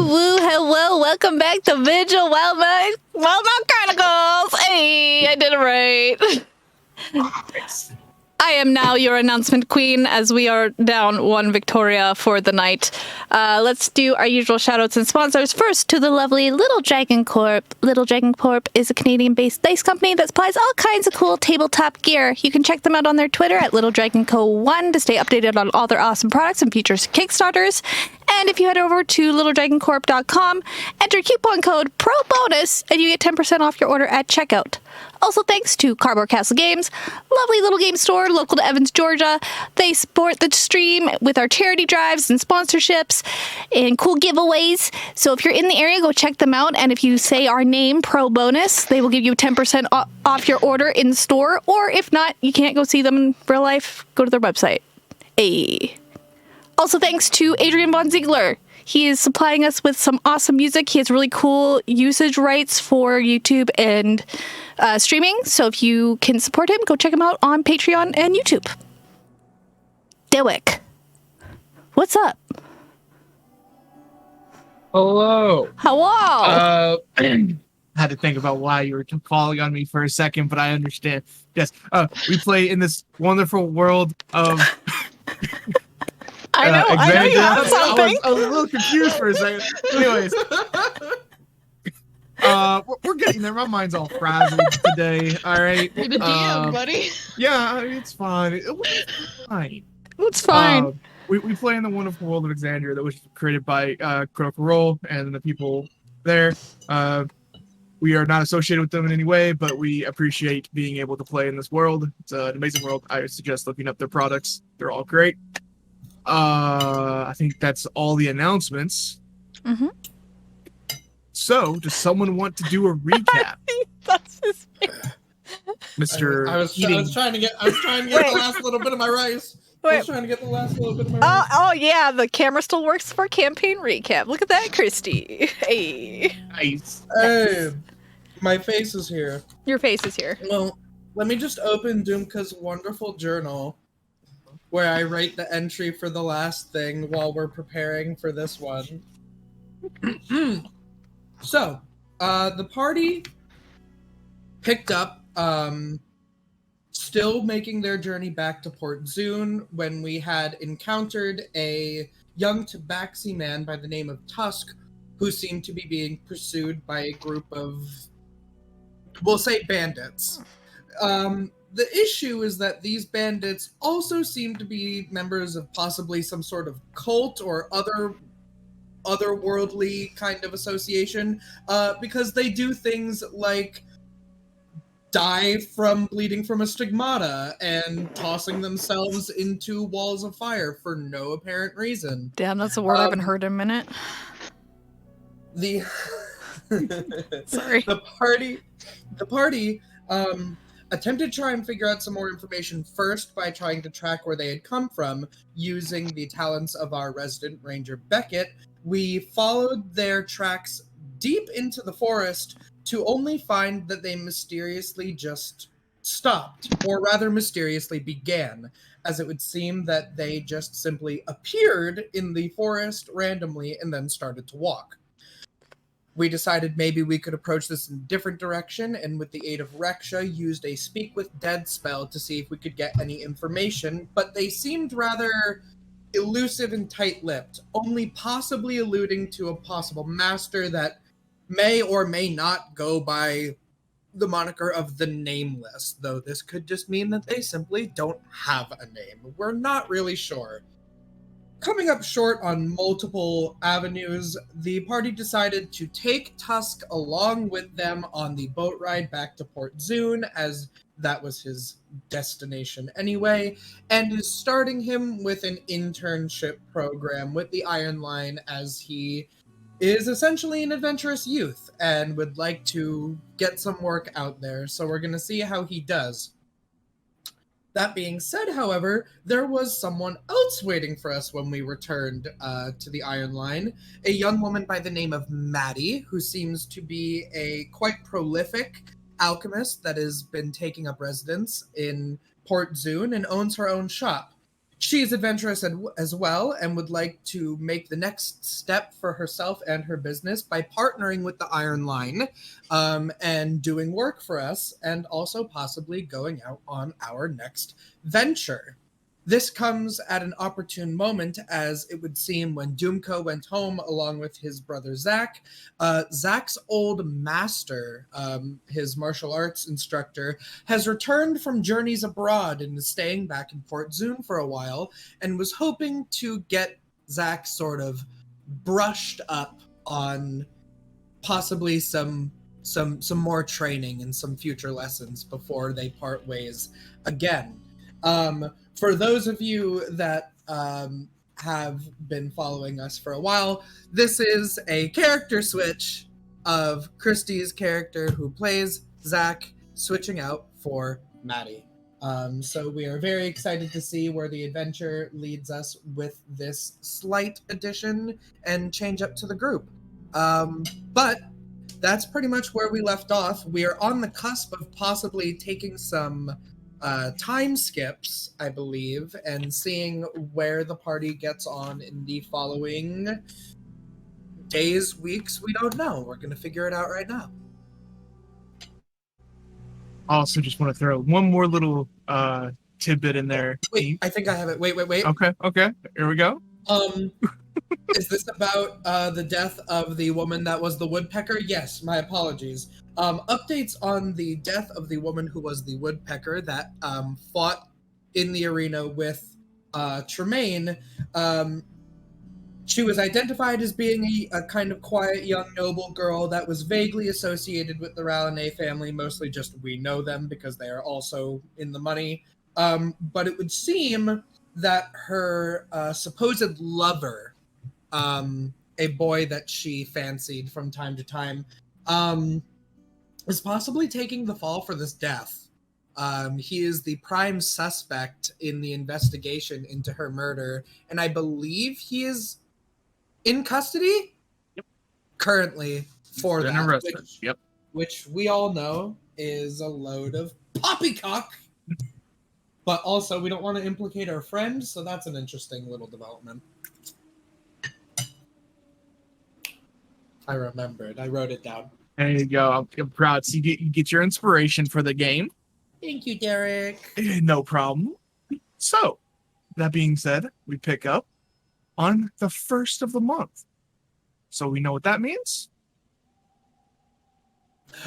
woo, hello, welcome back to Vigil, Wildemount Chronicles. Hey, I did it right. I am now your announcement queen, as we are down one Victoria for the night. Let's do our usual shoutouts and sponsors. First, to the lovely Little Dragon Corp. Little Dragon Corp is a Canadian-based dice company that supplies all kinds of cool tabletop gear. You can check them out on their Twitter at Little Dragon Co. 1 to stay updated on all their awesome products and features Kickstarters. And if you head over to littledragoncorp.com, enter coupon code PROBONUS, and you get 10% off your order at checkout. Also thanks to Cardboard Castle Games, lovely little game store local to Evans, Georgia. They support the stream with our charity drives and sponsorships and cool giveaways. So if you're in the area, go check them out. And if you say our name, Pro Bonus, they will give you 10% off your order in store. Or if not, you can't go see them in real life, go to their website. Hey. Also thanks to Adrian Von Ziegler. He is supplying us with some awesome music. He has really cool usage rights for YouTube and streaming. So if you can support him, go check him out on Patreon and YouTube. Dewick, what's up? Hello. Hello. Had to think about why you were calling on me for a second, but I understand. Yes. We play in this wonderful world of... I know you have something. I was a little confused for a second. Anyways, we're getting there. My mind's all frazzled today. All right. You're the DM, buddy. Yeah, it's fine. It's fine. It's fine. We play in the wonderful world of Exandria that was created by Critical Role and the people there. We are not associated with them in any way, but we appreciate being able to play in this world. It's an amazing world. I suggest looking up their products. They're all great. I think that's all the announcements. Mm-hmm. So, does someone want to do a recap? That's his Mr. I was trying to get the last little bit of my rice. Oh yeah, the camera still works for campaign recap. Look at that, Kristy. Hey. Nice. Hey, my face is here. Your face is here. Well, let me just open Dumka's wonderful journal, where I write the entry for the last thing while we're preparing for this one. So, the party picked up, still making their journey back to Port Zoon when we had encountered a young tabaxi man by the name of Tusk, who seemed to be being pursued by a group of, we'll say, bandits. The issue is that these bandits also seem to be members of possibly some sort of cult or otherworldly kind of association, because they do things like die from bleeding from a stigmata and tossing themselves into walls of fire for no apparent reason. Damn, that's a word I haven't heard in a minute. Sorry. The party attempted to try and figure out some more information first by trying to track where they had come from using the talents of our resident ranger Beckett. We followed their tracks deep into the forest to only find that they mysteriously just stopped, or rather mysteriously began, as it would seem that they just simply appeared in the forest randomly and then started to walk. We decided maybe we could approach this in a different direction, and with the aid of Reksha, used a Speak with Dead spell to see if we could get any information, but they seemed rather elusive and tight-lipped, only possibly alluding to a possible master that may or may not go by the moniker of the Nameless, though this could just mean that they simply don't have a name. We're not really sure. Coming up short on multiple avenues, the party decided to take Tusk along with them on the boat ride back to Port Zoon, as that was his destination anyway, and is starting him with an internship program with the Iron Line, as he is essentially an adventurous youth and would like to get some work out there, so we're going to see how he does. That being said, however, there was someone else waiting for us when we returned to the Iron Line, a young woman by the name of Matty, who seems to be a quite prolific alchemist that has been taking up residence in Port Zoon and owns her own shop. She's adventurous as well and would like to make the next step for herself and her business by partnering with the Iron Line and doing work for us, and also possibly going out on our next venture. This comes at an opportune moment, as it would seem when Dumka went home along with his brother Zach. Zach's old master, his martial arts instructor, has returned from journeys abroad and is staying back in Port Zoon for a while, and was hoping to get Zach sort of brushed up on possibly some more training and some future lessons before they part ways again. For those of you that have been following us for a while, this is a character switch of Kristy's character who plays Zach switching out for Matty. So we are very excited to see where the adventure leads us with this slight addition and change up to the group. But that's pretty much where we left off. We are on the cusp of possibly taking some time skips, I believe, and seeing where the party gets on in the following days, weeks. We don't know. We're going to figure it out right now. Also, just want to throw one more little tidbit in there. Wait, I think I have it. Wait. Okay. Here we go. Is this about the death of the woman that was the woodpecker? Yes, my apologies. Updates on the death of the woman who was the woodpecker that fought in the arena with Tremayne. She was identified as being a kind of quiet young noble girl that was vaguely associated with the Rallinet family, mostly just we know them because they are also in the money. But it would seem that her supposed lover, a boy that she fancied from time to time, is possibly taking the fall for this death. He is the prime suspect in the investigation into her murder, and I believe he is in custody currently for that, which we all know is a load of poppycock. But also, we don't want to implicate our friend, so that's an interesting little development. I remembered. I wrote it down. There you go. I'm proud. So you get your inspiration for the game. Thank you, Derek. No problem. So, that being said, we pick up on the 1st of the month. So we know what that means.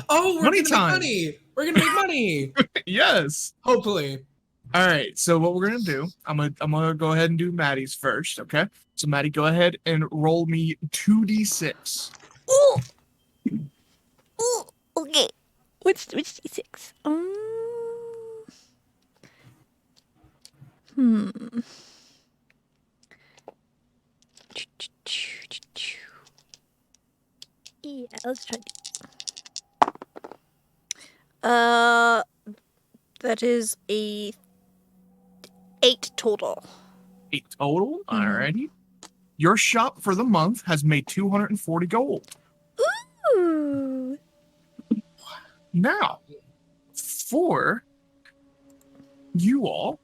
Oh, we're going to make money. We're going to make money. Yes. Hopefully. All right. So what we're going to do, I'm gonna go ahead and do Maddie's first. Okay. So Matty, go ahead and roll me 2d6. Ooh. Ooh. Okay. Which d6? Yeah, let's try. That is a 8 total. 8 total. Alrighty. Your shop for the month has made 240 gold. Ooh. Now, for you all,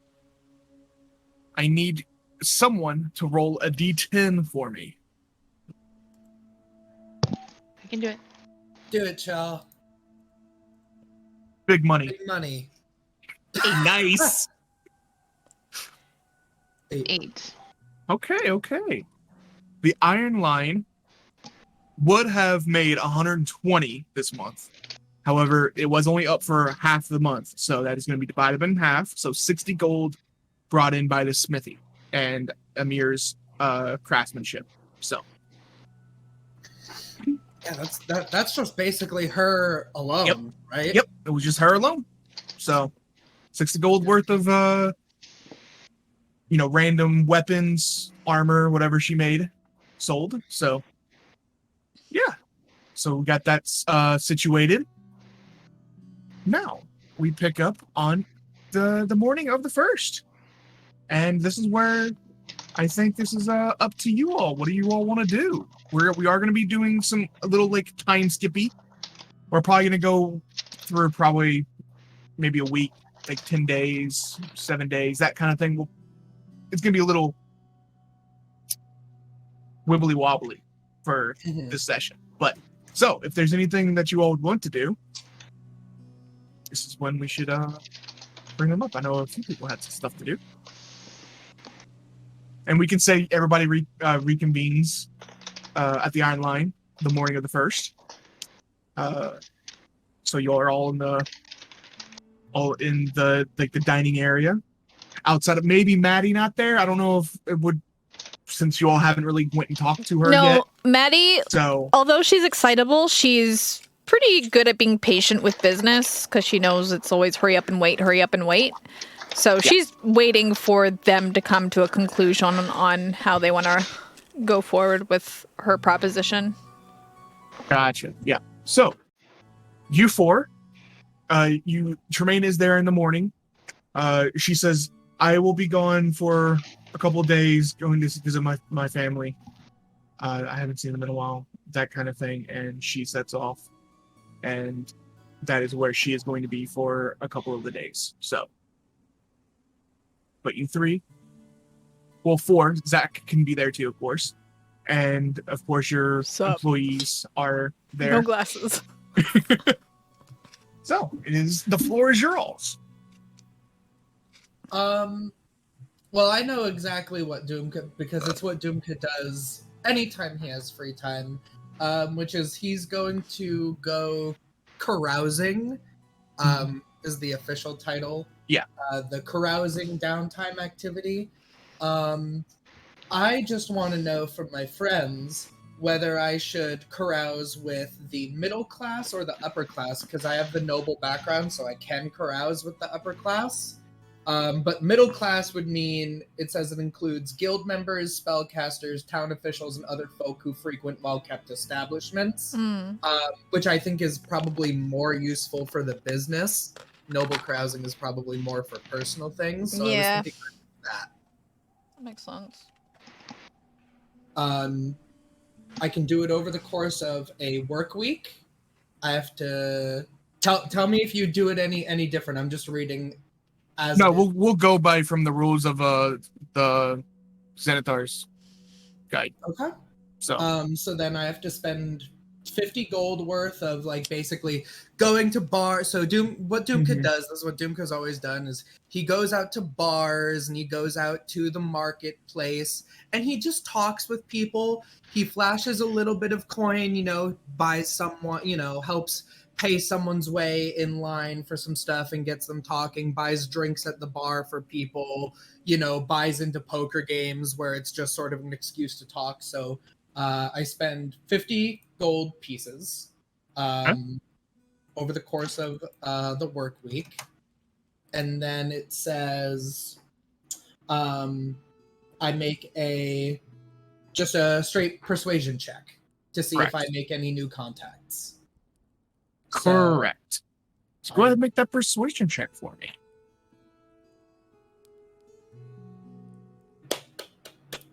I need someone to roll a d10 for me. I can do it. Do it, Chel. Big money. Big money. Nice. 8. Okay. The Iron Line would have made 120 this month. However, it was only up for half the month, so that is going to be divided in half. So 60 gold brought in by the smithy and Amir's craftsmanship. So yeah, that's just basically her alone, right? Yep, it was just her alone. So 60 gold worth of random weapons, armor, whatever she made, sold. So yeah, so we got that situated. Now we pick up on the morning of the 1st, and this is where I think this is up to you all. What do you all want to do? We are going to be doing a little like time skippy. We're probably going to go through probably maybe a week, like 10 days, 7 days, that kind of thing. it's gonna be a little wibbly wobbly for Mhm. this session. But so if there's anything that you all would want to do, this is when we should bring them up. I know a few people had some stuff to do. And we can say everybody reconvenes at the Iron Line the morning of the 1st. So you are all in the dining area. Outside of maybe Matty not there. I don't know if it would, since you all haven't really went and talked to her yet. No, Matty, So although she's excitable, she's pretty good at being patient with business because she knows it's always hurry up and wait, hurry up and wait. So she's waiting for them to come to a conclusion on how they want to go forward with her proposition. gotcha. Yeah. So you four, Tremayne is there in the morning. She says, I will be gone for a couple of days, going to visit my family. I haven't seen them in a while, that kind of thing. And she sets off, and that is where she is going to be for a couple of the days. So, but you three, well, four, Zach can be there too, of course. And of course, your Sup? employees are there. No glasses. So the floor is yours. Well, I know exactly what Dumka, because it's what Dumka does anytime he has free time, which is he's going to go carousing, is the official title. Yeah. The carousing downtime activity. I just want to know from my friends whether I should carouse with the middle class or the upper class, because I have the noble background, so I can carouse with the upper class. But middle class would mean, it says it includes guild members, spellcasters, town officials, and other folk who frequent well-kept establishments, which I think is probably more useful for the business. Noble carousing is probably more for personal things, so Yeah. I was thinking that. That makes sense. I can do it over the course of a work week. I have to tell me if you do it any different. I'm just reading. No, we'll go by from the rules of the Xanathar's guide. Okay. So then I have to spend 50 gold worth of basically going to bars. So what Dumka does, this is what Dumka's always done, is he goes out to bars and he goes out to the marketplace and he just talks with people. He flashes a little bit of coin, buys someone, helps pay someone's way in line for some stuff and gets them talking, buys drinks at the bar for people, buys into poker games where it's just sort of an excuse to talk. So I spend 50 gold pieces over the course of the work week. And then it says I make just a straight persuasion check to see if I make any new contacts. Correct. So go ahead and make that persuasion check for me.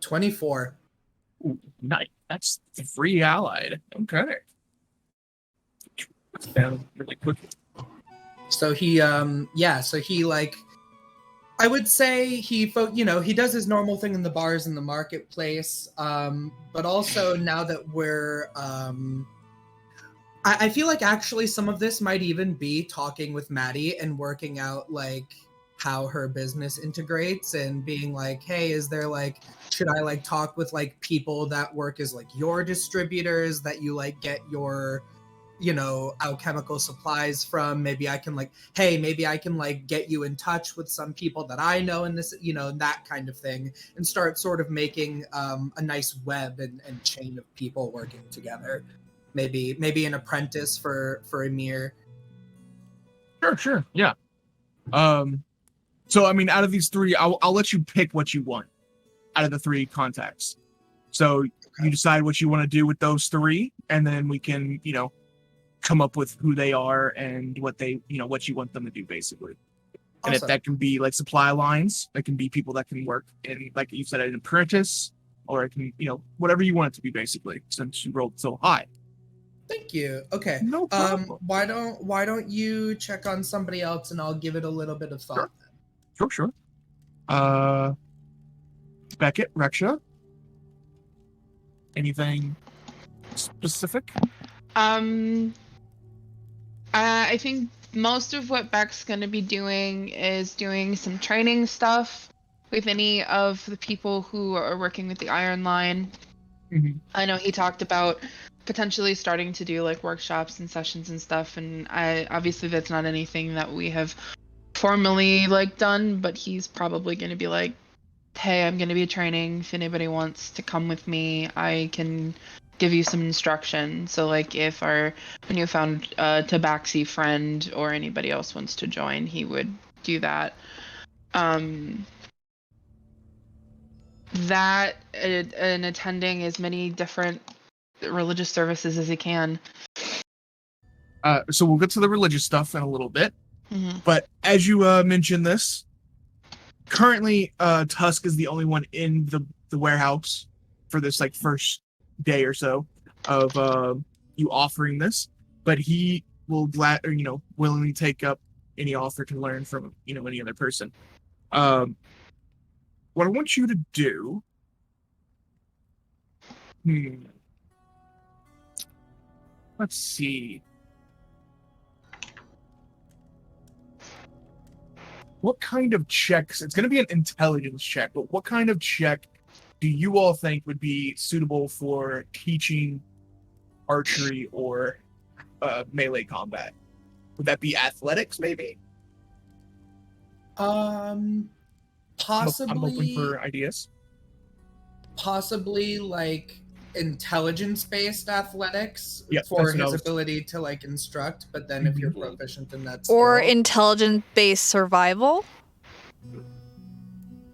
24. Ooh, nice. That's 3 allied. Okay. That's down really quickly. So he I would say he does his normal thing in the bars and the marketplace, but also now that we're I feel like actually some of this might even be talking with Matty and working out how her business integrates and being like, hey, is there should I talk with people that work as your distributors that you get your alchemical supplies from? Maybe I can get you in touch with some people that I know in this, that kind of thing, and start sort of making a nice web and chain of people working together. Maybe an apprentice for Emir. Sure. Yeah. So I mean, out of these 3, I'll let you pick what you want out of the 3 contacts. So you decide what you want to do with those 3, and then we can, come up with who they are and what they, what you want them to do, basically. And if that can be supply lines, that can be people that can work in, like you said, an apprentice, or it can, whatever you want it to be, basically, since you rolled so high. Thank you. Okay. No problem. Why don't you check on somebody else and I'll give it a little bit of thought. Sure. Beckett, Reksha. Anything specific? I think most of what Beck's going to be doing is doing some training stuff with any of the people who are working with the Iron Line. Mm-hmm. I know he talked about potentially starting to do like workshops and sessions and stuff, and obviously that's not anything that we have formally like done, but he's probably going to be like, hey, I'm going to be training. If anybody wants to come with me, I can give you some instruction. So like if our newfound Tabaxi friend or anybody else wants to join, he would do that. That and attending as many different religious services as he can. So we'll get to the religious stuff in a little bit. Mm-hmm. But as you mentioned this, currently Tusk is the only one in the warehouse for this like first day or so of you offering this. But he will willingly take up any offer to learn from any other person. What I want you to do. Let's see. What kind of checks? It's going to be an intelligence check, but what kind of check do you all think would be suitable for teaching archery or melee combat? Would that be athletics, maybe? Possibly. I'm open for ideas. Possibly like intelligence-based athletics Yep, for that's what I his was- ability to like instruct, but then if you're proficient in that Or skill, intelligence-based survival.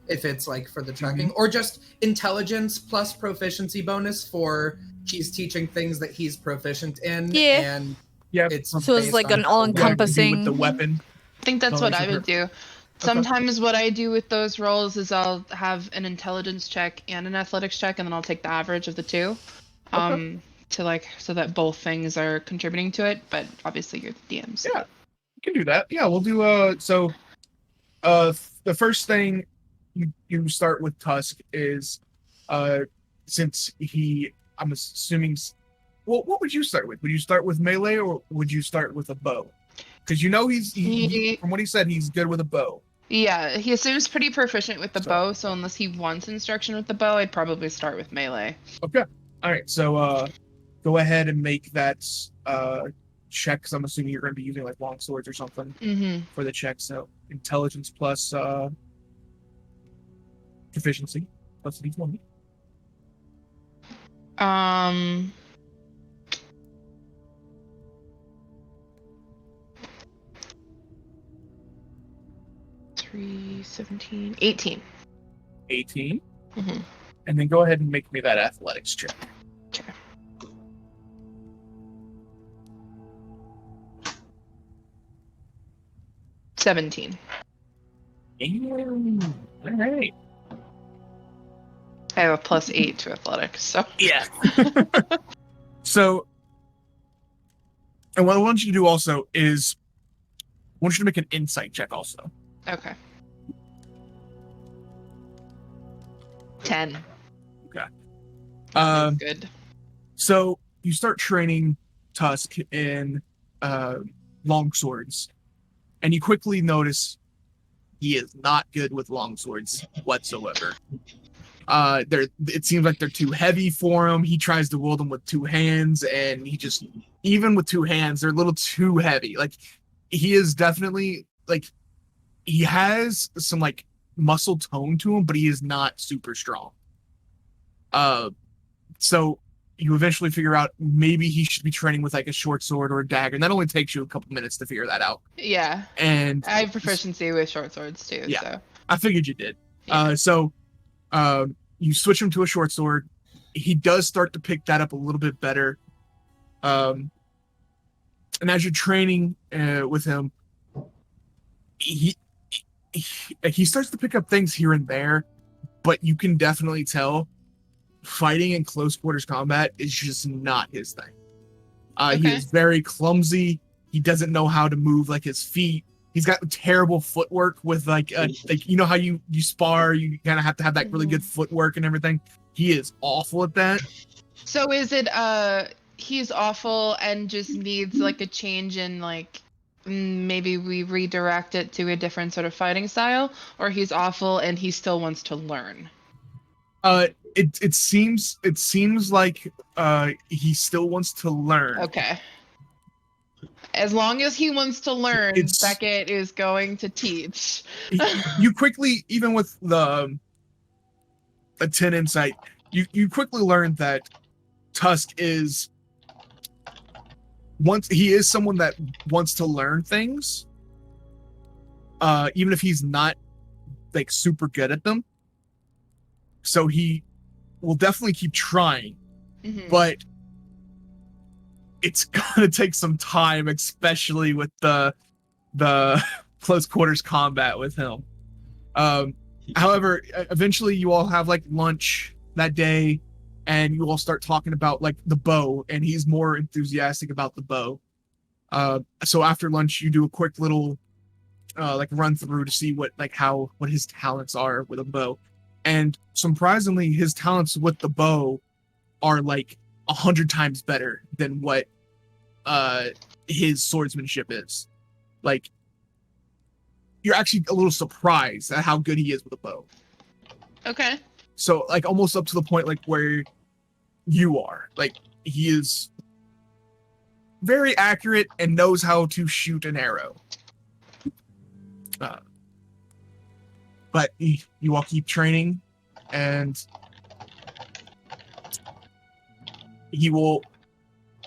if it's like for the tracking, or just intelligence plus proficiency bonus for he's teaching things that he's proficient in. Yeah. And Yeah, it's So it's based like on an how well- all-encompassing- with the weapon. I think that's Oh, what is I it would do. Okay. Sometimes what I do with those rolls is I'll have an intelligence check and an athletics check, and then I'll take the average of the two. To like so that both things are contributing to it, but obviously you're the DM. So. Yeah, you can do that. Yeah, we'll do the first thing you start with Tusk is since I'm assuming what would you start with? Would you start with melee or would you start with a bow? Because he from what he said, he's good with a bow. Yeah, he seems pretty proficient with the So- bow, so unless he wants instruction with the bow, I'd probably start with melee. Okay. All right. So go ahead and make that check. 'Cause I'm assuming you're going to be using like long swords or something Mm-hmm. for the check. So intelligence plus proficiency plus d20. Um. 3, 17, 18. 18. Mm-hmm. And then go ahead and make me that athletics check. Sure. $17. All right. I have a +8 to athletics, so. Yeah. So, and what I want you to do also is, I want you to make an insight check also. Okay. 10. Good. So you start training Tusk in long swords, and you quickly notice he is not good with long swords whatsoever. It seems like they're too heavy for him. He tries to wield them with two hands, and even with two hands, they're a little too heavy. Like, he is definitely like, he has some like muscle tone to him, but he is not super strong. So you eventually figure out maybe he should be training with like a short sword or a dagger, and that only takes you a couple minutes to figure that out. Yeah. And I have proficiency with short swords too, Yeah. so. I figured you did. Yeah. So you switch him to a short sword. He does start to pick that up a little bit better. And as you're training with him, he starts to pick up things here and there, but you can definitely tell fighting in close quarters combat is just not his thing. He Okay. is very clumsy. He doesn't know how to move like his feet. He's got terrible footwork with like you know how you spar, you kind of have to have that really good footwork and everything. He is awful at that. So is it he's awful and just needs like a change in like maybe we redirect it to a different sort of fighting style, or he's awful and he still wants to learn? It seems like he still wants to learn. Okay. As long as he wants to learn, Beckett is going to teach. You quickly, even with the 10 insight, you quickly learn that Tusk is someone that wants to learn things, even if he's not like super good at them. So he will definitely keep trying, but it's gonna take some time, especially with the close quarters combat with him. However, eventually you all have like lunch that day, and you all start talking about like the bow, and he's more enthusiastic about the bow. So after lunch, you do a quick little like run through to see what his talents are with a bow, and surprisingly, his talents with the bow are like 100 times better than what his swordsmanship is. Like, you're actually a little surprised at how good he is with a bow. Okay. So like almost up to the point like where you are. Like, he is very accurate and knows how to shoot an arrow. But you all keep training, and he will,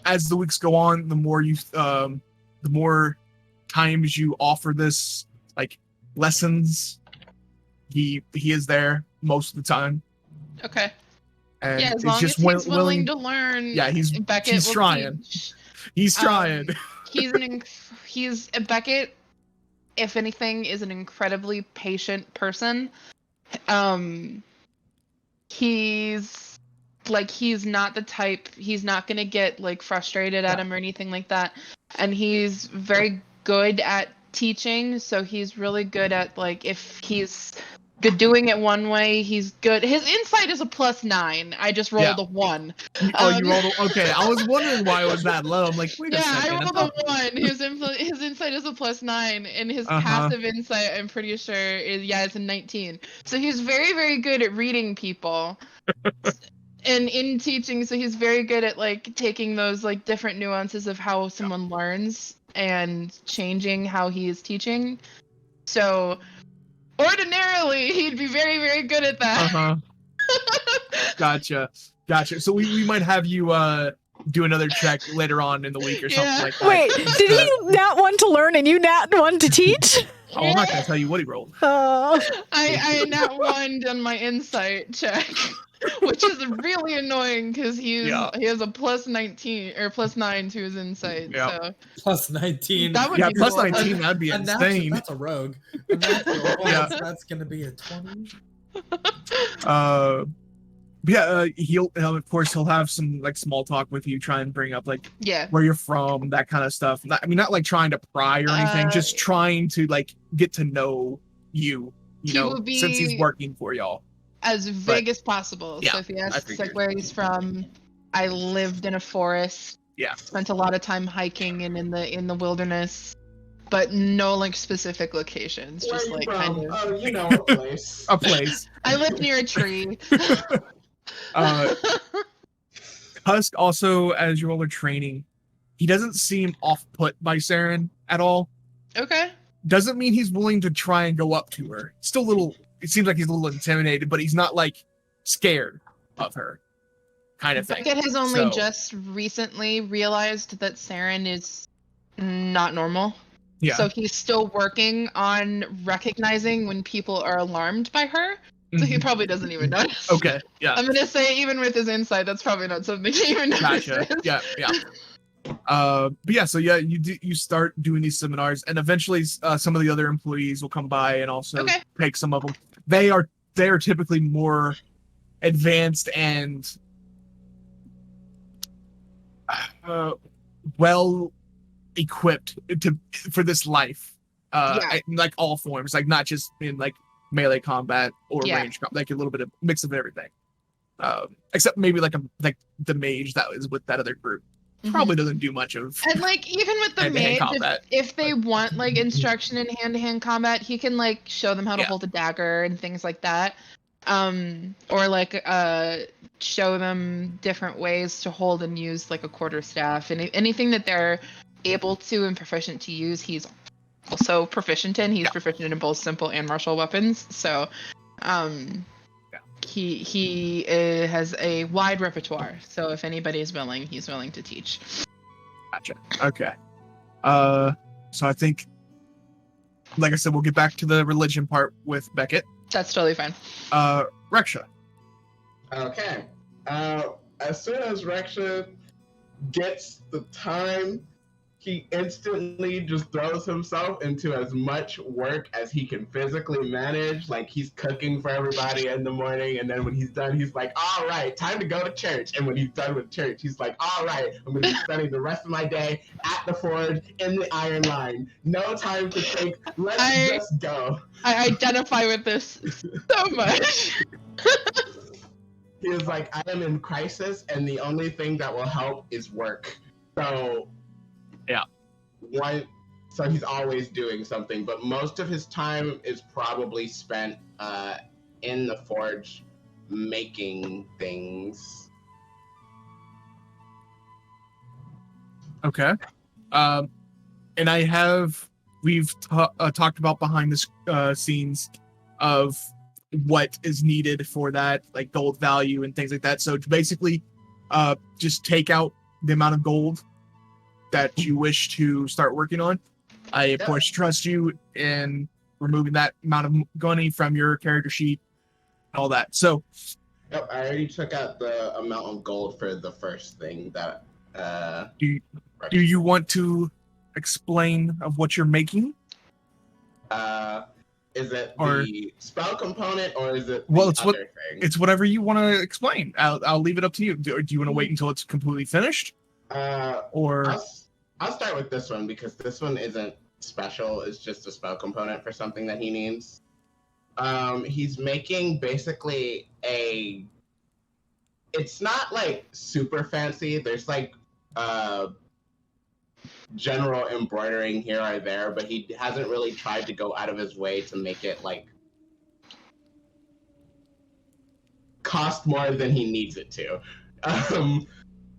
as the weeks go on, the more times you offer this like lessons, he is there most of the time. Okay. And yeah, as it's long just as he's willing to learn. Yeah, he's Beckett trying. Teach. He's trying. He's Beckett, if anything, is an incredibly patient person. He's not the type, he's not gonna get like frustrated at him or anything like that. And he's very good at teaching, so he's really good at like, if he's good doing it one way, he's good. His insight is a +9. I just rolled a 1. You rolled okay. I was wondering why it was that low. I'm like, wait a second. I rolled a 1. His insight is a +9, and his passive insight, I'm pretty sure, it's a 19. So he's very, very good at reading people. And in teaching, so he's very good at like taking those like different nuances of how someone learns and changing how he is teaching. So ordinarily, he'd be very, very good at that. Gotcha. So we might have you do another check later on in the week or something like that. Wait, did he not want to learn and you not want to teach? Oh, I'm not gonna tell you what he rolled. I nat 1 on my insight check, which is really annoying because he has a +19 or +9 to his insight. Yeah. So +19. That would be +19. That'd be insane. That's a rogue. That's gonna be a 20. He'll of course he'll have some like small talk with you, try and bring up like where you're from, that kind of stuff. Not like trying to pry or anything, just trying to like get to know you know, since he's working for y'all. As vague as possible. So if he asks like where he's from, I lived in a forest. Spent a lot of time hiking and in the wilderness, but no like specific locations. Just like kind of. Oh, you know, a place. A place. I live near a tree. Tusk also, as you all are training, he doesn't seem off-put by Saren at all. Okay. Doesn't mean he's willing to try and go up to her. Still a little. It seems like he's a little intimidated, but he's not like scared of her, kind of thing. Beckett has only just recently realized that Saren is not normal. Yeah. So he's still working on recognizing when people are alarmed by her. So he probably doesn't even notice. Okay. Yeah. I'm gonna say even with his insight, that's probably not something he even notices. Gotcha. Yeah. But yeah, so yeah, you start doing these seminars, and eventually some of the other employees will come by and also take some of them. They are typically more advanced and well equipped for this life. in, like all forms, like not just in like melee combat or range combat, like a little bit of mix of everything. Except maybe like the mage that was with that other group probably doesn't do much of. And like even with the mage, if they want like instruction in hand-to-hand combat, he can like show them how to hold a dagger and things like that. Or like show them different ways to hold and use like a quarterstaff, and anything that they're able to and proficient to use, he's also proficient in. He's proficient in both simple and martial weapons. So he has a wide repertoire. So if anybody is willing, he's willing to teach. Gotcha. Okay. So I think, like I said, we'll get back to the religion part with Beckett. That's totally fine. Reksha. Okay. As soon as Reksha gets the time, he instantly just throws himself into as much work as he can physically manage. Like, he's cooking for everybody in the morning, and then when he's done, he's like, all right, time to go to church. And when he's done with church, he's like, all right, I'm going to be spending the rest of my day at the forge in the iron line. No time to think. Let's just go. I identify with this so much. He was like, I am in crisis, and the only thing that will help is work. So... So he's always doing something, but most of his time is probably spent in the forge making things. Okay. And we've talked about behind the scenes of what is needed for that, like gold value and things like that. So to basically just take out the amount of gold that you wish to start working on. I, of course, trust you in removing that amount of money from your character sheet, all that. So, yep, I already took out the amount of gold for the first thing that. Do you want to explain of what you're making? Is it the spell component or is it other thing? It's whatever you want to explain. I'll leave it up to you. Do you want to wait until it's completely finished? I'll start with this one because this one isn't special. It's just a spell component for something that he needs. He's making basically it's not like super fancy. There's like general embroidering here or there, but he hasn't really tried to go out of his way to make it like cost more than he needs it to.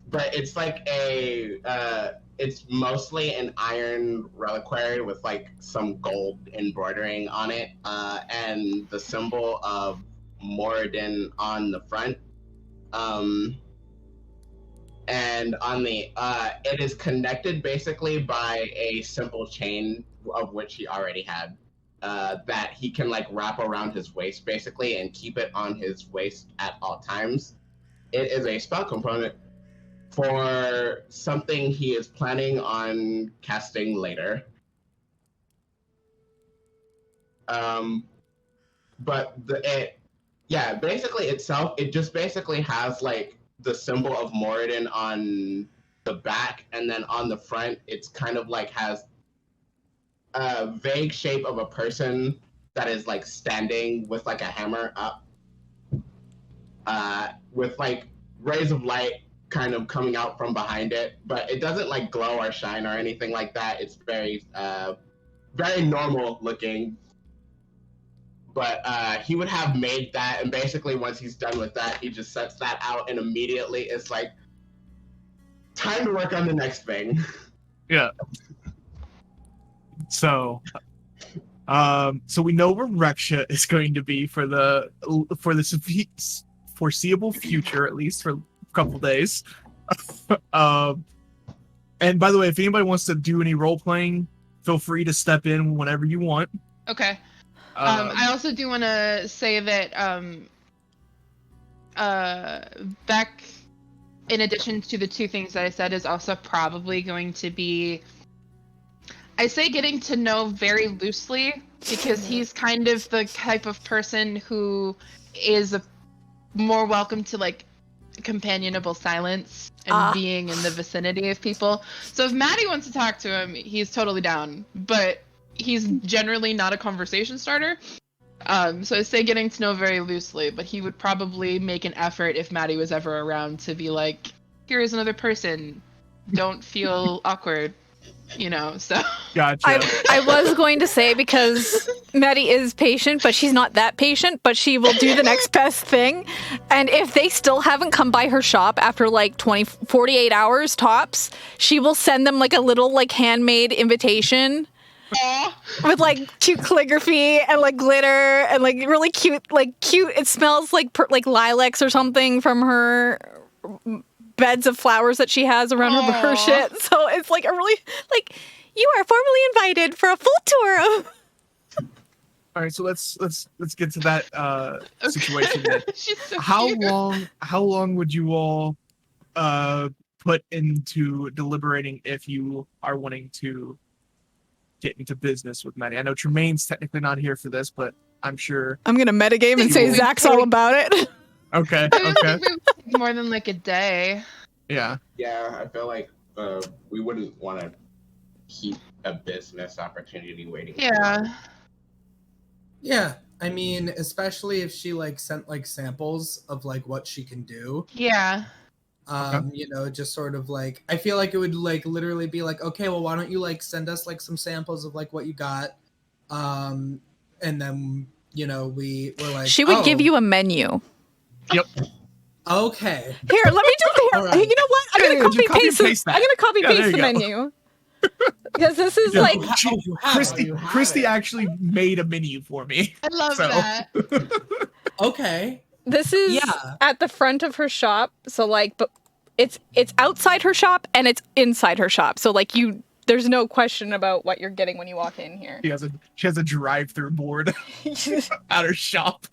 But it's like it's mostly an iron reliquary with like some gold embroidering on it, and the symbol of Moradin on the front. And on the it is connected basically by a simple chain of which he already had, that he can like wrap around his waist basically and keep it on his waist at all times. It is a spell component for something he is planning on casting later. But basically itself, it just basically has like the symbol of Moradin on the back, and then on the front, it's kind of like has a vague shape of a person that is like standing with like a hammer up, with like rays of light kind of coming out from behind it, but it doesn't like glow or shine or anything like that. It's very normal looking. But he would have made that, and basically once he's done with that, he just sets that out, and immediately it's like, time to work on the next thing. Yeah. So we know where Reksha is going to be for the foreseeable future, at least for a couple days. And by the way, if anybody wants to do any role playing, feel free to step in whenever you want. Okay. I also do want to say that Beck, in addition to the two things that I said, is also probably going to be, I say getting to know very loosely, because he's kind of the type of person who is more welcome to like companionable silence and being in the vicinity of people. So if Matty wants to talk to him, he's totally down. But he's generally not a conversation starter. So I say getting to know very loosely, but he would probably make an effort if Matty was ever around to be like, here is another person. Don't feel awkward, so. Gotcha. I was going to say, because Matty is patient, but she's not that patient, but she will do the next best thing. And if they still haven't come by her shop after like 48 hours tops, she will send them like a little like handmade invitation. With like cute calligraphy and like glitter and like really cute. It smells like lilacs or something from her beds of flowers that she has around her shit. So it's like a really like, you are formally invited for a full tour of. All right, so let's get to that situation. Then. She's so How cute. long would you all put into deliberating if you are wanting to get into business with Matty? I know Tremayne's technically not here for this, but I'm sure. I'm gonna metagame and say Zach's all about it. Okay. I don't think we would take more than like a day. Yeah. Yeah, I feel like we wouldn't want to keep a business opportunity waiting. Yeah. Yeah, I mean, especially if she like sent like samples of like what she can do. Yeah. Just sort of like, I feel like it would like literally be like, okay, well, why don't you like send us like some samples of like what you got, and then we were like, She would give you a menu. Yep. Okay. Here, let me do it. All right. You know what? I'm Yeah, gonna just copy copy paste and this. paste that. I'm gonna copy Yeah, paste there the you go. menu. Because this is Yeah. like, Kristy actually made a menu for me. I love So. that. Okay. this is Yeah. at the front of her shop. So like, but it's outside her shop and it's inside her shop. So like there's no question about what you're getting when you walk in here. She has a drive-through board at her shop.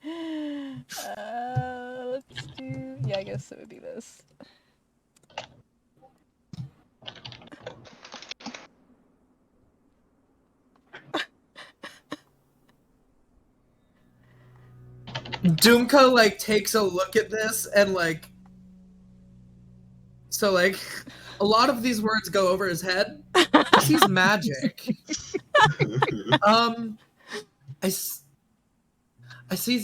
Let's do. Yeah, I guess it would be this. Dumka like takes a look at this and like, so like a lot of these words go over his head. He sees magic. I see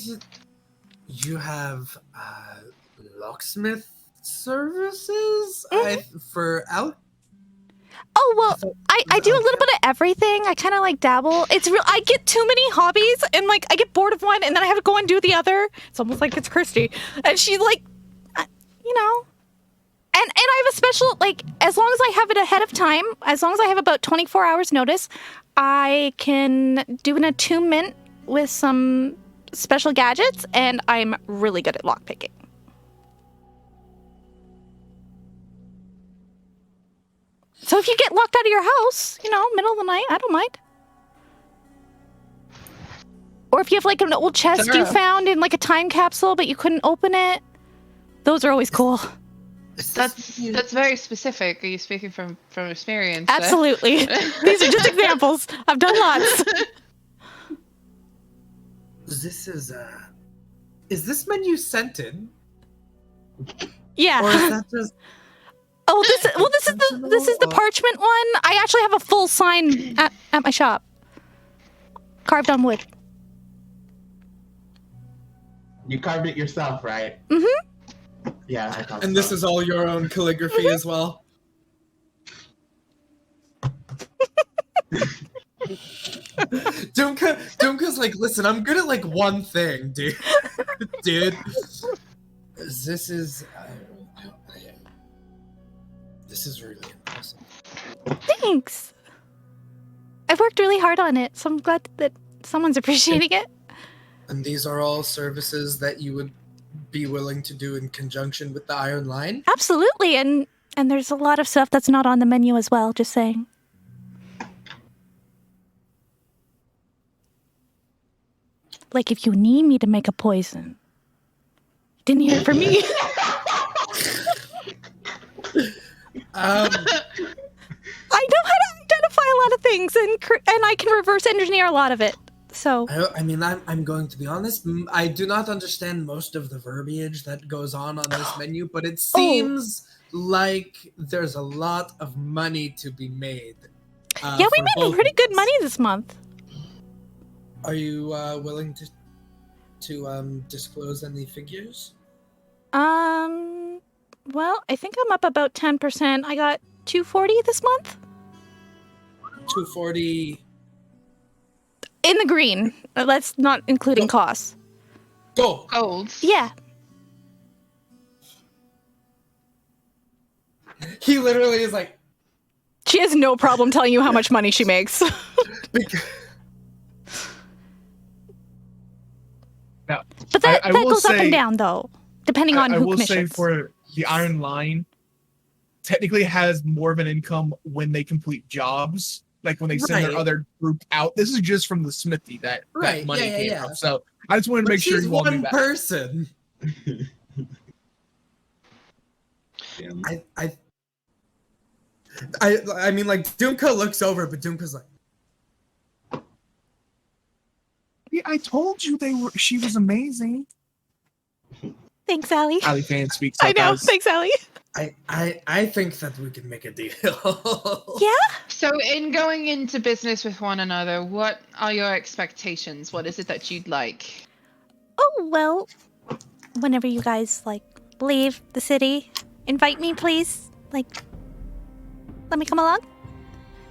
you have locksmith services for out. Oh, well, I do a little bit of everything. I kind of like dabble. It's real. I get too many hobbies and like I get bored of one and then I have to go and do the other. It's almost like it's Kristy. And she's like, And I have a special, like, as long as I have it ahead of time, as long as I have about 24 hours notice, I can do an attunement with some special gadgets, and I'm really good at lockpicking. So if you get locked out of your house, middle of the night, I don't mind. Or if you have, like, an old chest you found in, like, a time capsule, but you couldn't open it, those are always cool. That's very specific. Are you speaking from experience? Absolutely. These are just examples. I've done lots. This is this menu sent in? Yeah. Or is that just this is the parchment one. I actually have a full sign at my shop. Carved on wood. You carved it yourself, right? Mm-hmm. Yeah, I thought and so. this is all your own calligraphy as well? Dumka's like, listen, I'm good at like one thing, dude. This is really impressive. Thanks. I've worked really hard on it, so I'm glad that someone's appreciating it. And these are all services that you would be willing to do in conjunction with the Iron Line? Absolutely, and there's a lot of stuff that's not on the menu as well, just saying. Like if you need me to make a poison. Didn't hear it from me. Um, I know how to identify a lot of things, and I can reverse engineer a lot of it. So I mean, I'm going to be honest. I do not understand most of the verbiage that goes on this menu, but it seems like there's a lot of money to be made. Yeah, we for made both pretty of good us. money this month. Are you willing to disclose any figures? Well, I think I'm up about 10%. I got 240 this month 240 in the green. That's not including costs. gold. Gold. Yeah. He literally is like, She has no problem telling you how much money she makes. Now, But that I will goes up say- and down, though, depending on I who will say commissions. for the Iron Line, technically has more of an income when they complete jobs, like when they send their Right. other group out. This is just from the smithy that Right, money yeah, came yeah. from. So I just wanted to but make sure she's you all knew one that. person. Damn. I mean, like, Dumka looks over, but Dumka's like, Yeah, I told you she was amazing. Thanks, Allie. Ali Fan speaks I up know. as- Thanks, Allie. I think that we can make a deal. Yeah? So, in going into business with one another, what are your expectations? What is it that you'd like? Oh, well, whenever you guys, leave the city, invite me, please. Let me come along?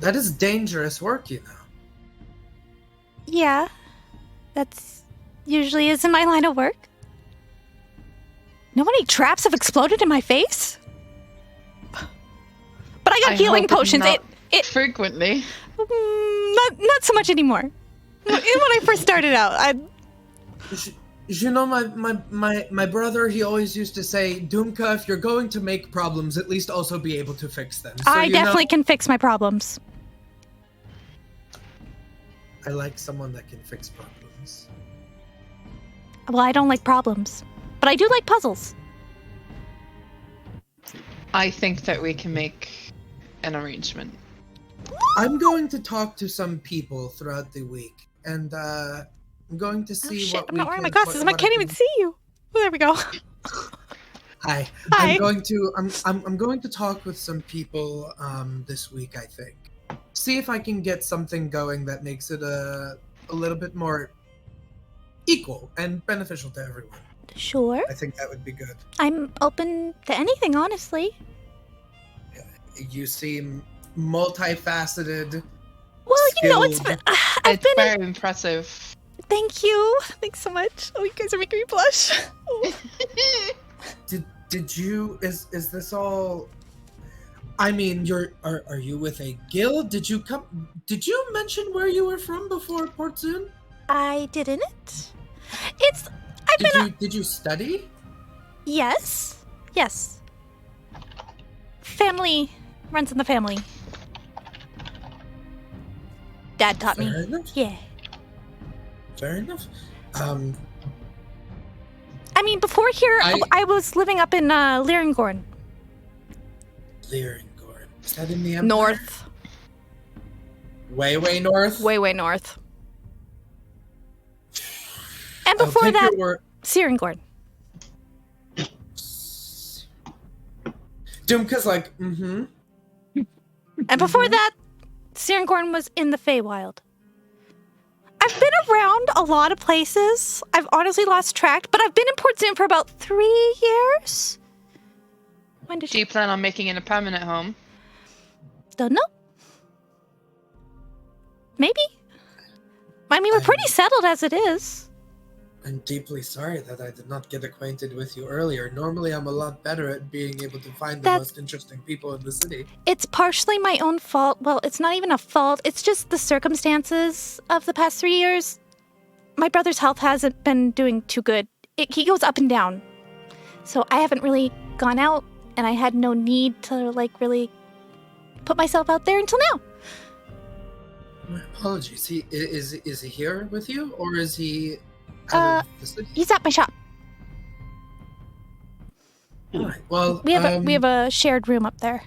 That is dangerous work, you know. Yeah. That's usually isn't my line of work. Know how many traps have exploded in my face? But I got I healing hope it's potions. not It frequently. not so much anymore. When I first started out, You know, my brother, he always used to say, Dumka, if you're going to make problems, at least also be able to fix them. So, I you know, definitely can fix my problems. I like someone that can fix problems. Well, I don't like problems, but I do like puzzles. I think that we can make an arrangement. I'm going to talk to some people throughout the week, and I'm going to Oh see shit! what I'm we not wearing my can- glasses. what I can't even can- see you. Oh, there we go. Hi. Hi. I'm going to I'm going to talk with some people this week, I think. See if I can get something going that makes it a little bit more equal and beneficial to everyone. Sure. I think that would be good. I'm open to anything, honestly. You seem multifaceted. Well, you know, Skilled. I've It's been. very impressive. Thank you. Thanks so much. Oh, you guys are making me blush. Oh. Did you is this all? I mean, are you with a guild? Did you mention where you were from before Port Zoon? I didn't. Did you study? Yes. Family runs in the family. Dad taught me. Fair enough. Yeah. Fair enough. I mean, before here, I was living up in Lyringorn. Lyringorn. Is that in the Empire? North. Way north. Way north. And I'll before take that, your word. Searingorn. Dumka's like, mm-hmm. And before that, Searingorn was in the Feywild. I've been around a lot of places. I've honestly lost track, but I've been in Port Zoon for about 3 years. When did Do you plan on making it a permanent home? Don't know. Maybe. I mean, we're pretty settled as it is. I'm deeply sorry that I did not get acquainted with you earlier. Normally, I'm a lot better at being able to find the That's- most interesting people in the city. It's partially my own fault. Well, it's not even a fault. It's just the circumstances of the past 3 years. My brother's health hasn't been doing too good. He goes up and down. So I haven't really gone out, and I had no need to, really put myself out there until now. My apologies. Is he here with you, or is he Uh, out of the city? He's at my shop. All right. Well, We have a shared room up there.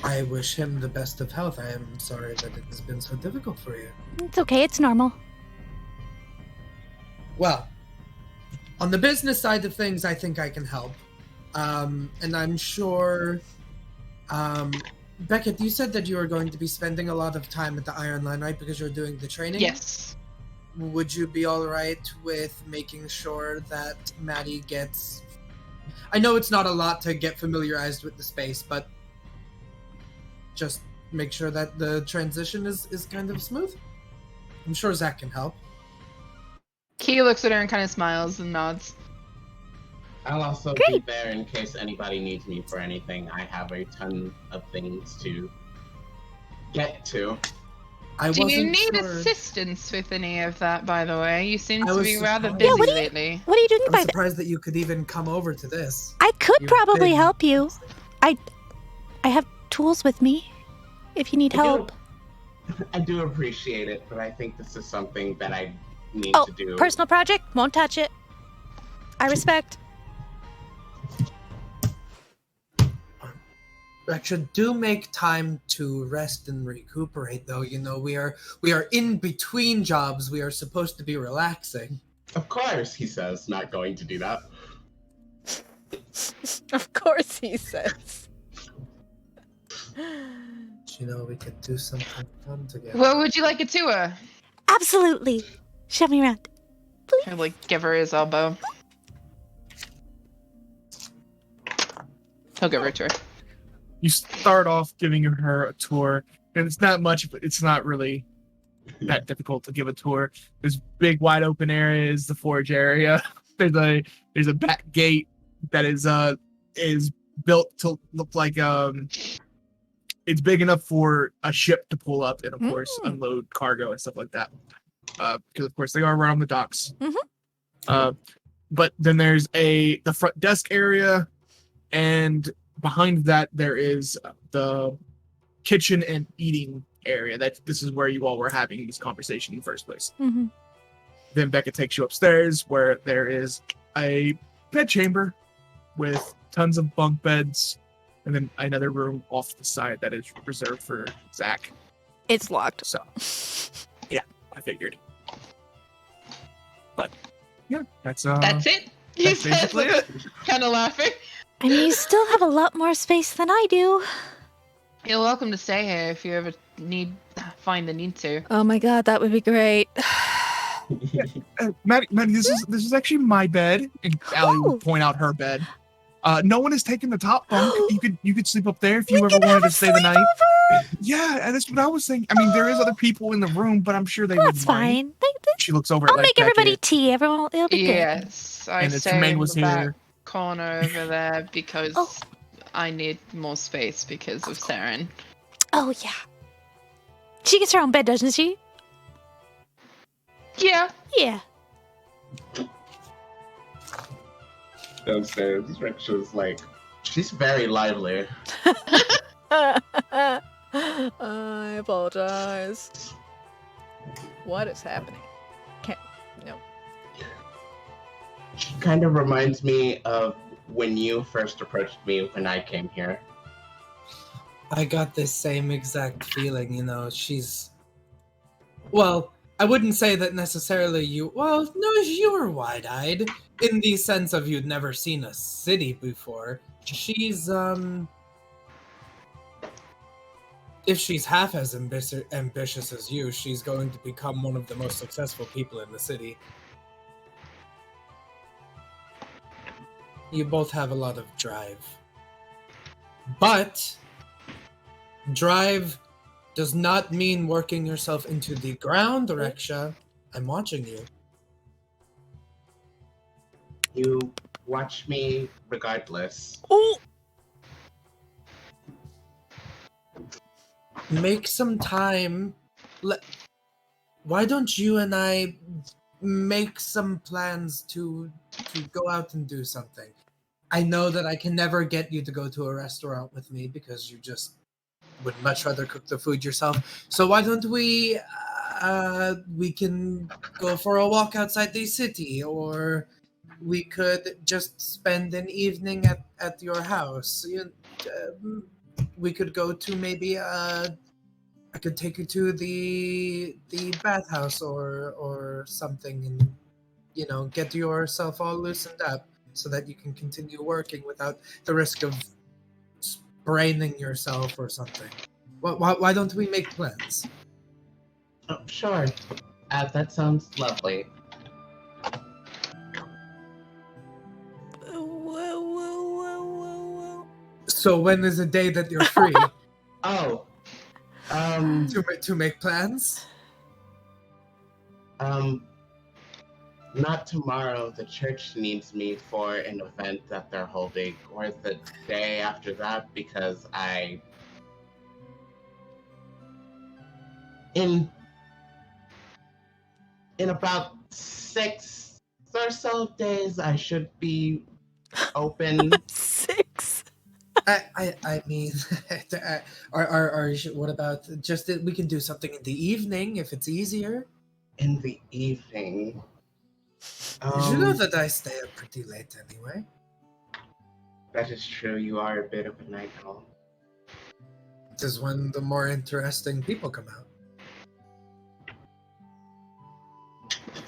I wish him the best of health. I am sorry that it has been so difficult for you. It's okay. It's normal. Well, on the business side of things, I think I can help. And I'm sure Beckett, you said that you were going to be spending a lot of time at the Iron Line, right? Because you're doing the training? Yes. Would you be alright with making sure that Matty gets... I know it's not a lot to get familiarized with the space, but just make sure that the transition is kind of smooth? I'm sure Zach can help. Key looks at her and kind of smiles and nods. I'll also be there in case anybody needs me for anything. I have a ton of things to get to. Do you need assistance with any of that, by the way? You seem to be rather surprised. busy lately. What are you doing I'm by the... surprised that you could even come over to this. I could You've probably been- help you. I have tools with me if you need help. I do appreciate it, but I think this is something that I need Oh, to do. personal project? Won't touch it. I respect. Reksha, do make time to rest and recuperate, though. You know, we are in between jobs. We are supposed to be relaxing. Of course, he says, not going to do that. Of course he says. You know, we could do something fun together. What would you like a tour? Absolutely. Show me around. I give her his elbow. He'll give her a tour. You start off giving her a tour, and it's not much, but it's not really that difficult to give a tour. There's big, wide open areas, the forge area. There's a back gate that is built to look like it's big enough for a ship to pull up and of course unload cargo and stuff like that. Because of course they are right on the docks. But then there's the front desk area, and behind that there is the kitchen and eating area. This is where you all were having these conversations in the first place. Then Beckett takes you upstairs where there is a bed chamber with tons of bunk beds, and then another room off to the side that is reserved for Zach. It's locked. So, yeah, I figured. But, yeah, that's it? That's basically it. Kind of laughing. I mean, you still have a lot more space than I do. You're welcome to stay here if you ever find the need to. Oh my god, that would be great. Matty, this is actually my bed, and Allie will point out her bed. No one has taken the top bunk. You could sleep up there if you ever wanted to stay the night. Yeah, and that's what I was saying. I mean, there is other people in the room, but I'm sure they wouldn't That's mind. fine. She looks over. I'll at, make everybody Beckett. tea. Everyone, it'll be good. Yes, I And if stay Tremayne in was the back here- corner over there because Oh. I need more space because of Saren. Oh yeah. She gets her own bed, doesn't she? Yeah. Yeah. Downstairs, Reksha's like, she's very lively. I apologize. What is happening? No. She kind of reminds me of when you first approached me when I came here. I got this same exact feeling, you know, she's... Well, I wouldn't say that necessarily you... Well, no, you were wide-eyed, in the sense of you'd never seen a city before. She's, if she's half as ambitious as you, she's going to become one of the most successful people in the city. You both have a lot of drive. But drive does not mean working yourself into the ground, Reksha. I'm watching you. You watch me regardless. Oh. Make some time. Why don't you and I make some plans to go out and do something? I know that I can never get you to go to a restaurant with me because you just would much rather cook the food yourself. So why don't we can go for a walk outside the city, or we could just spend an evening at your house. We could go to maybe I could take you to the bathhouse or something, and get yourself all loosened up so that you can continue working without the risk of braining yourself or something. Why don't we make plans? Oh, sure. That sounds lovely. Whoa. So when is a day that you're free Oh, to make plans? Not tomorrow. The church needs me for an event that they're holding, or the day after that, because in about 6 or so days, I should be open. 6. I mean, what about just that we can do something in the evening if it's easier? In the evening. You know that I stay up pretty late anyway. That is true. You are a bit of a night owl. This is when the more interesting people come out.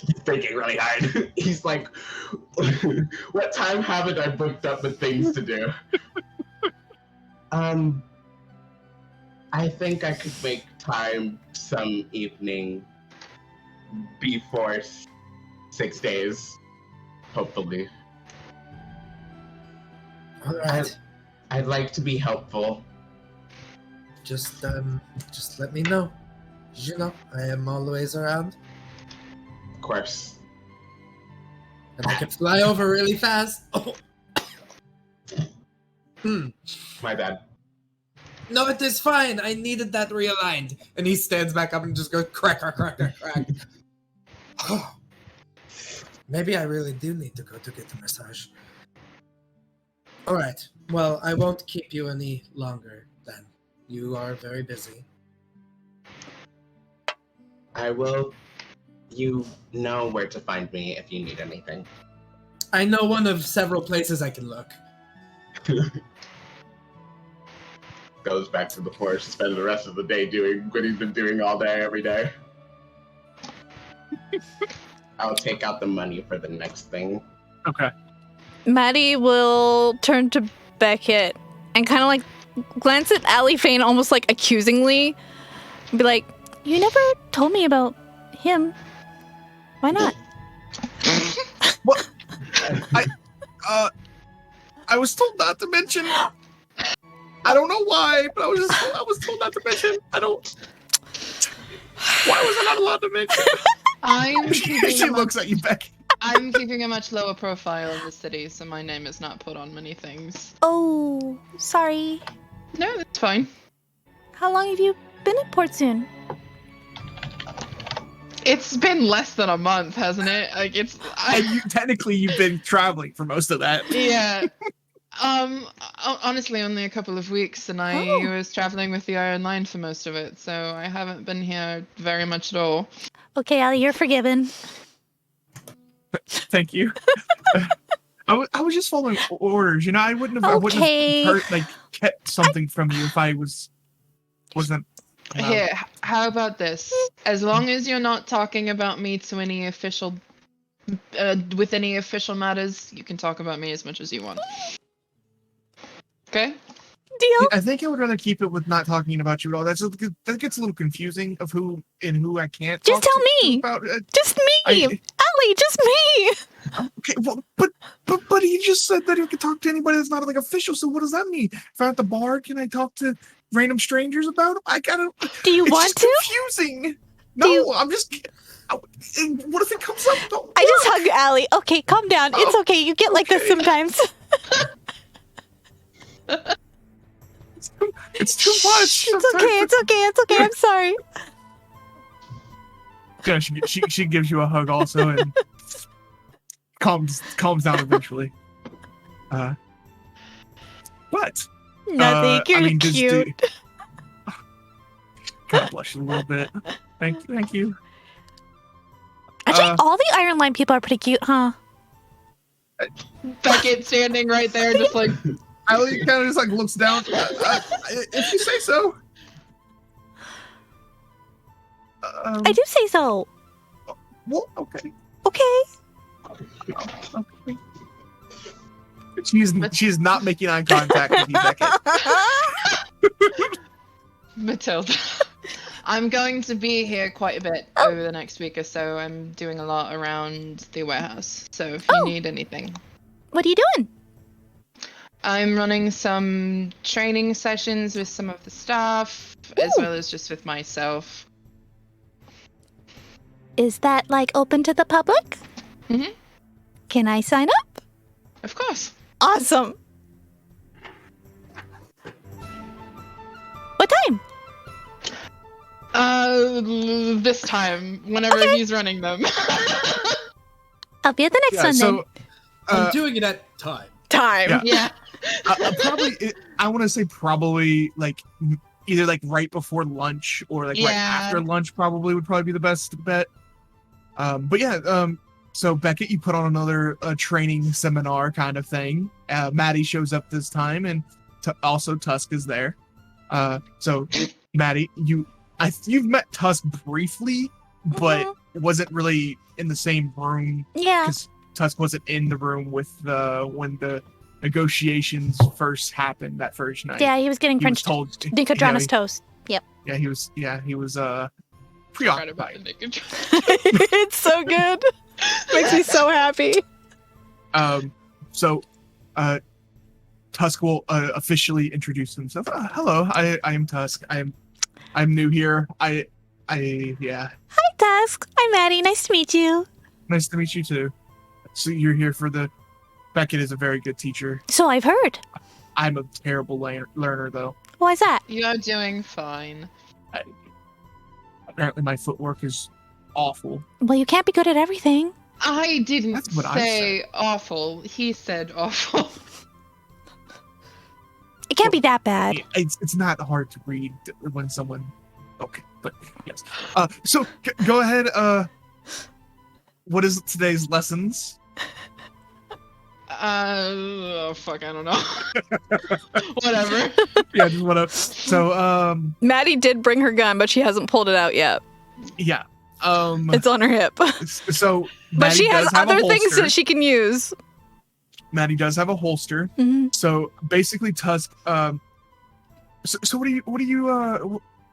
He's thinking really hard. He's like, what time haven't I booked up with things to do? I think I could make time some evening before 6 days, hopefully. All right. I'd like to be helpful. Just let me know. You know, I am always around. Of course. And I can fly over really fast. Oh. My bad. No, it is fine. I needed that realigned. And he stands back up and just goes crack, crack, crack, crack, crack. Oh. Maybe I really do need to go to get a massage. All right. Well, I won't keep you any longer then. You are very busy. I will. You know where to find me if you need anything. I know one of several places I can look. Goes back to the horse, spends the rest of the day doing what he's been doing all day, every day. I'll take out the money for the next thing. Okay. Matty will turn to Beckett and kind of like glance at Allie Fane almost like accusingly and be like, you never told me about him. Why not? What? I was told not to mention. I don't know why, but I was told not to mention. I don't. Why was I not allowed to mention? She looks at you, Beck. I'm keeping a much lower profile in the city, so my name is not put on many things. Oh, sorry. No, that's fine. How long have you been at Port Zoon? It's been less than a month, hasn't it? Like Technically, you've been traveling for most of that. Yeah. Honestly, only a couple of weeks, and I was traveling with the Iron Line for most of it, so I haven't been here very much at all. Okay, Allie, you're forgiven. Thank you. I was just following orders. You know, I wouldn't have kept something from you if I wasn't. Here, how about this? As long as you're not talking about me to any official, with any official matters, you can talk about me as much as you want. Okay? Deal? I think I would rather keep it with not talking about you at all. That gets a little confusing of who I can't. Just talk tell me. About. Just me. Allie, just me. Okay, well, but he just said that he could talk to anybody that's not like official. So what does that mean? If I'm at the bar, can I talk to random strangers about him? I gotta. Do you want to? Confusing. No, I'm just. What if it comes up? I just hug Allie. Okay, calm down. It's okay. You get like this sometimes. It's too much. It's okay. I'm sorry. Yeah, she gives you a hug also and calms down eventually. But nothing. You're cute. Kind of blush a little bit. Thank you. Actually, all the Iron Line people are pretty cute, huh? Beckett standing right there, just like. Allie kind of just like looks down. If you say so. I do say so. Well, okay. Okay. Okay. She's not making eye contact with you, Beckett. Mathilda. I'm going to be here quite a bit over the next week or so. I'm doing a lot around the warehouse. So if you need anything. What are you doing? I'm running some training sessions with some of the staff, as well as just with myself. Is that like open to the public? Mm-hmm. Can I sign up? Of course. Awesome. What time? This time, whenever he's running them. I'll be at the next one so, I'm doing it at time. Time. Yeah. Probably, I want to say probably like either like right before lunch or like right after lunch would probably be the best bet. But yeah, so Beckett, you put on another training seminar kind of thing. Matty shows up this time, and also Tusk is there. So Matty, you've met Tusk briefly, but wasn't really in the same room. Yeah. Because Tusk wasn't in the room with when the negotiations first happened that first night. Yeah, he was getting He was French told Dinkodrana's toast. Yep. Yeah, he was preoccupied. It's so good. Makes me so happy. So Tusk will officially introduce himself. Hello, I am Tusk. I'm new here. Yeah. Hi, Tusk. I'm Matty. Nice to meet you. Nice to meet you too. So you're here for Beckett is a very good teacher. So I've heard. I'm a terrible learner though. Why is that? You're doing fine. Apparently my footwork is awful. Well, you can't be good at everything. I didn't That's what I say said. awful. He said awful. It can't be that bad. It's not hard to read when someone. Okay, but yes. So go ahead. What is today's lessons? Oh fuck, I don't know. Whatever. Yeah, just wanna. So Matty did bring her gun, but she hasn't pulled it out yet. yeah. It's on her hip. So But Matty she has does have other a things holster. that she can use. Maddie does have a holster. Mhm. So basically, Tusk. So what do you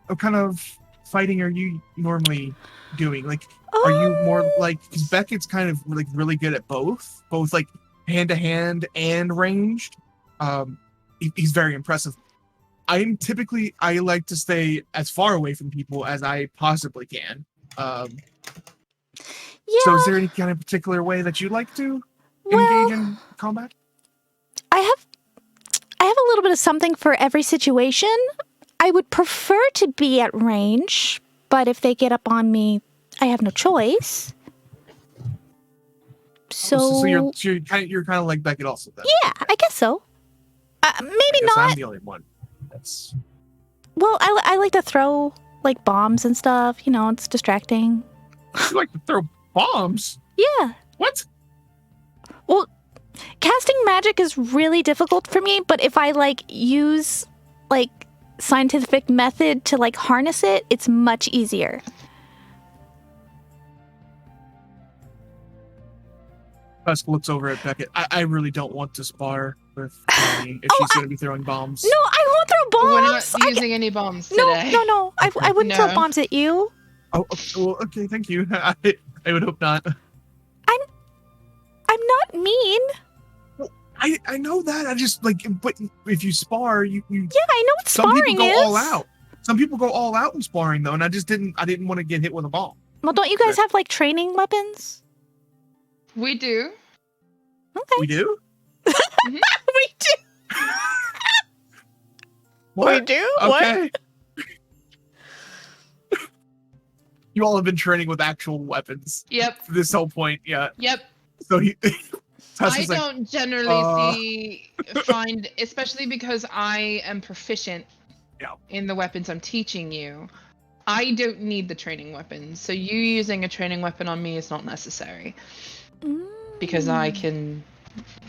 what kind of fighting are you normally doing? Like, are you more like? Because Beckett's kind of like really good at both like hand to hand and ranged. He's very impressive. I like to stay as far away from people as I possibly can. Yeah. So is there any kind of particular way that you like to Well, engage in combat? I have a little bit of something for every situation. I would prefer to be at range, but if they get up on me, I have no choice. So you're kind of like Beckett also then. yeah, I guess so. Maybe I guess not. I'm the only one. That's Well, I like to throw like bombs and stuff. You know, it's distracting. you like to throw bombs. Yeah. What? Well, casting magic is really difficult for me, but if I like use like scientific method to like harness it, it's much easier. Tusk looks over at Beckett. I really don't want to spar with Annie if she's going to be throwing bombs. No, I won't throw We're bombs. not using any bombs No, today. no. I wouldn't throw No. bombs at you. Oh, well, okay, thank you. I would hope not. I'm not mean. I know that. I just like, but if you spar, you Yeah, I know what some sparring people go is. all out. Some people go all out in sparring though, and I didn't want to get hit with a bomb. Well, don't you guys have like training weapons? We do. Okay. We do. We do. What? We do? Okay. You all have been training with actual weapons Yep. for this whole point, yeah. Yep. So he. Tusk I is like, don't generally find, especially because I am proficient in the weapons I'm teaching you, I don't need the training weapons. So you using a training weapon on me is not necessary. Because I can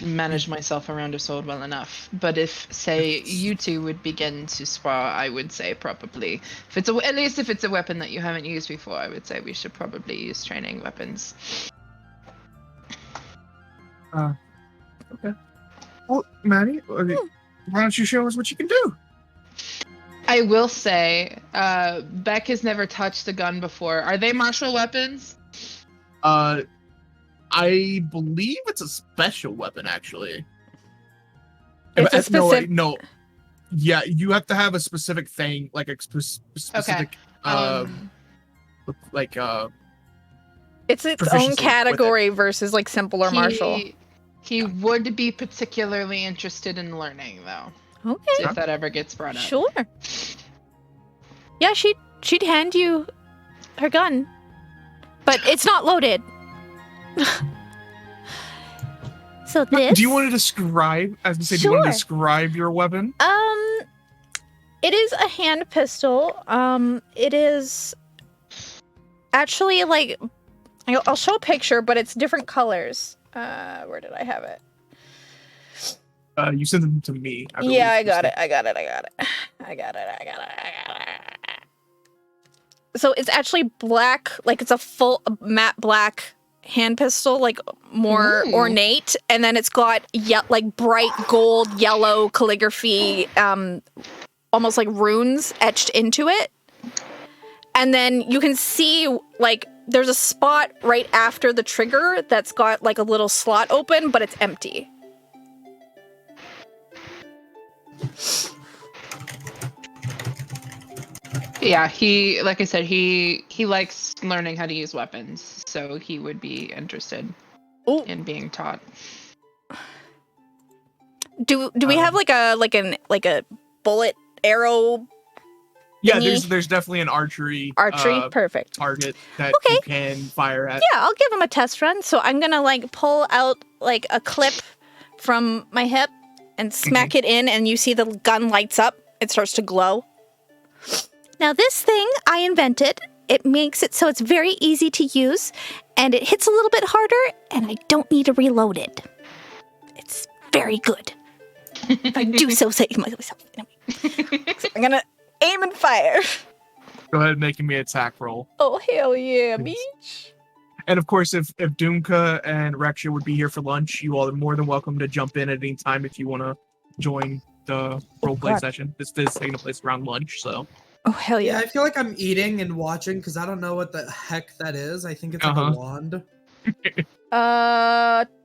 manage myself around a sword well enough. But if, say, you two would begin to spar, I would say probably, if it's at least if it's a weapon that you haven't used before, I would say we should probably use training weapons. Okay. Well, Matty, why don't you show us what you can do? I will say, Beck has never touched a gun before. Are they martial weapons? I believe it's a special weapon, actually. It's a specific. No. Yeah, you have to have a specific thing, like a specific, It's its proficiency own with category versus like simple or martial. He would be particularly interested in learning, though. Okay. If that ever gets brought up. Sure. Yeah, she'd hand you her gun, but it's not loaded. So this. Do you want to describe? As I say, do you want to describe your weapon? It is a hand pistol. It is actually like I'll show a picture, but it's different colors. Where did I have it? You sent them to me. Yeah, I got it. So it's actually black, like it's a full matte black hand pistol, like more ornate, and then it's got like bright gold yellow calligraphy, almost like runes etched into it. And then you can see like there's a spot right after the trigger that's got like a little slot open, but it's empty. Yeah, like I said, he likes learning how to use weapons, so he would be interested in being taught. Do we have like a bullet arrow? Yeah, thingy? there's definitely an archery perfect target that you can fire at. Yeah, I'll give him a test run. So I'm gonna like pull out like a clip from my hip and smack it in, and you see the gun lights up. It starts to glow. Now this thing I invented. It makes it so it's very easy to use, and it hits a little bit harder, and I don't need to reload it. It's very good. If I do so say myself. So I'm gonna aim and fire. Go ahead and make me an attack roll. Oh hell yeah, bitch! And of course, if Dumka and Reksha would be here for lunch, you all are more than welcome to jump in at any time if you want to join the roleplay session. This is taking place around lunch, so. Oh hell yeah! Yeah, I feel like I'm eating and watching because I don't know what the heck that is. I think it's like a wand.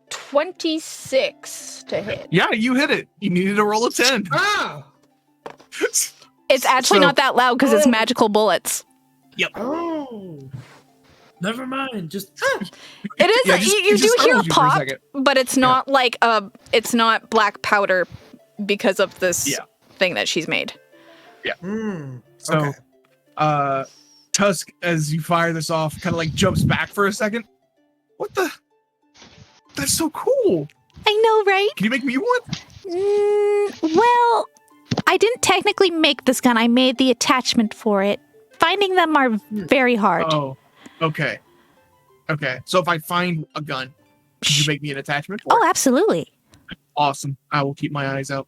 26 to hit. Yeah, you hit it. You needed to roll a 10. Ah! It's actually not that loud because it's magical bullets. Yep. Oh. Never mind. Just. It is. Yeah, you do hear a pop, but it's not like it's not black powder because of this thing that she's made. Yeah. So, Okay. Tusk, as you fire this off, kind of like jumps back for a second. What the? That's so cool. I know, right? Can you make me one? Well, I didn't technically make this gun. I made the attachment for it. Finding them are very hard. Oh, okay. Okay. So if I find a gun, could you make me an attachment for it? Oh, absolutely. Awesome. I will keep my eyes out.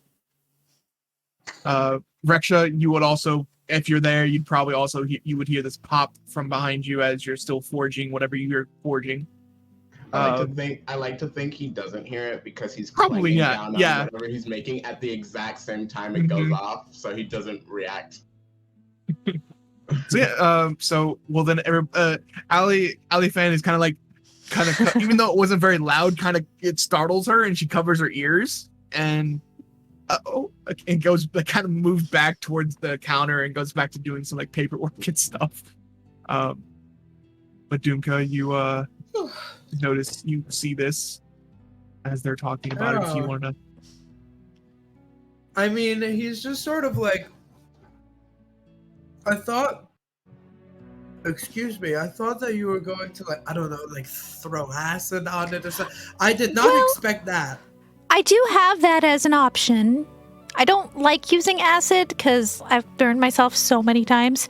Reksha, you would also, if you're there, you'd probably also you would hear this pop from behind you as you're still forging whatever you're forging. I like to think he doesn't hear it because he's probably down on whatever he's making at the exact same time it goes off, so he doesn't react. So yeah, well then, Ali Fan is kind of even though it wasn't very loud, it startles her and she covers her ears and goes kind of moves back towards the counter and goes back to doing some paperwork and stuff. But Dumka, you you see this as they're talking about it. If you want to, I mean, he's just sort of like. I thought that you were going to throw acid on it or something. I did not expect that. I do have that as an option. I don't like using acid because I've burned myself so many times,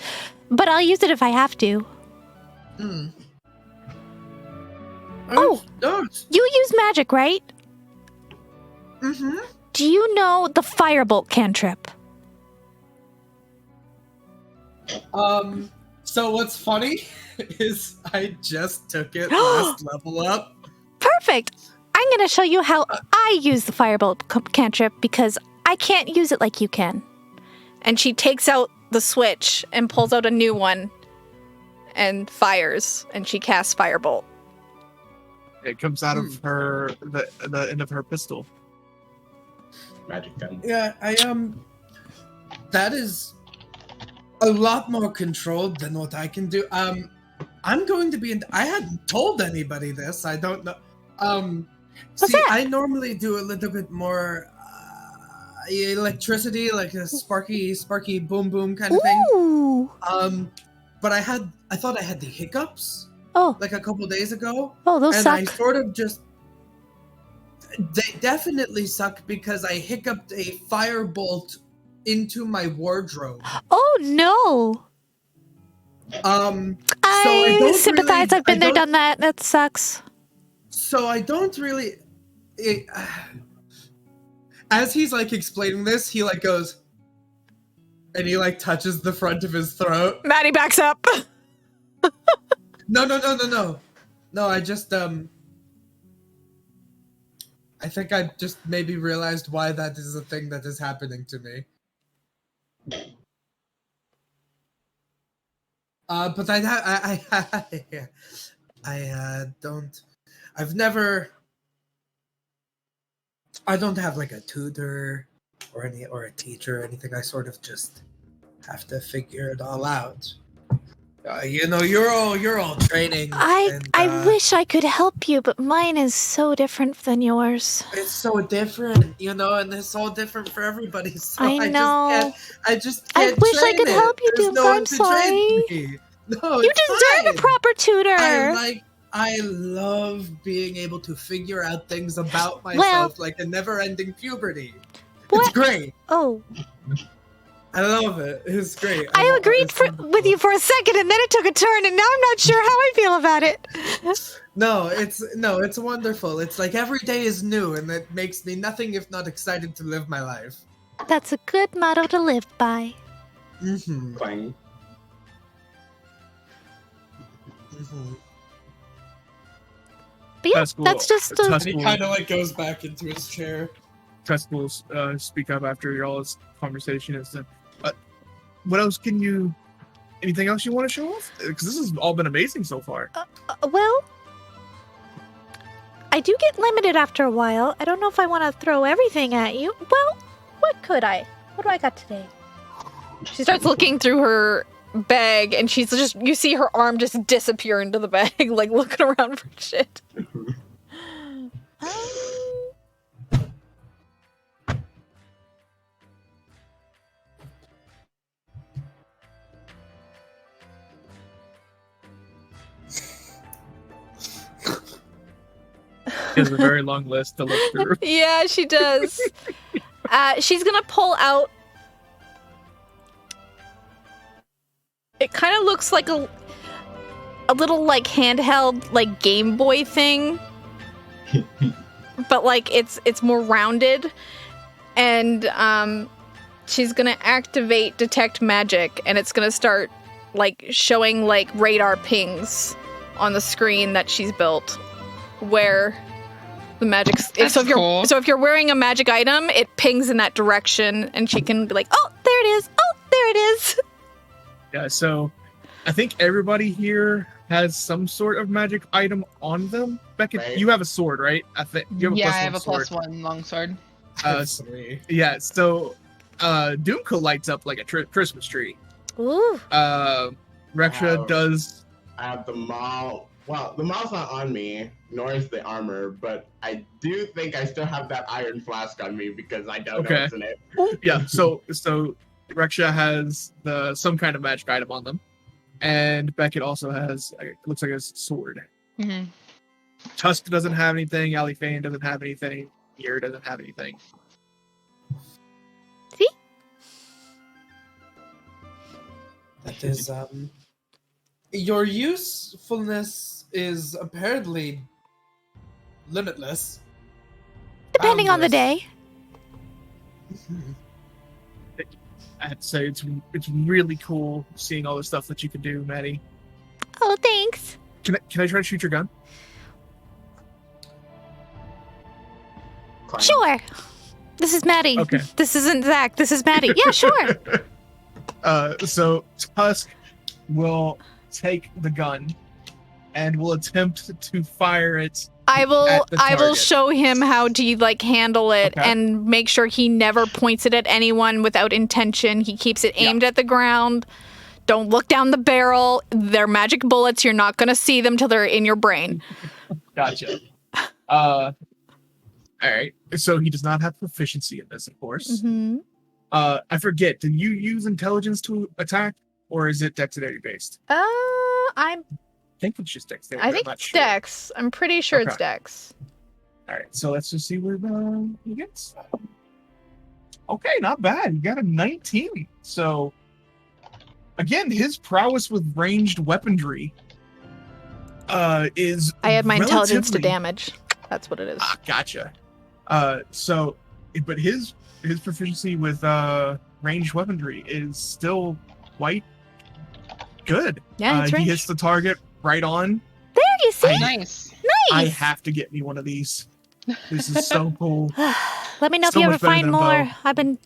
but I'll use it if I have to. No. You use magic, right? Mm-hmm. Do you know the Firbolg cantrip? So what's funny is I just took it last level up. Perfect. I'm going to show you how I use the Firebolt cantrip because I can't use it like you can. And she takes out the switch and pulls out a new one and fires, and she casts Firebolt. It comes out of her the end of her pistol. Magic gun. Yeah, that is a lot more controlled than what I can do. I'm going to be I hadn't told anybody this. I don't know. What's that? I normally do a little bit more electricity, like a sparky boom boom kind of thing. Ooh. But I thought I had the hiccups Oh. like a couple days ago. Oh, those And suck. I sort of just they definitely suck because I hiccuped a firebolt into my wardrobe. Oh, no. I don't sympathize. really- I've been I there, don't- done that. That sucks. So I don't really. As he's like explaining this, he like goes, and he like touches the front of his throat. Matty backs up. No. No, I just I think I just maybe realized why that is a thing that is happening to me. But I don't have like a tutor or a teacher or anything. I sort of just have to figure it all out. You're all training. I wish I could help you, but mine is so different than yours. It's so different, and it's so different for everybody. So I know. I just I can't wish I train could it. help you, There's Dumka. no one I'm to sorry. train me. No, You it's deserve fine. a proper tutor. I love being able to figure out things about myself like a never-ending puberty. What? It's great. Oh, I love it. It's great. I agreed It's with you for a second, and then it took a turn, and now I'm not sure how I feel about it. No, it's wonderful. It's like every day is new, and it makes me nothing if not excited to live my life. That's a good motto to live by. Mm-hmm. Clang. Mm-hmm. But yeah, That's cool. that's just a... That's And he kind of like goes back into his chair. Festival speak up after y'all's conversation. What else anything else you want to show off? Because this has all been amazing so far. Well, I do get limited after a while. I don't know if I want to throw everything at you. Well, what could I? What do I got today? She starts looking through her bag, and she's just, you see her arm just disappear into the bag, like looking around for shit. She has a very long list to look through. Yeah, she does. She's gonna pull out. It kind of looks like a little like handheld like Game Boy thing, but like it's more rounded, and she's gonna activate Detect Magic, and it's gonna start like showing like radar pings on the screen that she's built, where the magic. That's cool. So if you're wearing a magic item, it pings in that direction, and she can be like, "Oh, there it is! Oh, there it is!" Yeah, so I think everybody here has some sort of magic item on them. Beckett, Right. you have a sword, right? I think you have a Yeah, plus I have one a plus sword. one longsword. Three. Yeah, so Dumka lights up like a Christmas tree. Ooh. Reksha Wow. does. I have the maul. Well, the maul's not on me, nor is the armor, but I do think I still have that iron flask on me because I don't know Okay. what's in it. Yeah, so Reksha has some kind of magic item on them, and Beckett also has it looks like a sword. Mm-hmm. Tusk doesn't have anything. Alifane doesn't have anything. Ear doesn't have anything. See? That is your usefulness is apparently limitless. Depending on the Boundless. day. I have to say it's really cool seeing all the stuff that you can do, Matty. Oh, thanks. Can I try to shoot your gun? claim. Sure. This is Matty. Okay. This isn't Zach. This is Matty. Yeah, sure. So Tusk will take the gun and will attempt to fire it. I will At the target. show him how to like handle it Okay. and make sure he never points it at anyone without intention. He keeps it aimed at the ground. Don't look down the barrel. They're magic bullets. You're not going to see them till they're in your brain. Gotcha. All right. So he does not have proficiency in this, of course. Mm-hmm. I forget. Did you use intelligence to attack, or is it dexterity based? I think it's just dexterity. think I'm not it's sure. Dex. I'm pretty sure it's Okay. Dex. All right. So let's just see where he gets. Okay, not bad. You got a 19. So again, his prowess with ranged weaponry is. I had my intelligence to relatively- damage. That's what it is. Ah, gotcha. So, but his proficiency with ranged weaponry is still quite good. Yeah, it's He ranged. hits the target right on. There you see. Nice. I Nice. have to get me one of these. This is so cool. Let me know So if you much ever better find than a more. bow. I've been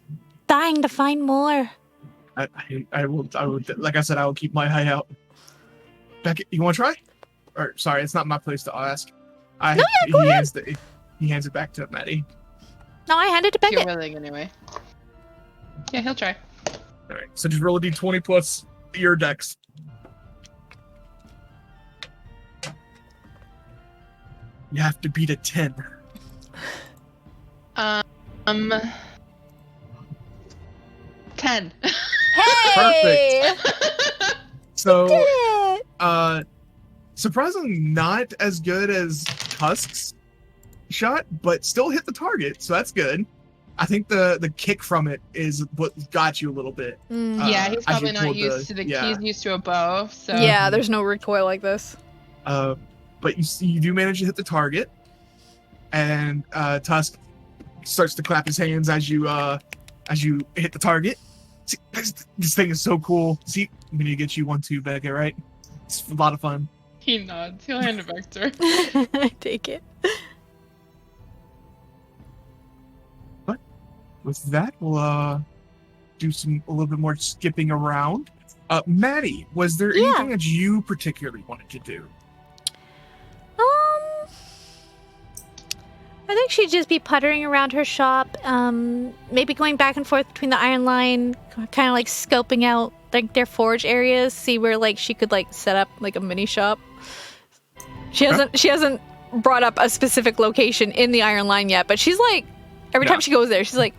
dying to find more. I will. Like I said, I will keep my eye out. Beckett, you want to try? Or sorry, it's not my place to ask. No, yeah, go he ahead. He hands it back to Matty. No, I handed it to You're Beckett. willing anyway. Yeah, he'll try. All right. So just roll a d20 plus your dex. You have to beat a 10. 10. Hey! So, Did it! surprisingly not as good as Tusk's shot, but still hit the target, so that's good. I think the kick from it is what got you a little bit. Mm. Yeah, he's as you probably not pulled used to the. yeah. He's used to a bow, so. Yeah, there's no recoil like this. But you do manage to hit the target, and Tusk starts to clap his hands as you hit the target. See, this thing is so cool. See, I'm gonna get you one too, Becca. Right? It's a lot of fun. He nods. He'll hand it back to her. I take it. With that, we'll do a little bit more skipping around. Matty, was there Yeah. anything that you particularly wanted to do? I think she'd just be puttering around her shop, maybe going back and forth between the Iron Line, kind of like scoping out like their forge areas, see where like she could like set up like a mini shop. She hasn't brought up a specific location in the Iron Line yet, but she's like every Yeah. time she goes there, she's like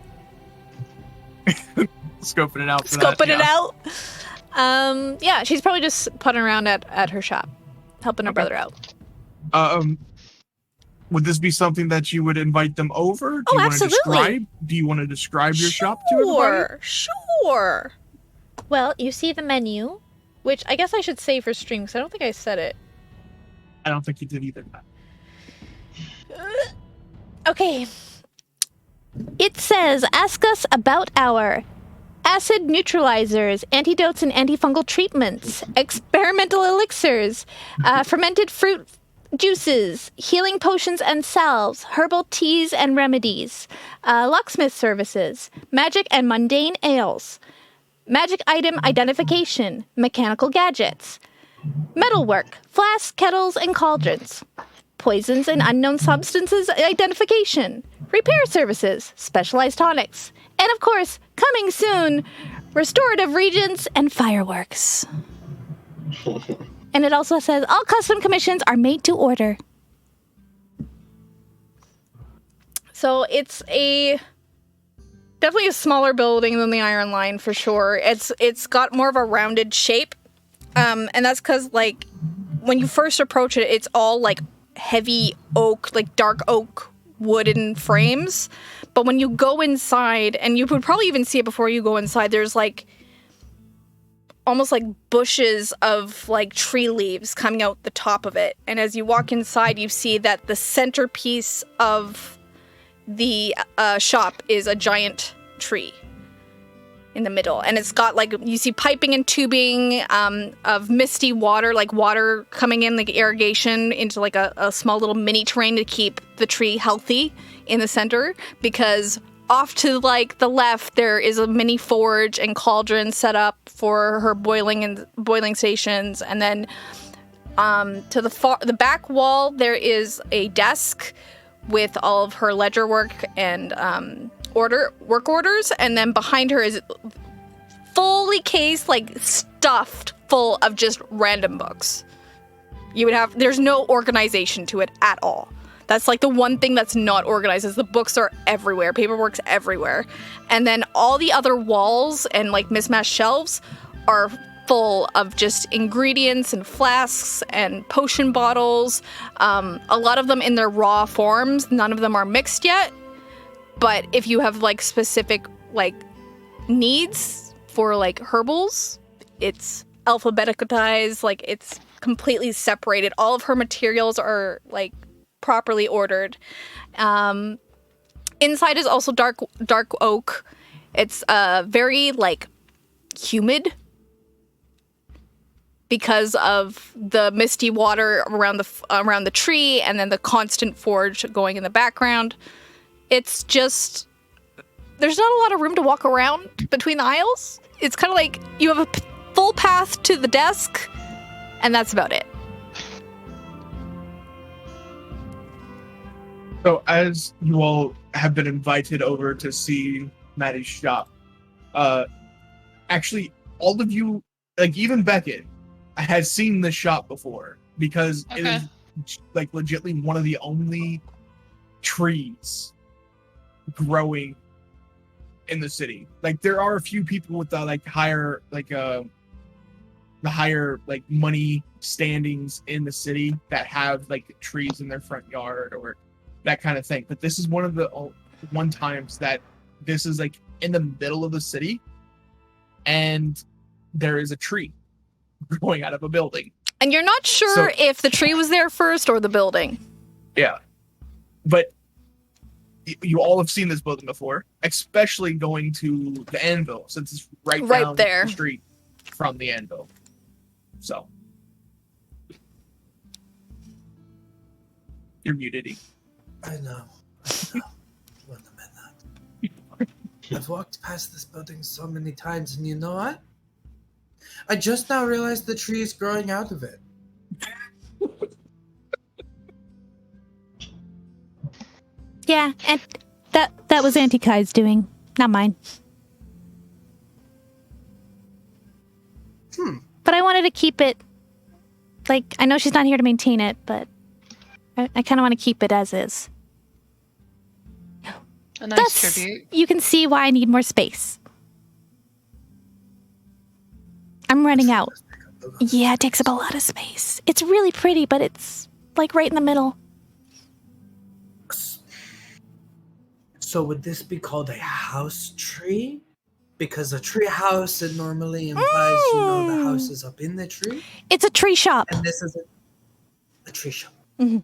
Scoping it out. For scoping that, it yeah. out. Yeah, she's probably just putting around at her shop, helping her brother out. Would this be something that you would invite them over? Oh, absolutely. Do you want to describe your shop to everybody? Sure. Well, you see the menu, which I guess I should say for stream because I don't think I said it. I don't think you did either. Okay. It says, ask us about our acid neutralizers, antidotes and antifungal treatments, experimental elixirs, fermented fruit juices, healing potions and salves, herbal teas and remedies, locksmith services, magic and mundane ales, magic item identification, mechanical gadgets, metalwork, flasks, kettles, and cauldrons, poisons and unknown substances identification, repair services, specialized tonics, and of course, coming soon, restorative regents and fireworks. And it also says all custom commissions are made to order. So it's definitely a smaller building than the Iron Line for sure. It's got more of a rounded shape, and that's because like when you first approach it, it's all like heavy oak, like dark oak wooden frames. But when you go inside, and you would probably even see it before you go inside, there's like almost like bushes of like tree leaves coming out the top of it. And as you walk inside, you see that the centerpiece of the shop is a giant tree. in the middle, and it's got like you see piping and tubing of misty water, like water coming in, like irrigation into like a small little mini terrain to keep the tree healthy in the center. Because off to like the left there is a mini forge and cauldron set up for her boiling stations, and then to the back wall there is a desk with all of her ledger work and work orders, and then behind her is fully cased, like stuffed full of just random books. There's no organization to it at all. That's like the one thing that's not organized, is the books are everywhere, paperwork's everywhere. And then all the other walls and like mismatched shelves are full of just ingredients and flasks and potion bottles. A lot of them in their raw forms, none of them are mixed yet. But if you have like specific like needs for like herbals, it's alphabetized, like it's completely separated. All of her materials are like properly ordered. Inside is also dark oak. It's very like humid because of the misty water around the tree, and then the constant forge going in the background. It's just, there's not a lot of room to walk around between the aisles. It's kind of like you have a full path to the desk, and that's about it. So as you all have been invited over to see Matty's shop, actually all of you, like even Beckett, has seen this shop before, because it is like legitimately one of the only trees growing in the city. Like there are a few people with the like higher money standings in the city that have like trees in their front yard or that kind of thing, but this is one of the times that this is like in the middle of the city and there is a tree growing out of a building, and you're not sure if the tree was there first or the building. Yeah, but you all have seen this building before, especially going to the anvil, since it's right down there, the street from the anvil. So you're muted. I know. Wouldn't have meant that. I've walked past this building so many times, and you know what? I just now realized the tree is growing out of it. Yeah, and that was Auntie Kai's doing, not mine. But I wanted to keep it, like, I know she's not here to maintain it, but I kind of want to keep it as is. A nice tribute. You can see why I need more space. I'm running out. Yeah, it takes up a lot of space. It's really pretty, but it's, like, right in the middle. So would this be called a house tree? Because a tree house, it normally implies, the house is up in the tree. It's a tree shop. And this is a tree shop. Mm-hmm.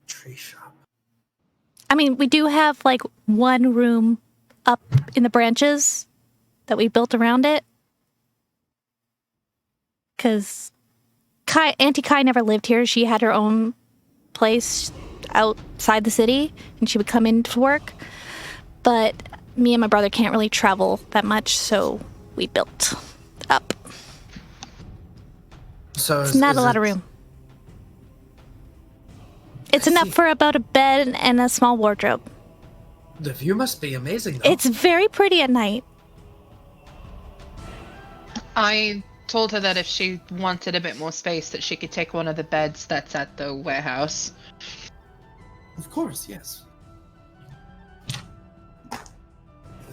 Tree shop. I mean, we do have, like, one room up in the branches that we built around it. Because Auntie Kai never lived here. She had her own place outside the city, and she would come in to work. But me and my brother can't really travel that much, so we built up. So it's not a lot of room. It's enough for about a bed and a small wardrobe. The view must be amazing, though. It's very pretty at night. I told her that if she wanted a bit more space, that she could take one of the beds that's at the warehouse. Of course, yes.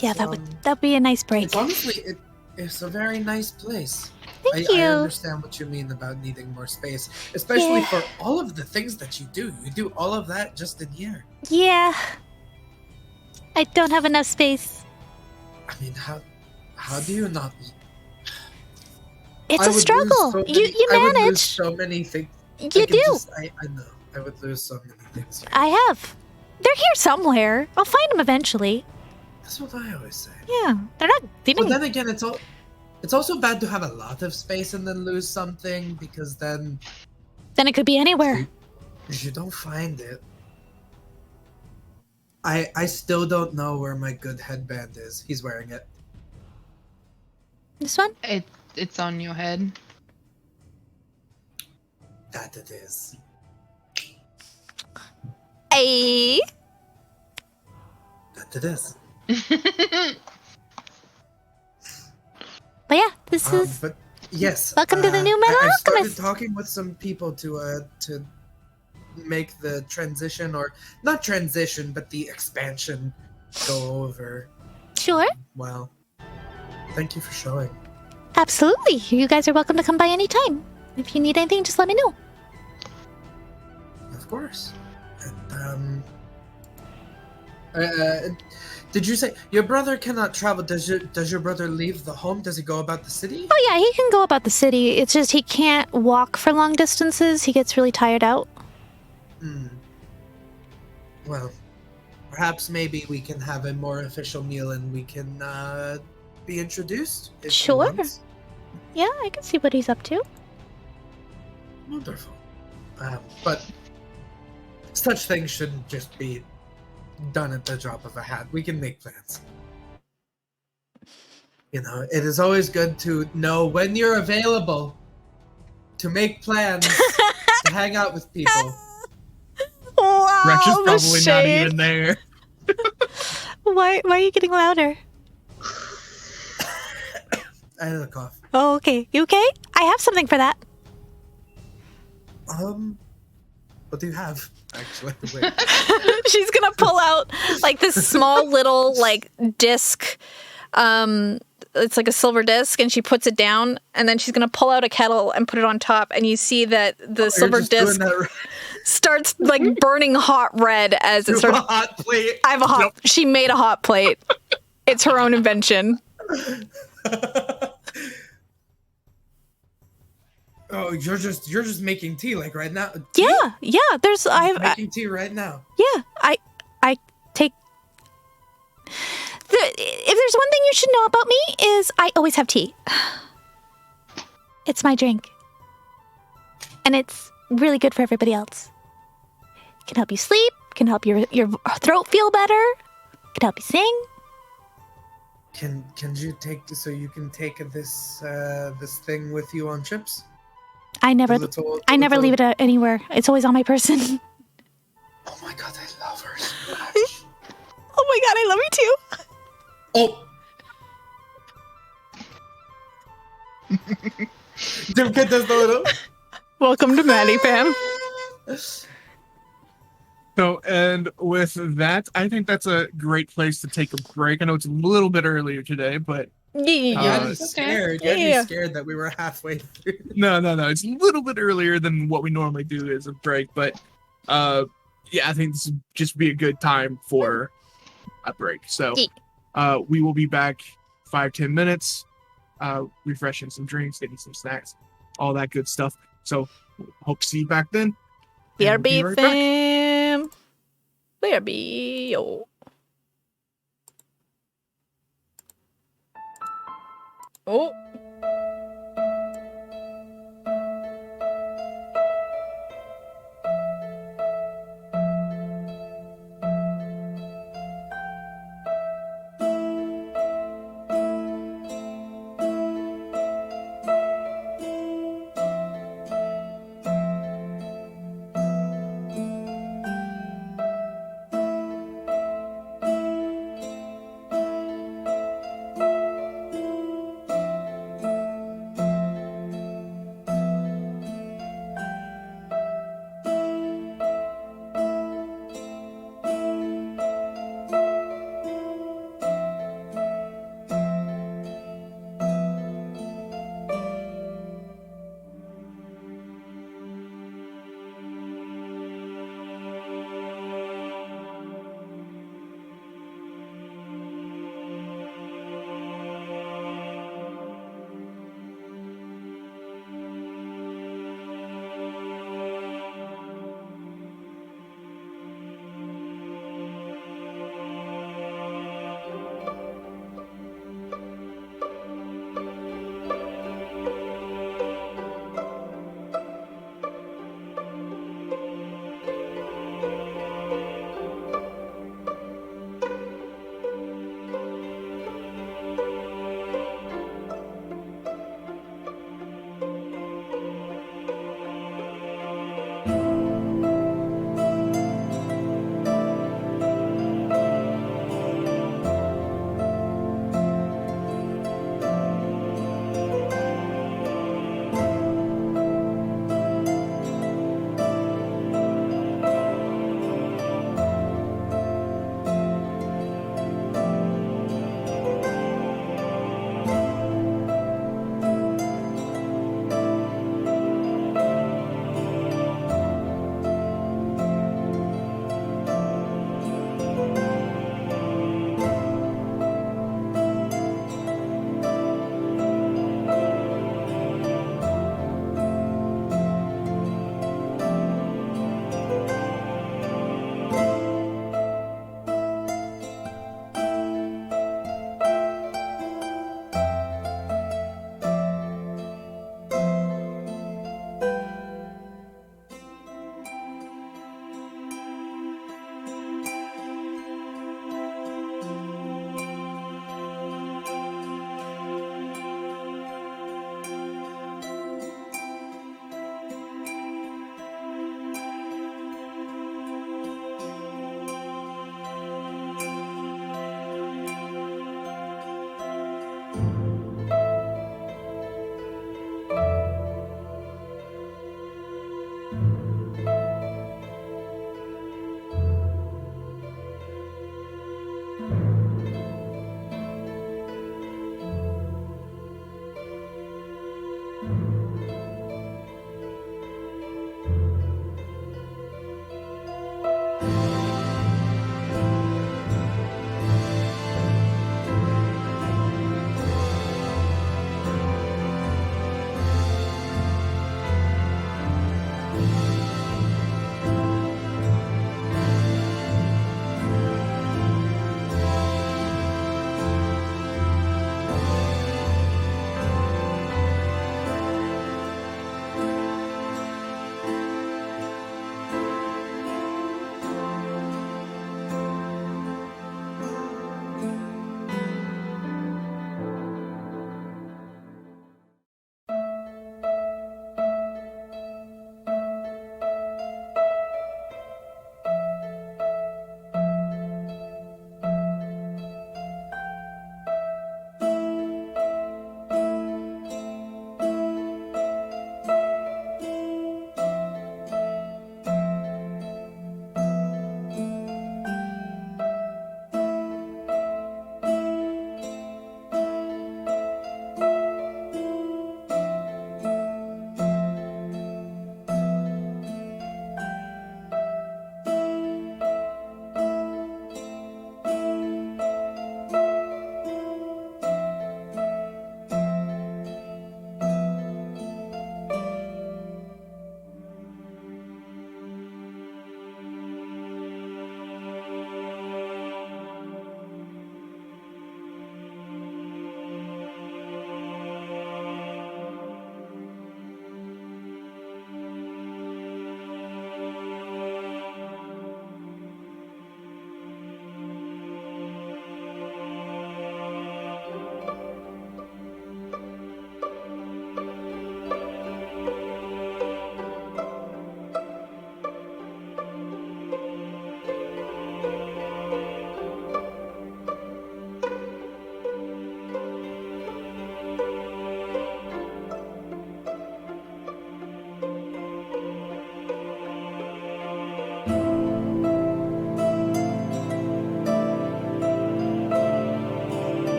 Yeah, that'd be a nice break. It's honestly, it's a very nice place. Thank you. I understand what you mean about needing more space, especially for all of the things that you do. You do all of that just in here. Yeah. I don't have enough space. I mean, how do you not? It's a struggle. You manage. I would lose so many things. You do. I know. I would lose so many things. I have. They're here somewhere. I'll find them eventually. That's what I always say. Yeah, they're not. They But didn't. then again, it's also bad to have a lot of space and then lose something, because then Then it could be anywhere. if you don't find it. I still don't know where my good headband is. He's wearing it. This one? It's on your head. That it is. Hey. That it is. But yeah, this is. But yes. Welcome to the new Metal I've started Alchemist. talking with some people to make the transition, or not transition, but the expansion go over. Sure. Well, thank you for showing. Absolutely. You guys are welcome to come by anytime. If you need anything, just let me know. Of course. And, did you say your brother cannot travel? Does your brother leave the home? Does he go about the city? Oh yeah, he can go about the city. It's just he can't walk for long distances. He gets really tired out. Hmm. Well, perhaps maybe we can have a more official meal and we can be introduced. If he Sure. wants. Yeah, I can see what he's up to. Wonderful. But such things shouldn't just be done at the drop of a hat. We can make plans. You know, it is always good to know when you're available to make plans to hang out with people. Wow, Reksha's the probably not shade. even there. Why are you getting louder? I had a cough. Oh, okay. You okay? I have something for that. What do you have? Actually, wait. She's gonna pull out like this small little like disc. It's like a silver disc, and she puts it down, and then she's gonna pull out a kettle and put it on top, and you see that the You're silver just doing disc that starts like burning hot red as it to a starts. hot plate. I have a hot. She made a hot plate. It's her own invention. Oh, you're just making tea like right now. Yeah. There's Making tea right now. yeah. I take. If there's one thing you should know about me is I always have tea. It's my drink, and it's really good for everybody else. It can help you sleep. Can help your throat feel better. Can help you sing. Can you take you can take this this thing with you on trips? I never leave it anywhere. It's always on my person. Oh my god, I love her so much. Oh my god, I love you too. Oh. Dumka does the little. Welcome to Matty, fam. So, and with that, I think that's a great place to take a break. I know it's a little bit earlier today, but You had me it's scared. You had Yeah. me scared that we were halfway through. no. It's a little bit earlier than what we normally do as a break. But yeah, I think this would just be a good time for a break. So we will be back 5-10 minutes, refreshing some drinks, getting some snacks, all that good stuff. So hope to see you back then. And we'll be BRB right back. fam. BRB, yo. Oh.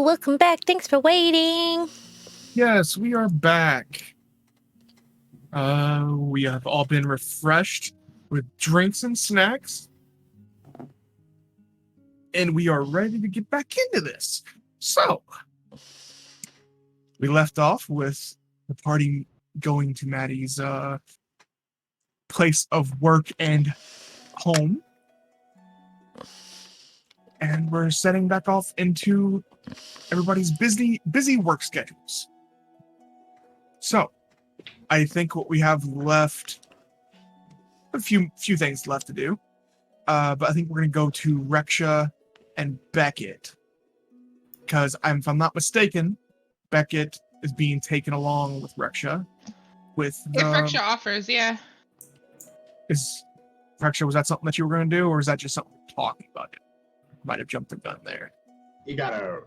welcome back. Thanks for waiting. Yes, we are back. We have all been refreshed with drinks and snacks. And we are ready to get back into this. So, we left off with the party going to Matty's place of work and home. And we're setting back off into everybody's busy work schedules. So, I think what we have left, a few things left to do. But I think we're going to go to Reksha and Beckett. Because if I'm not mistaken, Beckett is being taken along with Reksha. If Reksha offers, yeah. Reksha, was that something that you were going to do, or is that just something we're talking about? Might have jumped the gun there. You gotta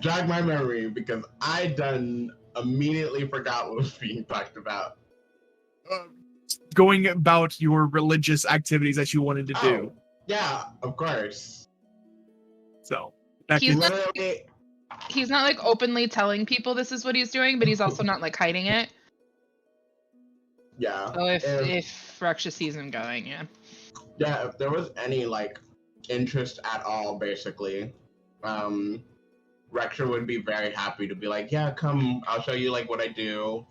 jog my memory because I done immediately forgot what was being talked about. Going about your religious activities that you wanted to do. Yeah, of course. So He's not like openly telling people this is what he's doing, but he's also not like hiding it. Yeah. So if Reksha sees him going, yeah. Yeah, if there was any like interest at all, basically, Reksha would be very happy to be like, yeah, come, I'll show you like what I do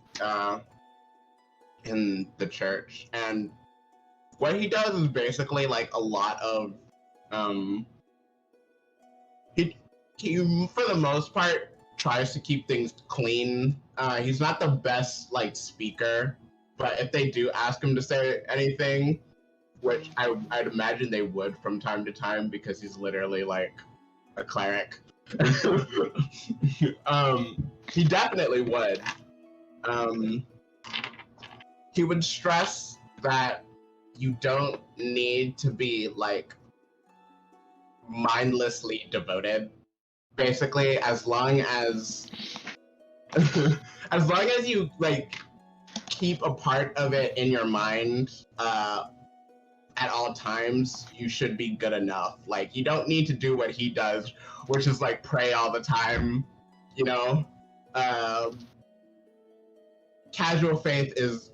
in the church. And what he does is basically like a lot of he for the most part tries to keep things clean. He's not the best like speaker, but if they do ask him to say anything, which I'd imagine they would from time to time because he's literally like a cleric. He definitely would. He would stress that you don't need to be like mindlessly devoted. Basically, as long as you like keep a part of it in your mind at all times, you should be good enough. Like, you don't need to do what he does, which is like pray all the time, you know? Casual faith is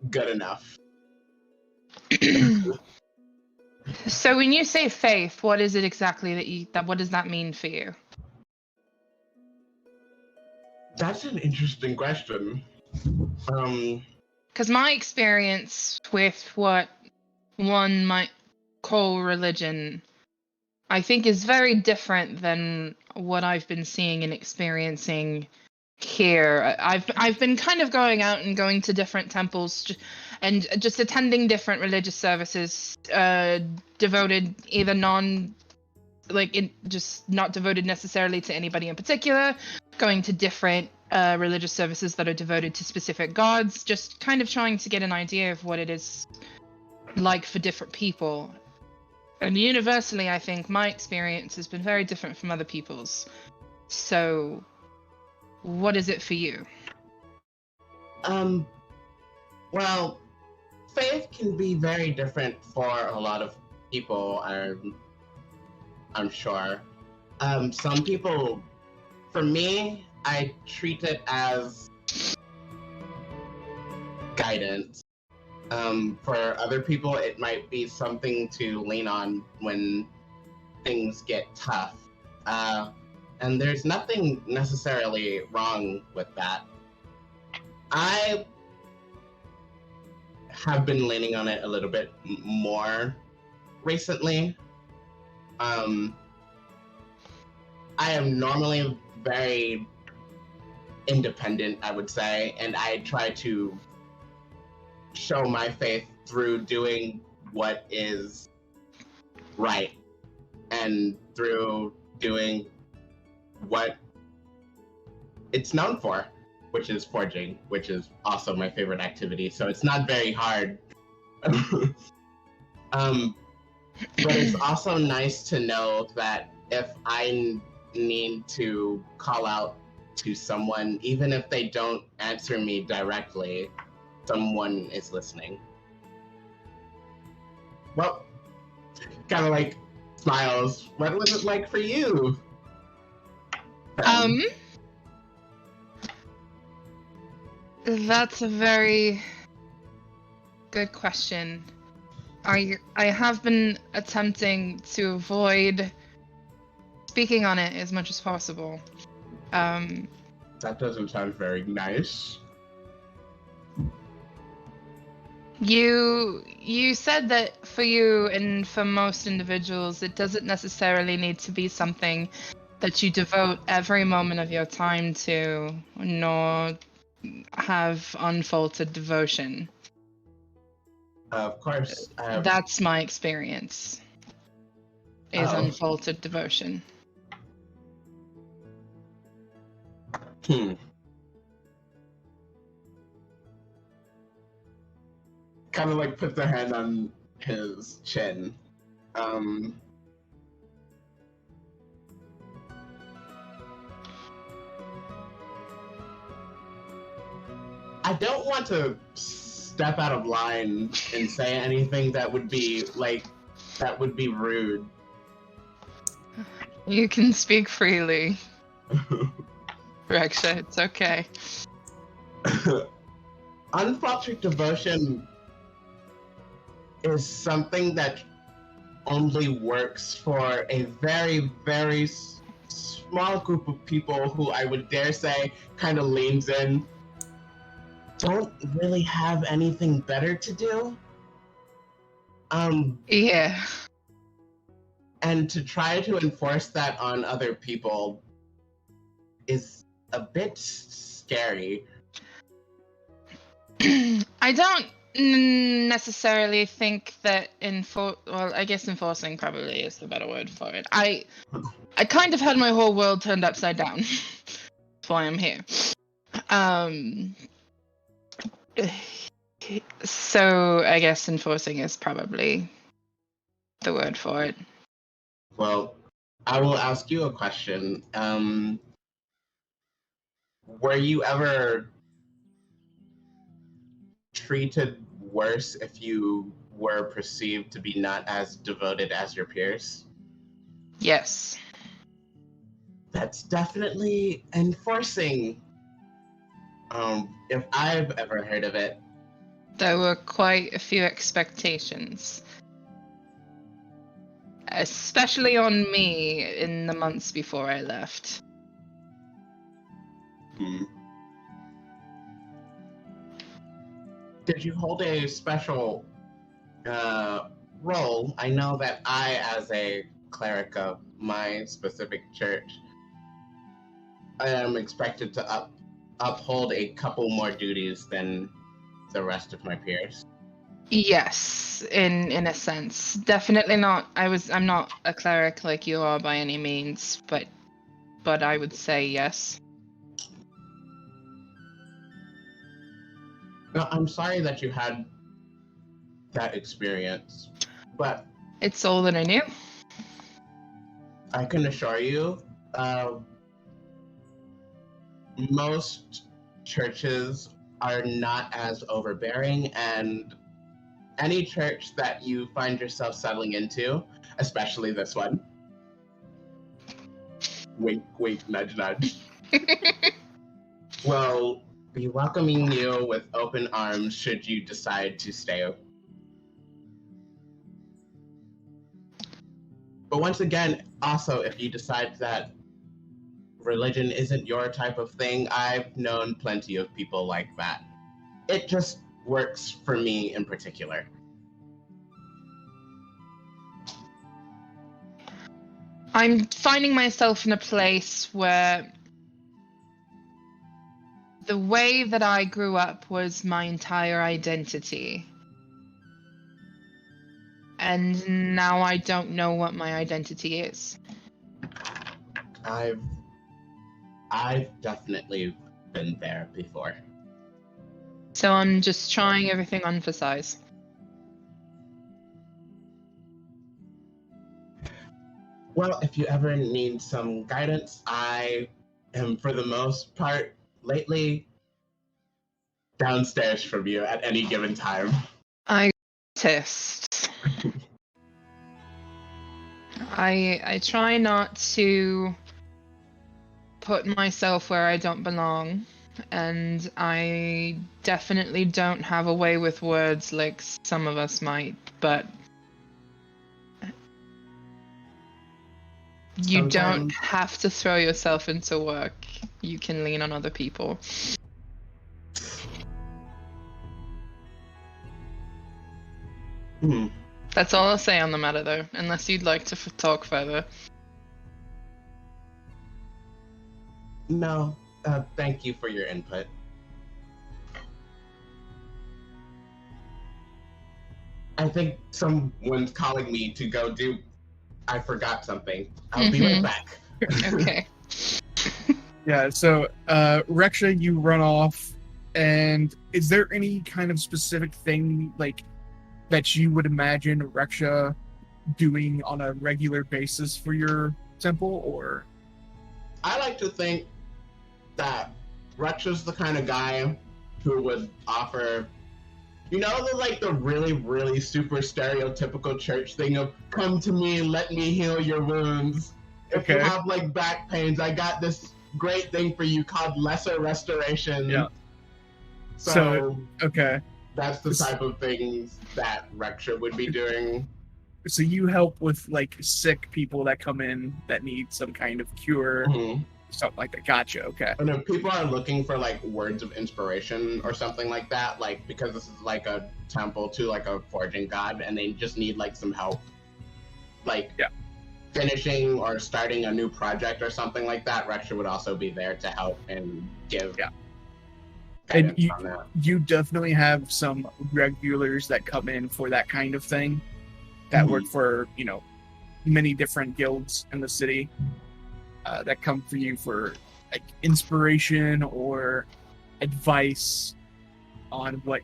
good enough. So when you say faith, what is it exactly what does that mean for you? That's an interesting question. Because my experience with what one might call religion, I think, is very different than what I've been seeing and experiencing here. I've been kind of going out and going to different temples and just attending different religious services, devoted either just not devoted necessarily to anybody in particular, going to different religious services that are devoted to specific gods, just kind of trying to get an idea of what it is like for different people. And universally, I think my experience has been very different from other people's. So, what is it for you? Well, faith can be very different for a lot of people, I'm sure. Some people, for me, I treat it as guidance. For other people, it might be something to lean on when things get tough. And there's nothing necessarily wrong with that. I have been leaning on it a little bit more recently. I am normally very independent, I would say, and I try to show my faith through doing what is right and through doing what it's known for, which is forging, which is also my favorite activity. So it's not very hard. But it's also nice to know that if I need to call out to someone, even if they don't answer me directly, someone is listening. Well, kind of like smiles. What was it like for you? That's a very good question. I have been attempting to avoid speaking on it as much as possible. That doesn't sound very nice. You said that for you and for most individuals, it doesn't necessarily need to be something that you devote every moment of your time to, nor have unfaltered devotion. Of course. That's my experience. Is unfaltered devotion. Kind of like puts a hand on his chin. I don't want to step out of line and say anything that would be rude. You can speak freely. Reksha, it's okay. Unfaltered devotion is something that only works for a very, very small group of people who I would dare say kind of leans in. Don't really have anything better to do. Yeah. And to try to enforce that on other people is a bit scary. I don't necessarily think that I guess enforcing probably is the better word for it. I kind of had my whole world turned upside down. That's why I'm here. So I guess enforcing is probably the word for it. Well, I will ask you a question. Were you ever treated worse if you were perceived to be not as devoted as your peers? Yes. That's definitely enforcing. If I've ever heard of it. There were quite a few expectations. Especially on me in the months before I left. Did you hold a special role? I know that I, as a cleric of my specific church, I am expected to uphold a couple more duties than the rest of my peers. Yes, in a sense. Definitely not. I'm not a cleric like you are by any means, but I would say yes. No, I'm sorry that you had that experience, but It's all that I knew. I can assure you, most churches are not as overbearing, and any church that you find yourself settling into, especially this one, wink, wink, nudge, nudge, will be welcoming you with open arms should you decide to stay. But once again, also, if you decide that religion isn't your type of thing, I've known plenty of people like that. It just works for me in particular. I'm finding myself in a place where the way that I grew up was my entire identity. And now I don't know what my identity is. I've definitely been there before. So I'm just trying everything on for size. Well, if you ever need some guidance, I am, for the most part, lately downstairs from you at any given time. I test. I try not to put myself where I don't belong, and I definitely don't have a way with words like some of us might, but you don't Sometimes- have to throw yourself into work. You can lean on other people. Hmm. That's all I'll say on the matter, though, unless you'd like to talk further. No, thank you for your input. I think someone's calling me to go do. I forgot something. I'll be right back. Okay. Yeah, so Reksha, you run off, and is there any kind of specific thing like that you would imagine Reksha doing on a regular basis for your temple, or? I like to think that Reksha's the kind of guy who would offer, the really, really super stereotypical church thing of come to me, let me heal your wounds. If you Okay. have like back pains, I got this great thing for you called Lesser Restoration. Yeah. So Okay. that's the type of things that Reksha would be doing. So you help with like sick people that come in that need some kind of cure, Mhm. something like that. Gotcha. Okay. And if people are looking for like words of inspiration or something like that, like because this is like a temple to like a forging god and they just need like some help, like finishing or starting a new project or something like that, Reksha would also be there to help and give And guidance on that. you definitely have some regulars that come in for that kind of thing that work for, many different guilds in the city that come for you for like inspiration or advice on what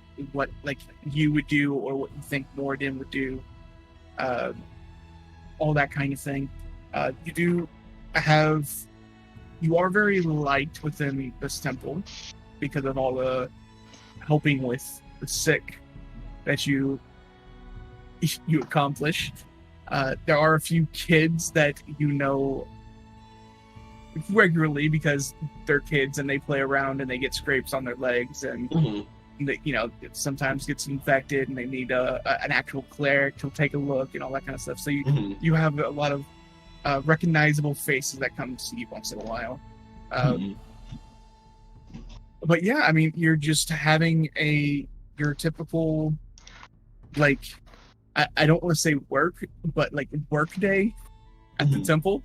like you would do or what you think Morden would do, all that kind of thing. You are very light within this temple because of all the helping with the sick that you accomplish. There are a few kids that regularly because they're kids and they play around and they get scrapes on their legs and they, it sometimes gets infected and they need an actual cleric to take a look and all that kind of stuff. So you have a lot of recognizable faces that come to see you once in a while. But yeah, I mean, you're just having your typical, like, I don't want to say work, but like work day at the temple.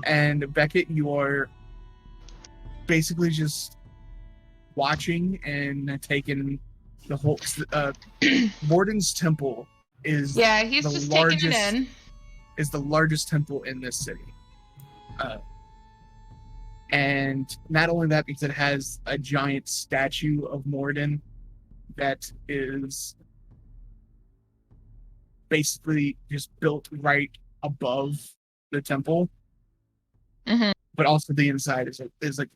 And Beckett, you are basically just watching and taking the whole. Morden's temple is he's the just largest, taking it in. is the largest temple in this city. And not only that, because it has a giant statue of Morden that is basically just built right above the temple. But also the inside is like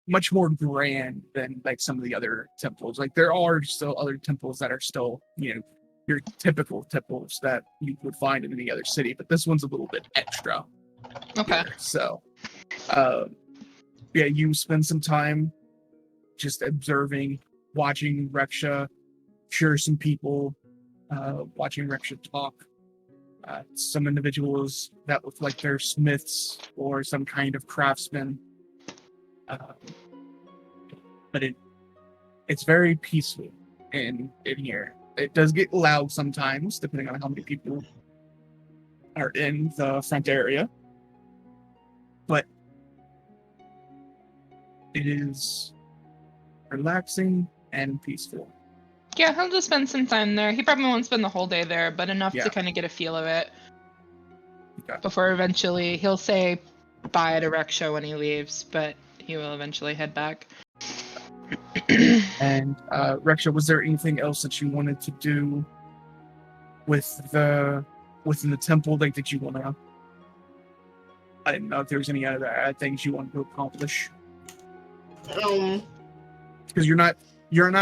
much more grand than like some of the other temples. Like there are still other temples that are still, your typical temples that you would find in any other city, but this one's a little bit extra. Okay. Here. So, you spend some time just observing, watching Reksha cure some people, watching Reksha talk. Some individuals that look like they're smiths or some kind of craftsman. But it's very peaceful in here. It does get loud sometimes, depending on how many people are in the front area. But it is relaxing and peaceful. Yeah, he'll just spend some time there. He probably won't spend the whole day there, but enough Yeah. to kind of get a feel of it. Okay. Before eventually, he'll say bye to Reksha when he leaves, but he will eventually head back. And Reksha, was there anything else that you wanted to do within the temple? Like, did you want to? I didn't know if there was any other things you wanted to accomplish. Because you're not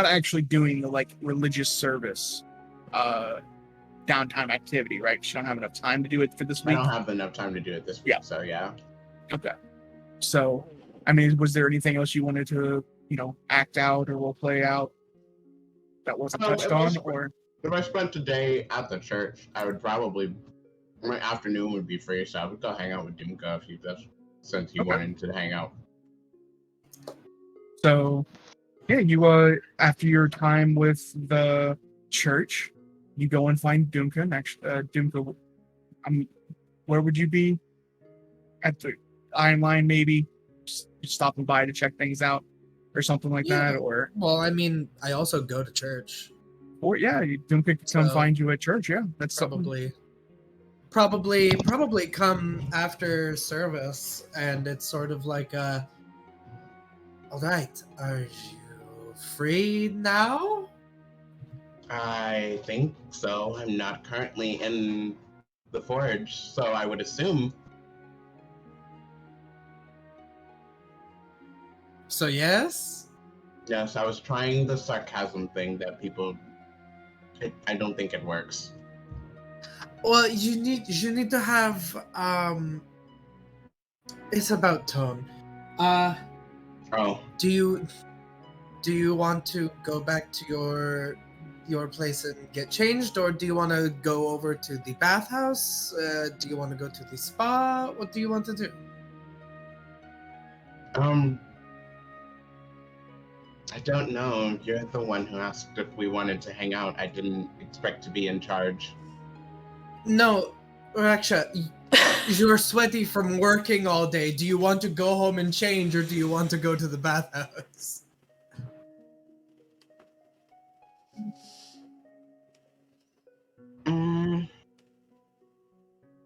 actually doing the like religious service downtime activity, right? You don't have enough time to do it for this I week. don't have enough time to do it this week, Yeah. so yeah. Okay. So, I mean, was there anything else you wanted to, act out or role play out that wasn't touched on, or? If I spent the day at the church, I would probably, my afternoon would be free, so I would go hang out with Dumka if he does, since he wanted to hang out. So, yeah, you after your time with the church, you go and find Dumka. Next, Dumka, where would you be? At the Iron Line, maybe? Just stopping by to check things out, or something like that, or? Well, I mean, I also go to church. Or yeah, Dumka could come find you at church. Yeah, that's probably come after service, and it's sort of like all right, are you free now? I think so. I'm not currently in the forge, so I would assume. So yes? Yes, I was trying the sarcasm thing that people. I don't think it works. Well, you need to have it's about tone. Oh. Do you want to go back to your place and get changed, or do you want to go over to the bathhouse? Do you want to go to the spa? What do you want to do? I don't know. You're the one who asked if we wanted to hang out. I didn't expect to be in charge. No, Reksha, you're sweaty from working all day. Do you want to go home and change, or do you want to go to the bathhouse?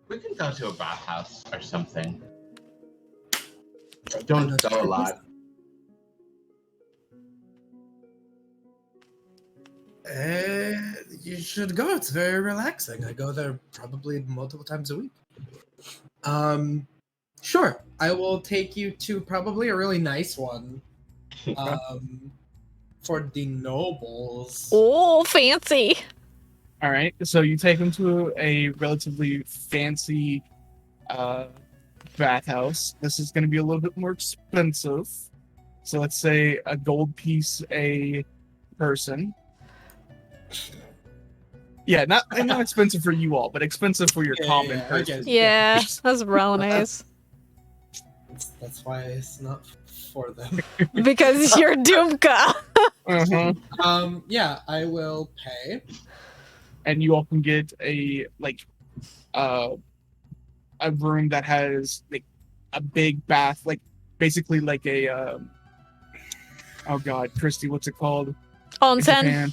We can go to a bathhouse or something. I don't go a lot. You should go. It's very relaxing. I go there probably multiple times a week. Sure. I will take you to probably a really nice one. For the nobles. Oh, fancy. All right, so you take them to a relatively fancy bathhouse. This is going to be a little bit more expensive. So let's say a gold piece a person. Yeah, not expensive for you all, but expensive for your common person. Yeah, that's real nice. That's why it's not for them. Because you're Dumka. Yeah, I will pay. And you all can get a room that has like a big bath, like basically like a oh god, Kristy, what's it called? Onsen.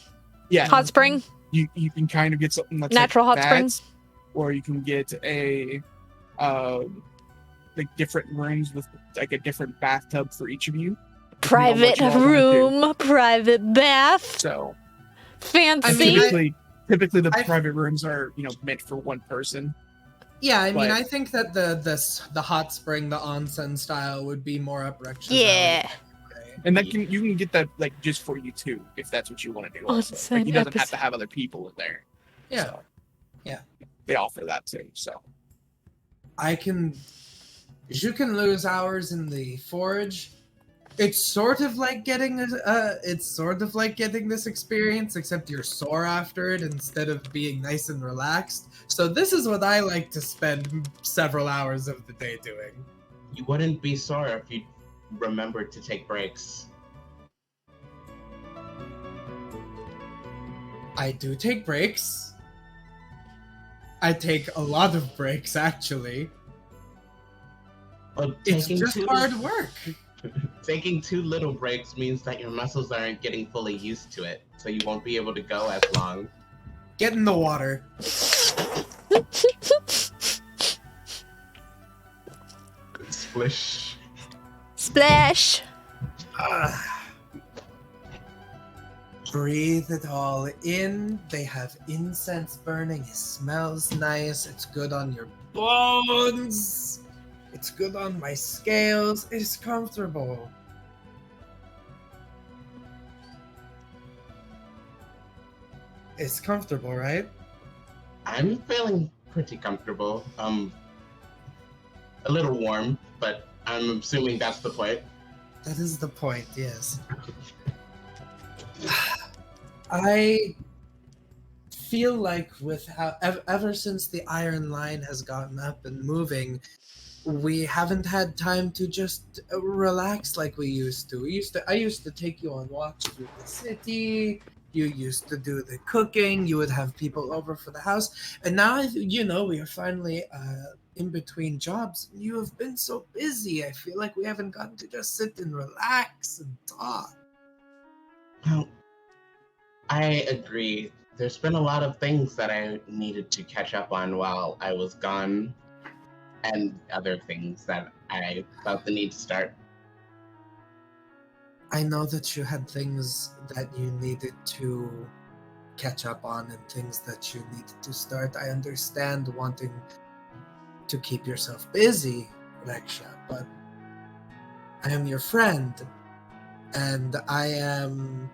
Yeah. Hot spring. You can kind of get something that's natural like hot that, springs, or you can get a like different rooms with like a different bathtub for each of you. Private room, private bath. So fancy. Typically the private rooms are meant for one person. Yeah, I mean, I think that the hot spring, the onsen style would be more up Reksha's Yeah. And that you can get that like just for you too, if that's what you want to do. Also. Like, he doesn't have to have other people in there. Yeah. So, yeah. They offer that too. So you can lose hours in the forge. It's sort of like getting this experience, except you're sore after it instead of being nice and relaxed. So this is what I like to spend several hours of the day doing. You wouldn't be sore if you remembered to take breaks. I do take breaks. I take a lot of breaks, actually. Well, it's just hard work. Taking too little breaks means that your muscles aren't getting fully used to it, so you won't be able to go as long. Get in the water. Splish. Splash. Breathe it all in. They have incense burning. It smells nice. It's good on your bones. It's good on my scales. It's comfortable. It's comfortable, right? I'm feeling pretty comfortable. A little warm, but I'm assuming that's the point. That is the point, yes. I feel like with how ever since the Iron Line has gotten up and moving, we haven't had time to just relax like we used to. I used to take you on walks through the city. You used to do the cooking. You would have people over for the house, and now we are finally in between jobs. You have been so busy. I feel like we haven't gotten to just sit and relax and talk. Well, I agree. There's been a lot of things that I needed to catch up on while I was gone, and other things that I felt the need to start. I know that you had things that you needed to catch up on and things that you needed to start. I understand wanting to keep yourself busy, Reksha, but I am your friend, and I am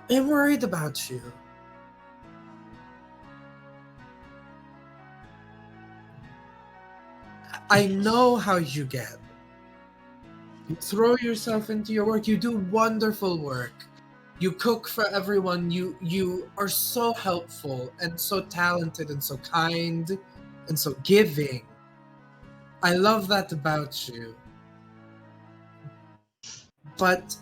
I'm worried about you. I know how you get. You throw yourself into your work. You do wonderful work. You cook for everyone. You are so helpful and so talented and so kind and so giving. I love that about you. But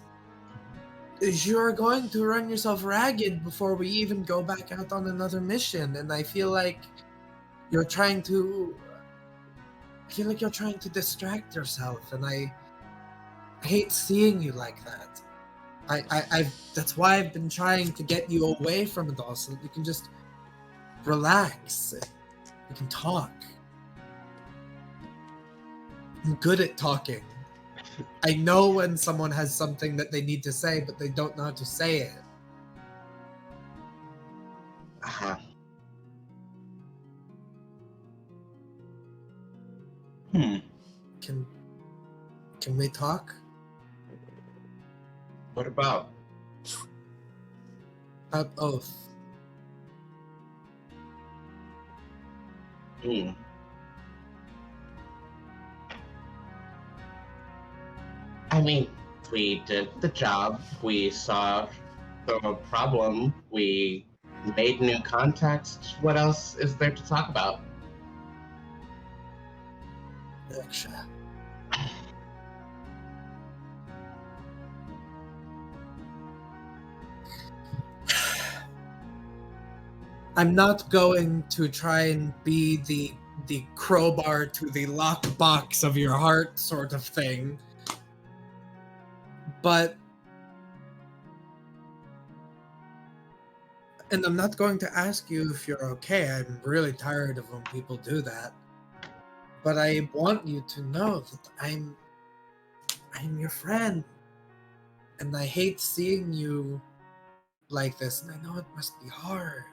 you're going to run yourself ragged before we even go back out on another mission, and I feel like you're trying to distract yourself, and I hate seeing you like that. That's why I've been trying to get you away from it all, so that you can just relax. You can talk. I'm good at talking. I know when someone has something that they need to say, but they don't know how to say it. Uh-huh. Can we talk? What about? About Oath. I mean, we did the job, we saw the problem, we made new contacts. What else is there to talk about? Reksha. I'm not going to try and be the crowbar to the lockbox of your heart sort of thing. But... And I'm not going to ask you if you're okay. I'm really tired of when people do that. But I want you to know that I'm your friend. And I hate seeing you like this, and I know it must be hard.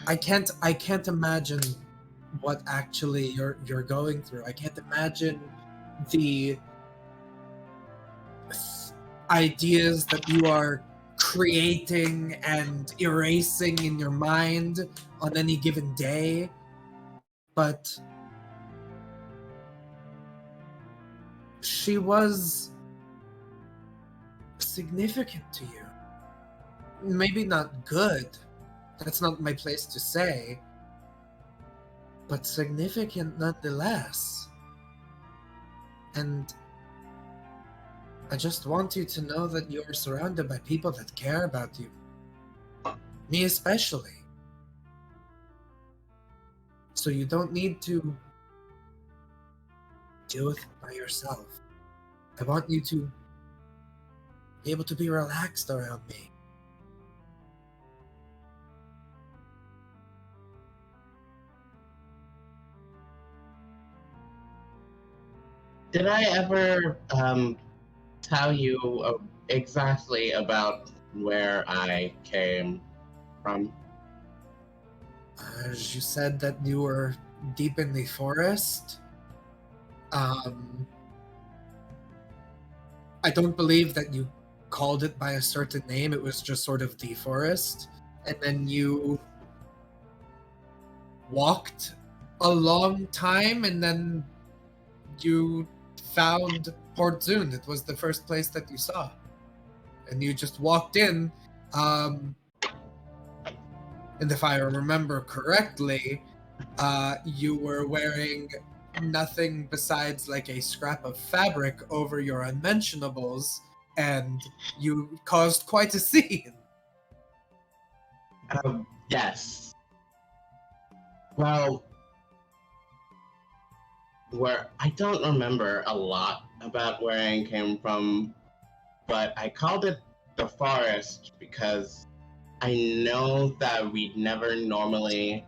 I can't imagine what actually you're going through. I can't imagine the ideas that you are creating and erasing in your mind on any given day. But she was significant to you. Maybe not good. That's not my place to say. But significant nonetheless. And I just want you to know that you're surrounded by people that care about you. Me especially. So you don't need to deal with it by yourself. I want you to be able to be relaxed around me. Did I ever tell you exactly about where I came from? You said that you were deep in the forest. I don't believe that you called it by a certain name. It was just sort of the forest. And then you walked a long time, and then you found Port Zoon. It was the first place that you saw. And you just walked in. And if I remember correctly, you were wearing nothing besides like a scrap of fabric over your unmentionables, and you caused quite a scene. Yes. Well, I don't remember a lot about where I came from, but I called it the forest because I know that we'd never normally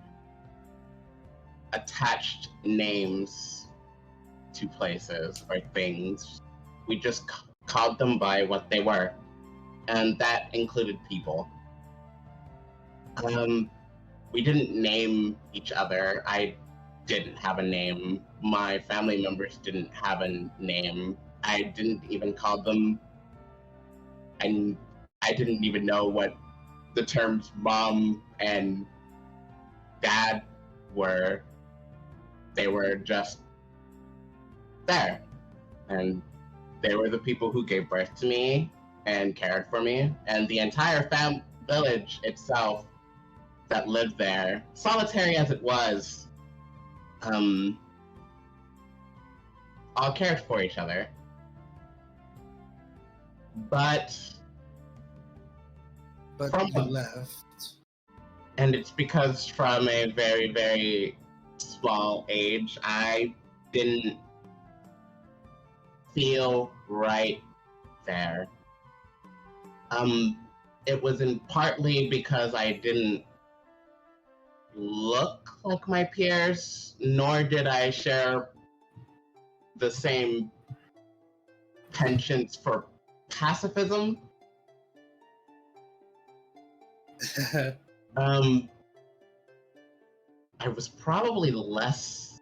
attached names to places or things. We just called them by what they were, and that included people. We didn't name each other. I didn't have a name. My family members didn't have a name. I didn't even call them. I didn't even know what the terms mom and dad were. They were just there. And they were the people who gave birth to me and cared for me. And the entire village itself that lived there, solitary as it was, all cared for each other. But you left. And it's because from a very, very small age, I didn't feel right there. It was in partly because I didn't look like my peers, nor did I share the same penchants for pacifism. I was probably less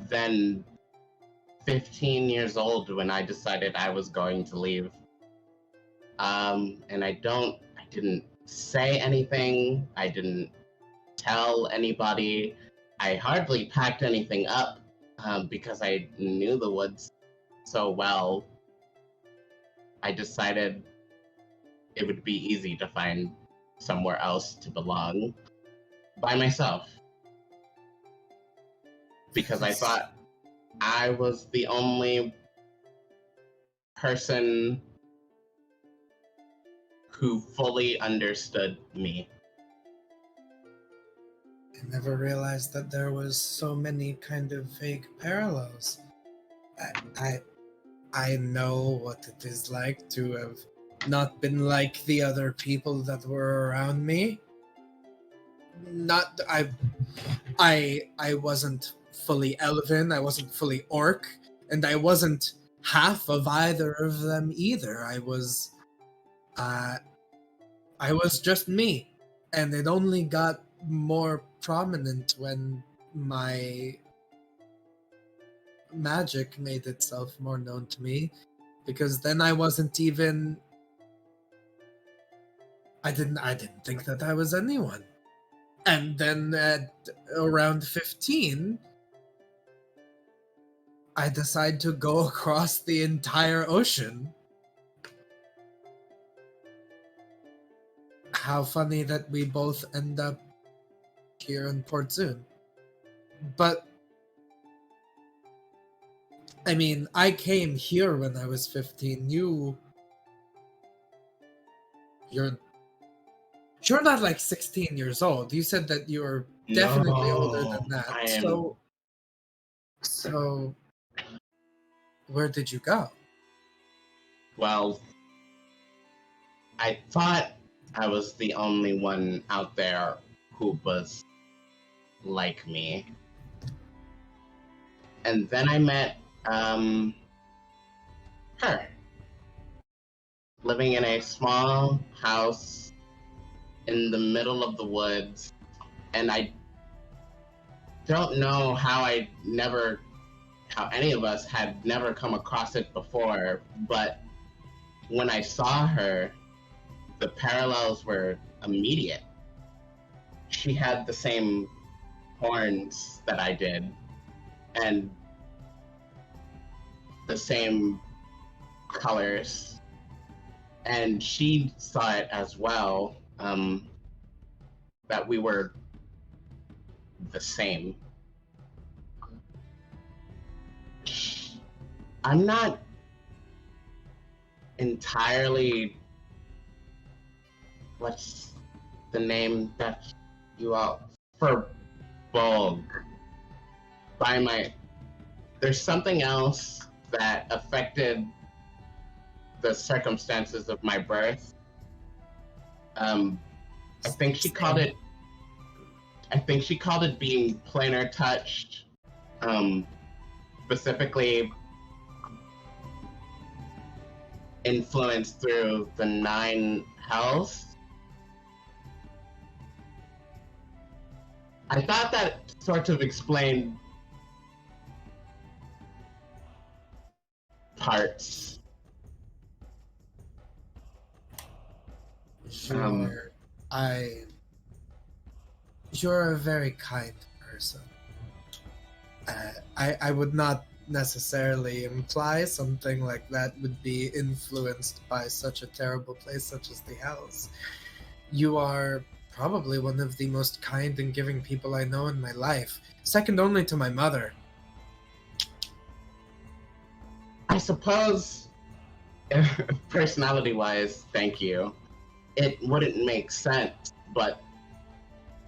than 15 years old when I decided I was going to leave. And I didn't say anything. I didn't tell anybody. I hardly packed anything up because I knew the woods so well. I decided it would be easy to find somewhere else to belong by myself. Because I thought I was the only person who fully understood me. I never realized that there was so many kind of vague parallels. I know what it is like to have not been like the other people that were around me. I wasn't fully elven, I wasn't fully orc, and I wasn't half of either of them either. I was just me, and it only got more prominent when my magic made itself more known to me, because then I wasn't even. I didn't think that I was anyone. And then at around 15, I decide to go across the entire ocean. How funny that we both end up here in Port Zoon. But I mean, I came here when I was 15. You're not like 16 years old. You said that you were definitely older than that. So where did you go? Well, I thought I was the only one out there who was like me. And then I met her, living in a small house in the middle of the woods, and I don't know how I never how any of us had never come across it before, but when I saw her, the parallels were immediate. She had the same horns that I did, and the same colors, and she saw it as well, that we were the same. I'm not entirely, what's the name that you all, Firbolg. There's something else that affected the circumstances of my birth. I think she called it being planar touched, specifically influenced through the 9 hells. I thought that sort of explained parts. Sure. You're a very kind person. I would not necessarily imply something like that would be influenced by such a terrible place such as the Hells. You are probably one of the most kind and giving people I know in my life, second only to my mother. I suppose, personality-wise, thank you. It wouldn't make sense, but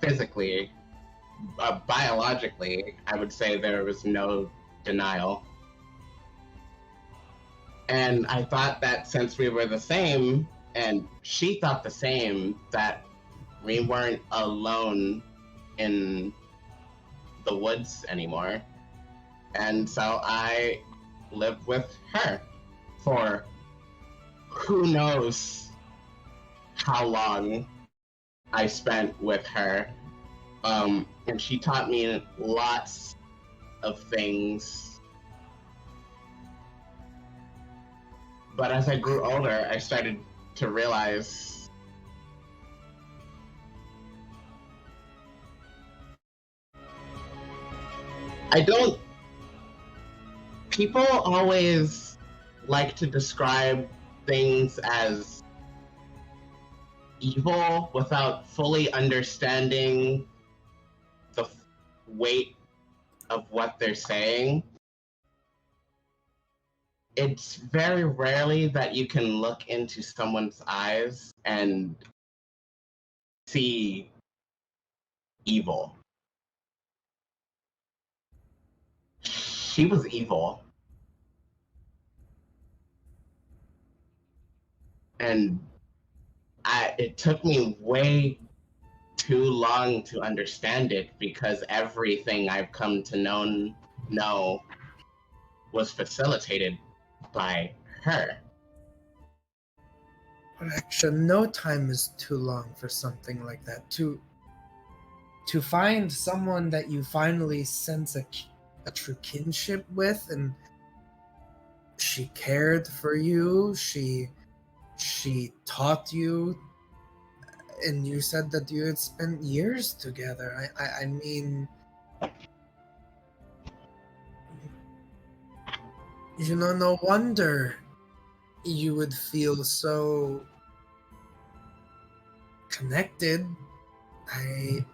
physically, biologically, I would say there was no denial. And I thought that since we were the same, and she thought the same, that we weren't alone in the woods anymore. And so I lived with her for who knows how long I spent with her. And she taught me lots of things. But as I grew older, I started to realize people always like to describe things as evil without fully understanding the weight of what they're saying. It's very rarely that you can look into someone's eyes and see evil. She was evil. And it took me way too long to understand it, because everything I've come to know was facilitated by her. Reksha, no time is too long for something like that. To find someone that you finally sense a true kinship with, and she cared for you, she taught you, and you said that you had spent years together. I mean, you know, no wonder you would feel so connected. I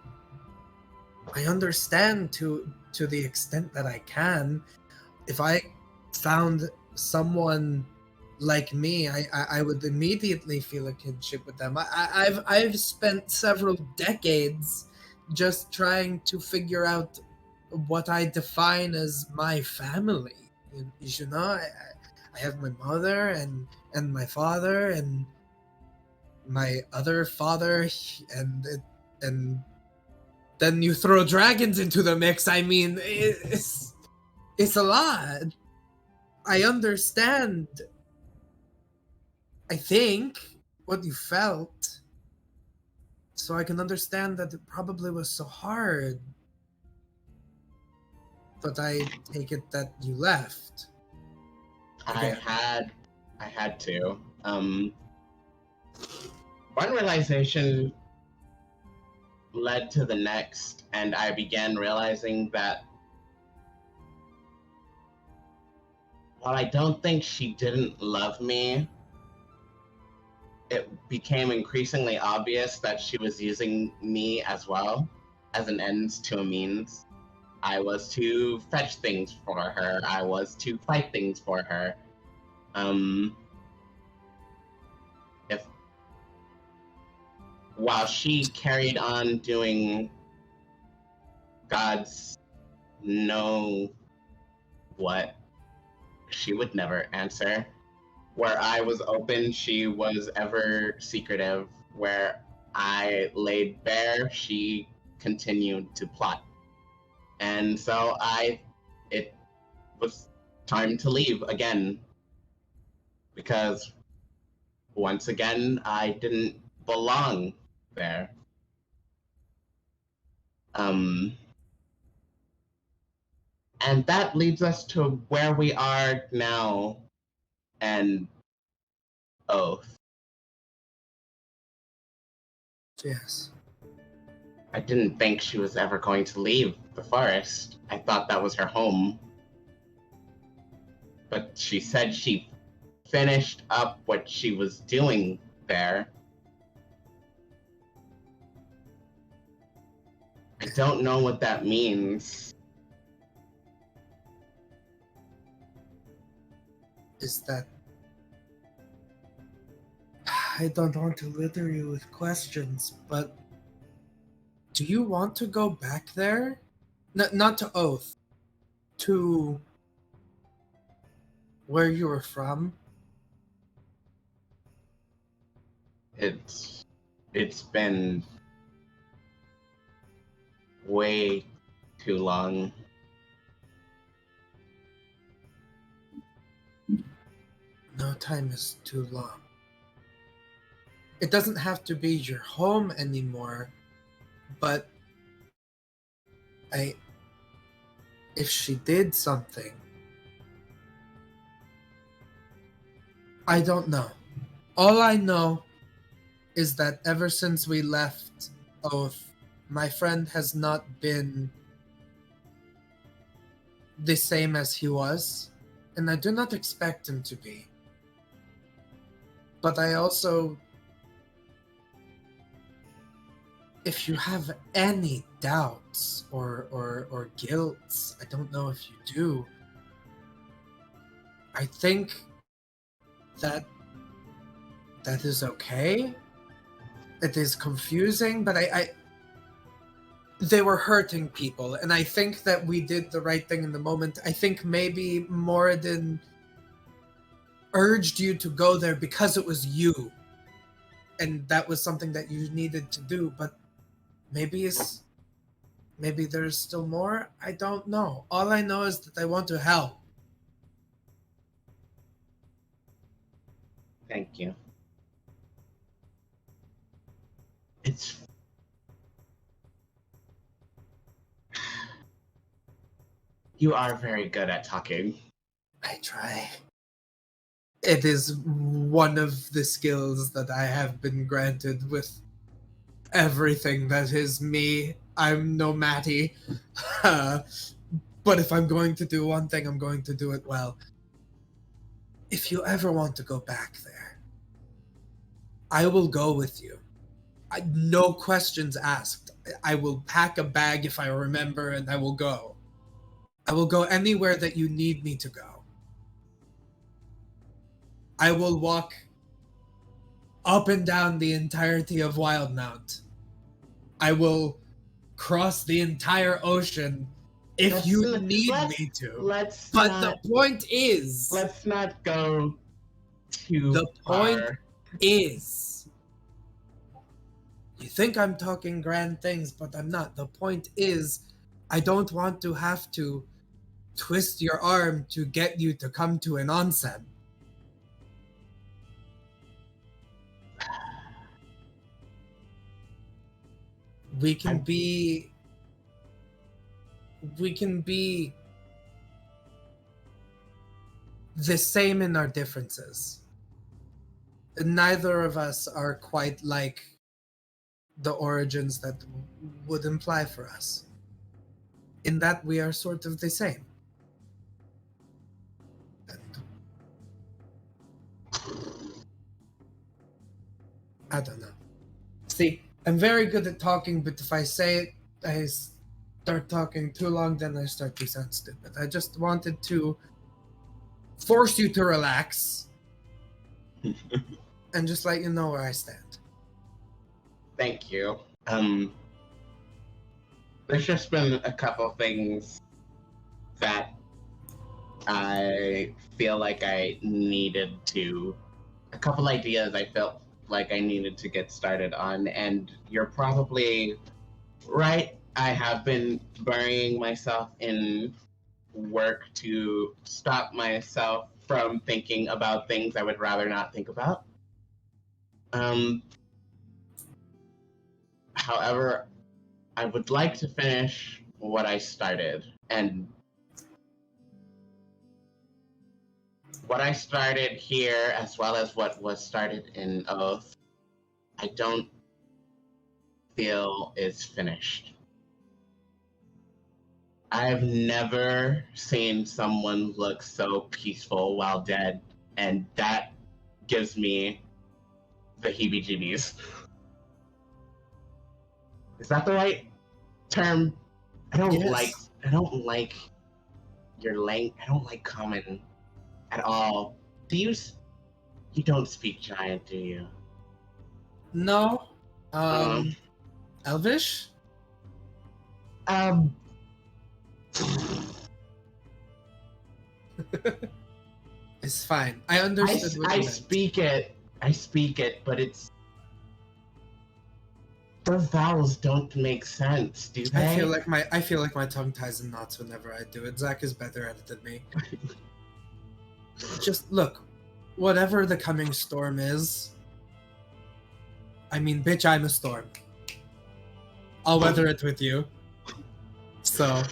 understand to the extent that I can. If I found someone like me, I would immediately feel a kinship with them. I've spent several decades just trying to figure out what I define as my family. You know, I have my mother and my father and my other father, and then you throw dragons into the mix. I mean, it's a lot. I understand, I think, what you felt, so I can understand that it probably was so hard. But I take it that you left. I had to. One realization led to the next, and I began realizing that while I don't think she didn't love me, it became increasingly obvious that she was using me as well, as an ends to a means. I was to fetch things for her. I was to fight things for her. While she carried on doing God's know what, she would never answer. Where I was open, she was ever secretive. Where I laid bare, she continued to plot. And so it was time to leave again. Because once again, I didn't belong there. And that leads us to where we are now, and Oath. Yes. I didn't think she was ever going to leave the forest. I thought that was her home. But she said she finished up what she was doing there. I don't know what that means. Is that... I don't want to litter you with questions, but do you want to go back there? Not to Oath. To where you were from? It's been way too long. No time is too long. It doesn't have to be your home anymore, but if she did something, I don't know. All I know is that ever since we left Oath, my friend has not been the same as he was, and I do not expect him to be. But I also... If you have any doubts or guilt, I don't know if you do, I think that is okay. It is confusing, but they were hurting people, and I think that we did the right thing in the moment. I think maybe Moradin urged you to go there because it was you, and that was something that you needed to do, but maybe there's still more. I don't know. All I know is that I want to help. Thank you. You are very good at talking. I try. It is one of the skills that I have been granted with everything that is me. I'm no Matty. But if I'm going to do one thing, I'm going to do it well. If you ever want to go back there, I will go with you. No questions asked. I will pack a bag if I remember, and I will go. I will go anywhere that you need me to go. I will walk up and down the entirety of Wildemount. I will cross the entire ocean if you need me to. The point is... Let's not go too The far. point is... You think I'm talking grand things, but I'm not. The point is, I don't want to have to twist your arm to get you to come to an onsen. We can be the same in our differences. Neither of us are quite like the origins that would imply for us. In that we are sort of the same. And I don't know. See, I'm very good at talking, but if I say it, I start talking too long, then I start to sound stupid. I just wanted to force you to relax and just let you know where I stand. Thank you. There's just been a couple things that I feel like I needed to, a couple ideas I felt like I needed to get started on, and you're probably right. I have been burying myself in work to stop myself from thinking about things I would rather not think about. However, I would like to finish what I started, and what I started here, as well as what was started in Oath, I don't feel is finished. I've never seen someone look so peaceful while dead, and that gives me the heebie-jeebies. Is that the right term? I don't like your length. I don't like common at all. You don't speak giant, do you? No. Elvish? It's fine. I understood what you meant. I speak it, but it's... The vowels don't make sense, do they? I feel like my tongue ties in knots whenever I do it. Zach is better at it than me. Just look, whatever the coming storm is, I mean, bitch, I'm a storm. I'll weather it with you. So...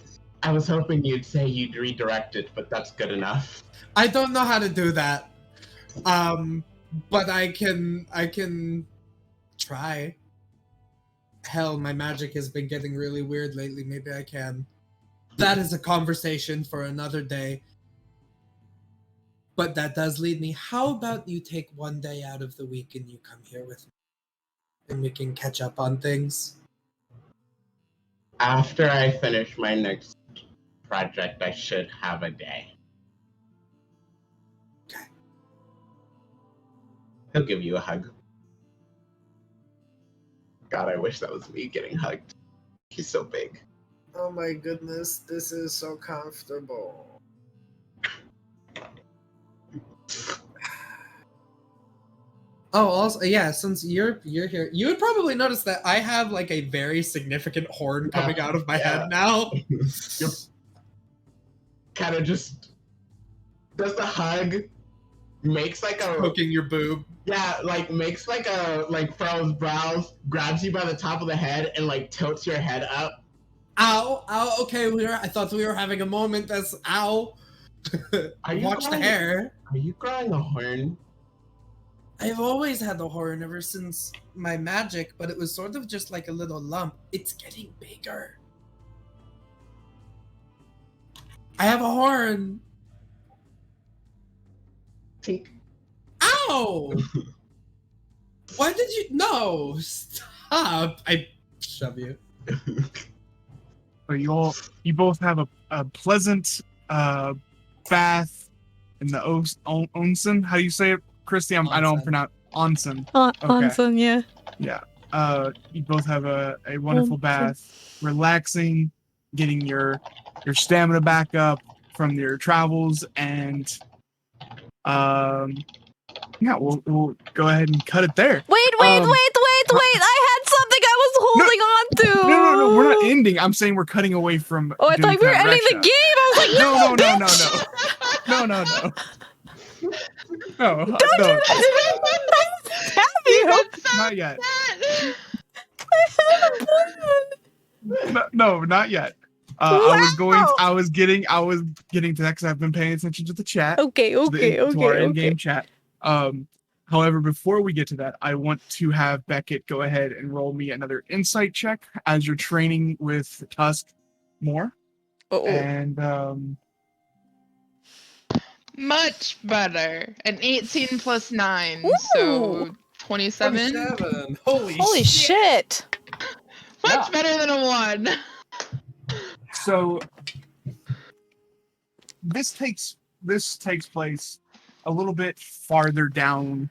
I was hoping you'd say you'd redirect it, but that's good enough. I don't know how to do that. But I can try. Hell, my magic has been getting really weird lately. Maybe I can. That is a conversation for another day. But that does lead me. How about you take one day out of the week and you come here with me? And we can catch up on things. After I finish my next project, I should have a day. Okay. He'll give you a hug. God, I wish that was me getting hugged. He's so big. Oh my goodness, this is so comfortable. Oh, also, yeah, since you're here, you would probably notice that I have like a very significant horn coming out of my head now. You're kind of just does the hug, makes like a poking your boob. Yeah, like makes like a furrows brows, grabs you by the top of the head, and like tilts your head up. Ow! Ow! Okay, I thought we were having a moment. That's ow. Watch the hair. Are you growing a horn? I've always had a horn ever since my magic, but it was sort of just like a little lump. It's getting bigger. I have a horn. Tink. Ow! Why did you? No! Stop! I shove you. So you both have a pleasant bath in the onsen. How do you say it, Kristy? I don't pronounce onsen. Onsen, yeah. Yeah. You both have a wonderful bath, relaxing, getting your stamina back up from your travels, and yeah, we'll go ahead and cut it there. Wait! I had something I was holding on to. No, we're not ending. I'm saying we're cutting away from. Oh, I thought we were ending the game. I was like, no. No. Don't do that. Stab you. Not yet. No, not yet. I was getting to that because I've been paying attention to the chat. Okay. To our in-game chat. However, before we get to that, I want to have Beckett go ahead and roll me another insight check as you're training with Tusk more. And Much better. An 18 plus 9, so 27. 27. Holy shit! Much better than a 1. so this takes place a little bit farther down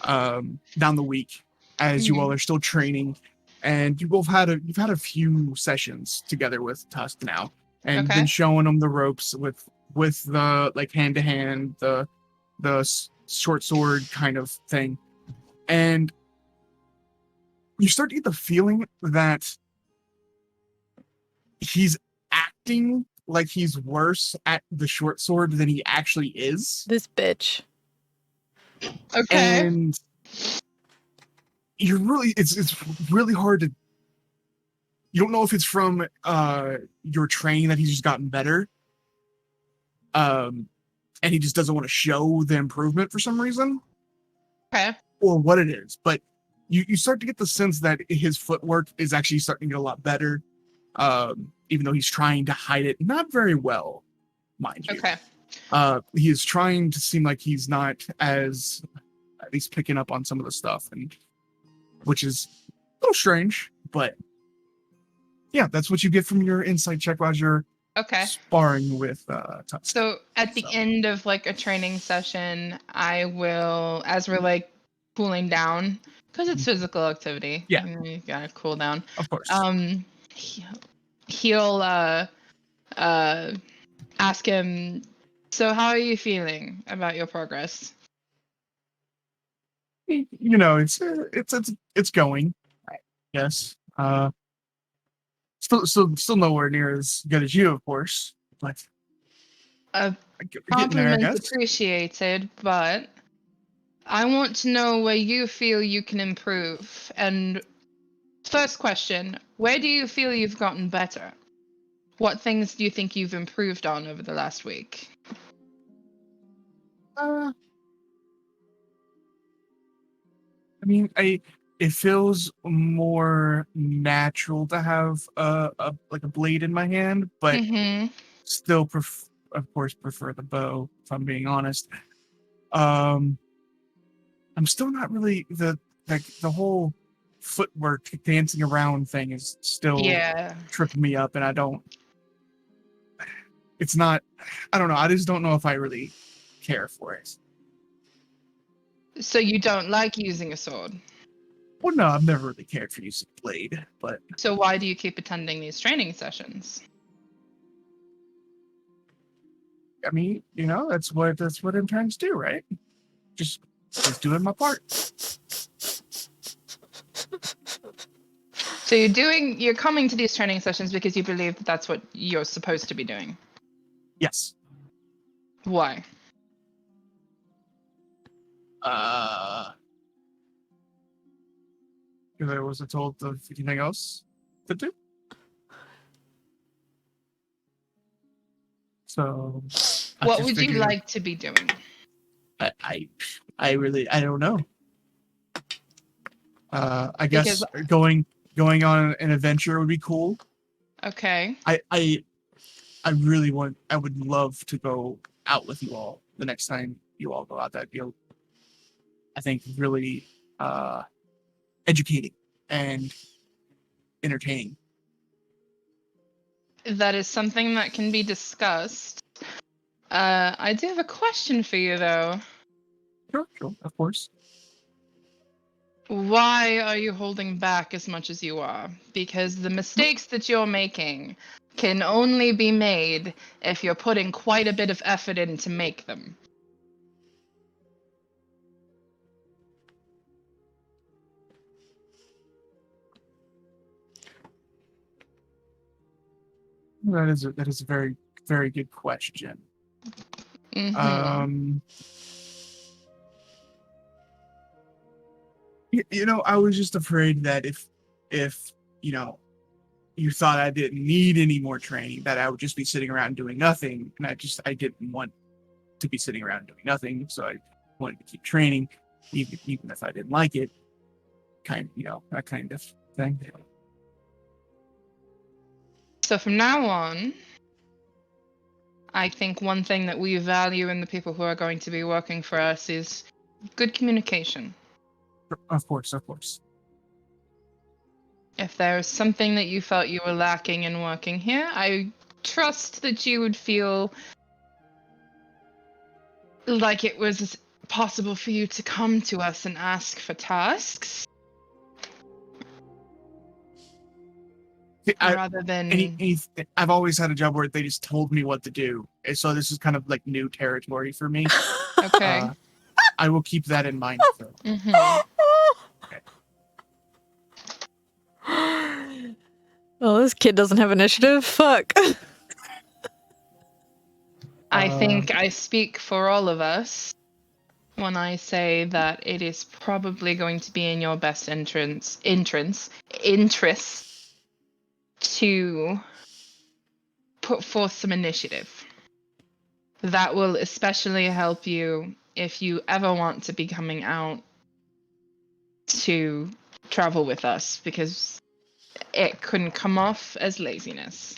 the week as you all are still training, and you've had a few sessions together with Tusk now, and been showing them the ropes with the like hand to hand, the short sword kind of thing, and you start to get the feeling that he's acting like he's worse at the short sword than he actually is. This bitch. Okay. And it's really hard to, you don't know if it's from your training that he's just gotten better, and he just doesn't want to show the improvement for some reason, or what it is, but you start to get the sense that his footwork is actually starting to get a lot better, even though he's trying to hide it not very well, mind you. He is trying to seem like he's not as, at least picking up on some of the stuff, and which is a little strange, but yeah, that's what you get from your insight check while you're sparring with Tusk. So at the end of like a training session, I will, as we're like cooling down, because it's physical activity. Yeah, you gotta cool down. Of course. He'll ask him, so how are you feeling about your progress? You know, it's going, I guess. Still nowhere near as good as you, of course, but Compliments appreciated, but I want to know where you feel you can improve. And first question, where do you feel you've gotten better? What things do you think you've improved on over the last week? I mean, it feels more natural to have a blade in my hand, but still of course prefer the bow, if I'm being honest. I'm still not really the whole footwork dancing around thing is still tripping me up, and I don't know, I just don't know if I really care for it. So you don't like using a sword? Well, no, I've never really cared for using a blade, but... So why do you keep attending these training sessions? I mean, you know, that's what I'm trying to do, right? Just doing my part. So you're coming to these training sessions because you believe that that's what you're supposed to be doing? Yes. Why? Because I wasn't told of anything else to do. So, what would you like to be doing? I don't know. I guess going on an adventure would be cool. Okay. I would love to go out with you all the next time you all go out. That'd be, I think, really educating and entertaining. That is something that can be discussed. I do have a question for you, though. Sure, of course. Why are you holding back as much as you are? Because the mistakes that you're making can only be made if you're putting quite a bit of effort in to make them. That is a very, very good question. Mm-hmm. You know, I was just afraid that if you thought I didn't need any more training, that I would just be sitting around doing nothing, and I didn't want to be sitting around doing nothing, so I wanted to keep training, even if I didn't like it. That kind of thing. So from now on, I think one thing that we value in the people who are going to be working for us is good communication. Of course. If there's something that you felt you were lacking in working here, I trust that you would feel like it was possible for you to come to us and ask for tasks. Rather than... I've always had a job where they just told me what to do. And so this is kind of like new territory for me. Okay. I will keep that in mind. Mm-hmm. Okay. Oh, this kid doesn't have initiative. Fuck. I think I speak for all of us when I say that it is probably going to be in your best interest to put forth some initiative. That will especially help you if you ever want to be coming out to travel with us, because it couldn't come off as laziness.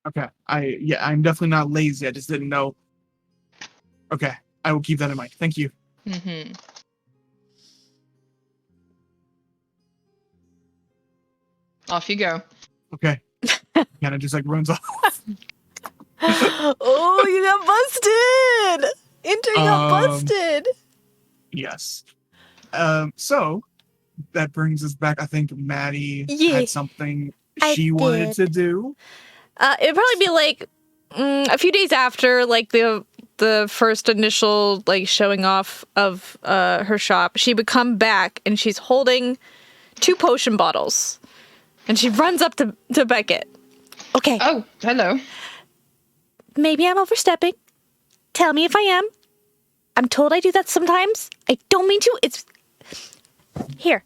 Okay. I'm definitely not lazy. I just didn't know. Okay. I will keep that in mind. Thank you. Mm-hmm. Off you go. Okay. Kind of just like runs off. Oh, you got busted! Inter got busted! Yes. So that brings us back. I think Matty had something she wanted to do. It'd probably be like a few days after, like the first initial like showing off of her shop. She would come back and she's holding 2 potion bottles, and she runs up to Beckett. Okay. Oh, hello. Maybe I'm overstepping. Tell me if I am. I'm told I do that sometimes. I don't mean to. It's here.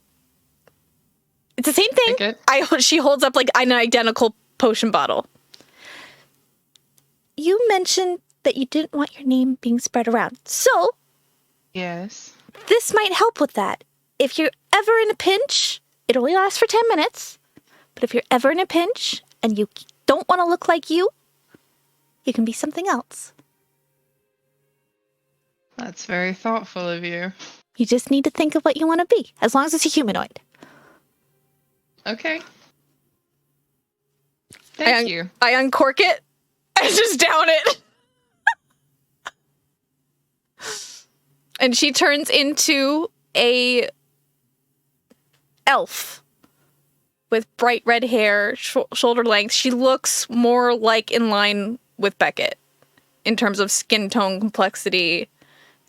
It's the same thing. Beckett. She holds up like an identical potion bottle. You mentioned that you didn't want your name being spread around. So, yes, this might help with that. If you're ever in a pinch, it only lasts for 10 minutes. But if you're ever in a pinch and you don't want to look like you can be something else. That's very thoughtful of you. You just need to think of what you want to be, as long as it's a humanoid. Okay. Thank you. I uncork it and just down it. And she turns into a elf with bright red hair, shoulder length. She looks more like in line with Beckett in terms of skin tone, complexity,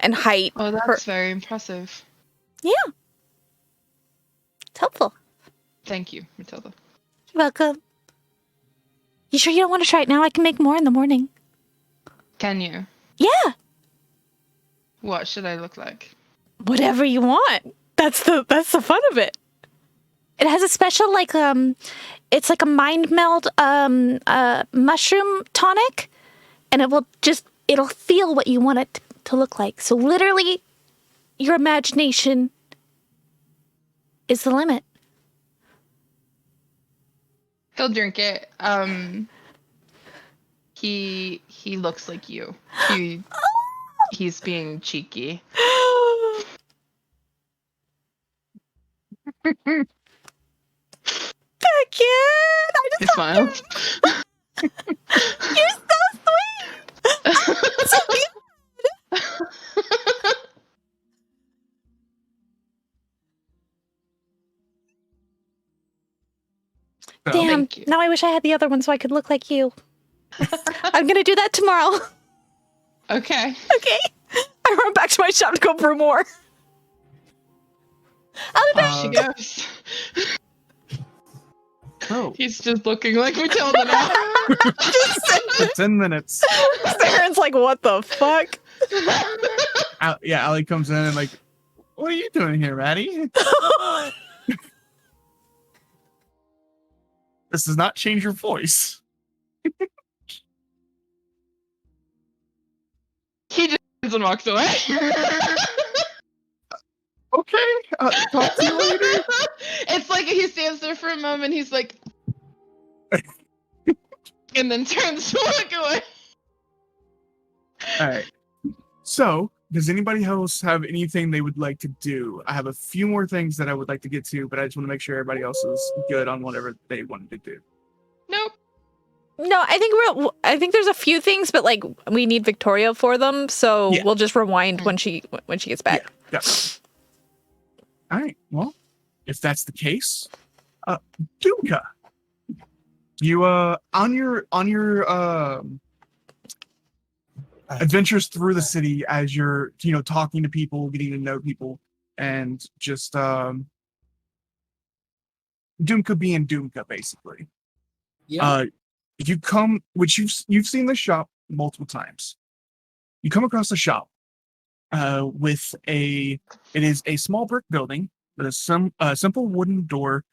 and height. Oh, that's very impressive. Yeah. It's helpful. Thank you, Mathilda. You're welcome. You sure you don't want to try it now? I can make more in the morning. Can you? Yeah. What should I look like? Whatever you want. That's the fun of it. It has a special it's like a mind meld mushroom tonic, and it'll feel what you want it to look like. So literally, your imagination is the limit. He'll drink it. He looks like you. He's being cheeky. Beckett! I He just smiles. You're so sweet! So good! Damn, now I wish I had the other one so I could look like you. I'm gonna do that tomorrow. Okay. Okay. I run back to my shop to go brew more. I'll be back. She goes. Oh. He's just looking like Mathilda now. 10 minutes. Saren's like, what the fuck? Allie comes in and like, what are you doing here, Matty? This does not change your voice. He just turns and walks away. Okay, talk to you later. It's like he stands there for a moment. He's like, and then turns to walk away. All right. So, does anybody else have anything they would like to do? I have a few more things that I would like to get to, but I just want to make sure everybody else is good on whatever they wanted to do. Nope. No, I think there's a few things, but like we need Victoria for them, so Yeah. we'll just rewind when she gets back. Yeah. All right. Well, if that's the case, Dumka, you on your adventures through the city as you're talking to people, getting to know people, and just Dumka being Dumka, basically. Yeah. You come, which you've seen the shop multiple times. You come across the shop with it is a small brick building with a simple wooden door,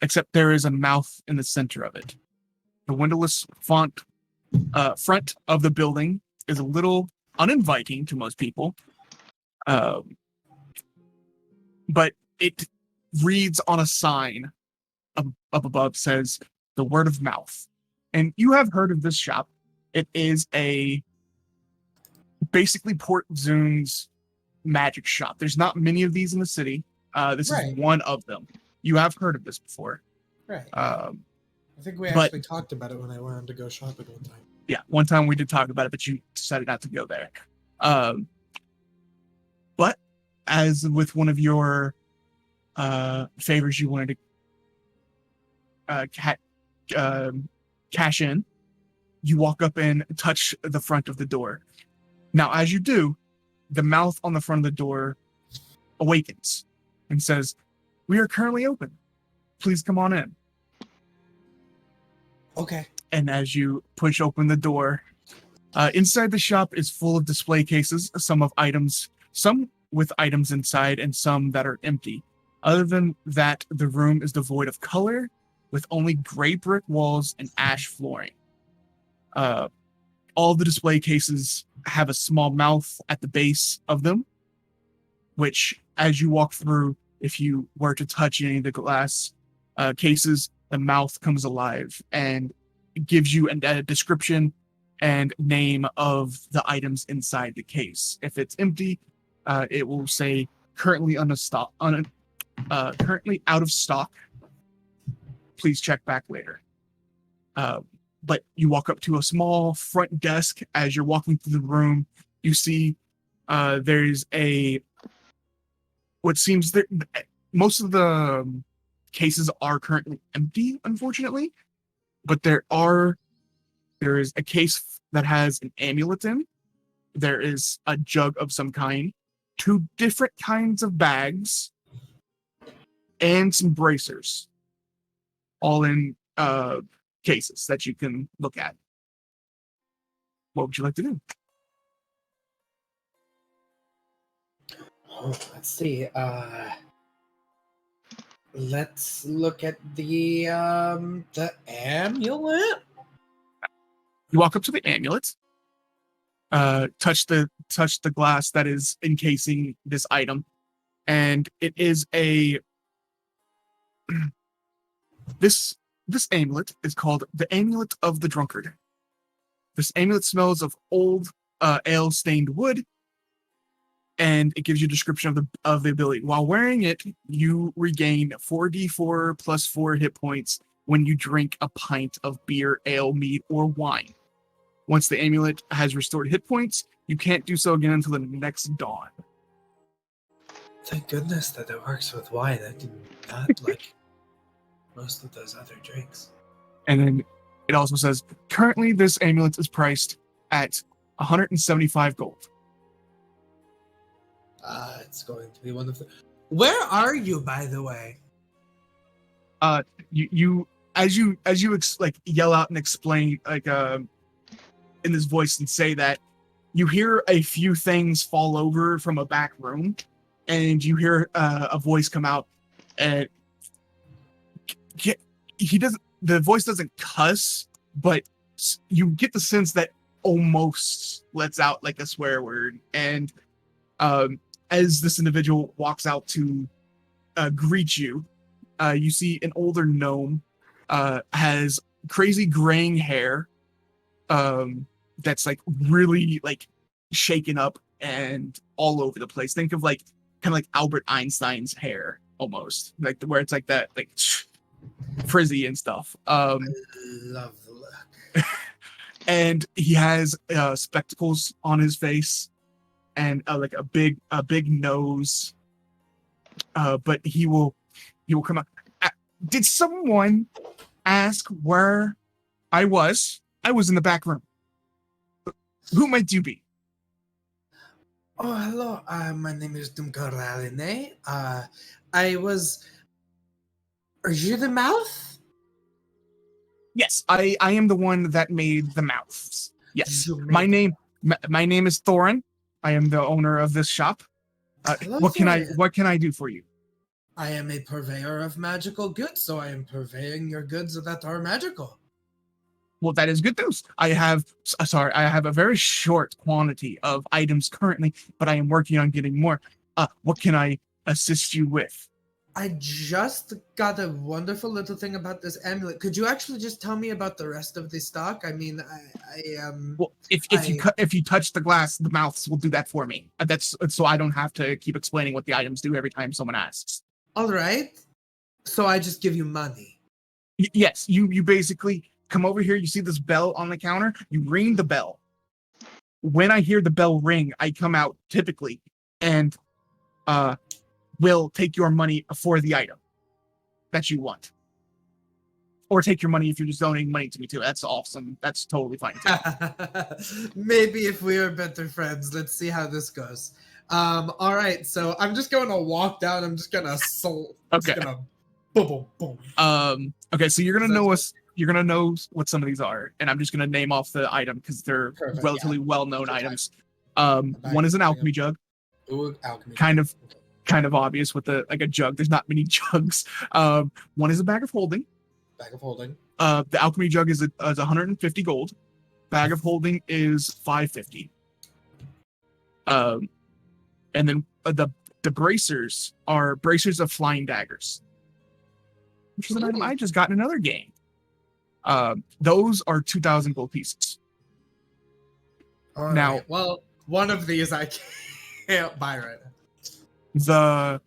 except there is a mouth in the center of it. The windowless front of the building is a little uninviting to most people, but it reads on a sign up above, says the word of mouth. And you have heard of this shop. It is basically Port Zoon's magic shop. There's not many of these in the city. This Right. is one of them. You have heard of this before. Right. I think we but- actually talked about it when I wanted to go shopping one time. Yeah, one time we did talk about it, but you decided not to go there. But as with one of your favors, you wanted to cash in, you walk up and touch the front of the door. Now, as you do, the mouth on the front of the door awakens and says, "We are currently open. Please come on in." Okay. And as you push open the door, inside the shop is full of display cases, some with items inside and some that are empty. Other than that, the room is devoid of color, with only gray brick walls and ash flooring. All the display cases have a small mouth at the base of them, which, as you walk through, if you were to touch any of the glass cases, the mouth comes alive and gives you a description and name of the items inside the case. If it's empty, it will say currently currently out of stock. Please check back later. But you walk up to a small front desk. As you're walking through the room, you see there's what seems that most of the cases are currently empty, unfortunately. But there is a case that has an amulet in. There is a jug of some kind, 2 different kinds of bags, and some bracers, all in cases that you can look at. What would you like to do? Oh, let's see. Let's look at the amulet. You walk up to the amulet, touch the glass that is encasing this item, and it is this amulet is called the Amulet of the Drunkard. This amulet smells of old ale-stained wood, and it gives you a description of the ability. While wearing it, you regain 4d4 plus 4 hit points when you drink a pint of beer, ale, mead, or wine. Once the amulet has restored hit points, you can't do so again until the next dawn. Thank goodness that it works with wine. I did not like most of those other drinks. And then it also says, currently this amulet is priced at 175 gold. It's going to be one of the... Where are you, by the way? You as you yell out and explain in this voice and say that, you hear a few things fall over from a back room, and you hear a voice come out, and he doesn't. the voice doesn't cuss, but you get the sense that almost lets out like a swear word. And as this individual walks out to greet you, you see an older gnome, has crazy graying hair, that's like really like shaken up and all over the place. Think of like kind of like Albert Einstein's hair almost, like where it's like that, like frizzy and stuff. Love the look. And he has spectacles on his face and like a big nose. But he will come up. Did someone ask where I was? I was in the back room. Who might you be? Oh, hello. My name is Dumka. Are you the mouth? Yes, I am the one that made the mouths. Yes, You made my name is Thorin. I am the owner of this shop. Hello, What can Thorin. I do for you? I am a purveyor of magical goods, so I am purveying your goods that are magical. Well, that is good news. I have a very short quantity of items currently, but I am working on getting more. What can I assist you with? I just got a wonderful little thing about this amulet. Could you actually just tell me about the rest of the stock? I mean, Well, if you touch the glass, the mouths will do that for me. That's so I don't have to keep explaining what the items do every time someone asks. All right. So I just give you money. Yes, you basically come over here. You see this bell on the counter. You ring the bell. When I hear the bell ring, I come out typically, and will take your money for the item that you want, or take your money if you're just donating money to me too. That's awesome. That's totally fine too. Maybe if we are better friends, let's see how this goes. All right, so I'm just going to walk down. I'm just gonna Okay. Just gonna boom, boom, boom. Okay, so you're gonna know us. You're gonna know what some of these are, and I'm just gonna name off the item because they're Perfect, relatively yeah. well-known items. One is an alchemy jug, Ooh, alchemy. kind of obvious with a jug. There's not many jugs. One is a bag of holding. Bag of holding. The alchemy jug is 150 gold. Bag of holding is 550. And then the bracers are bracers of flying daggers, which is an item I just got in another game. Those are 2,000 gold pieces. All Now- right. Well, one of these I can't buy right now. The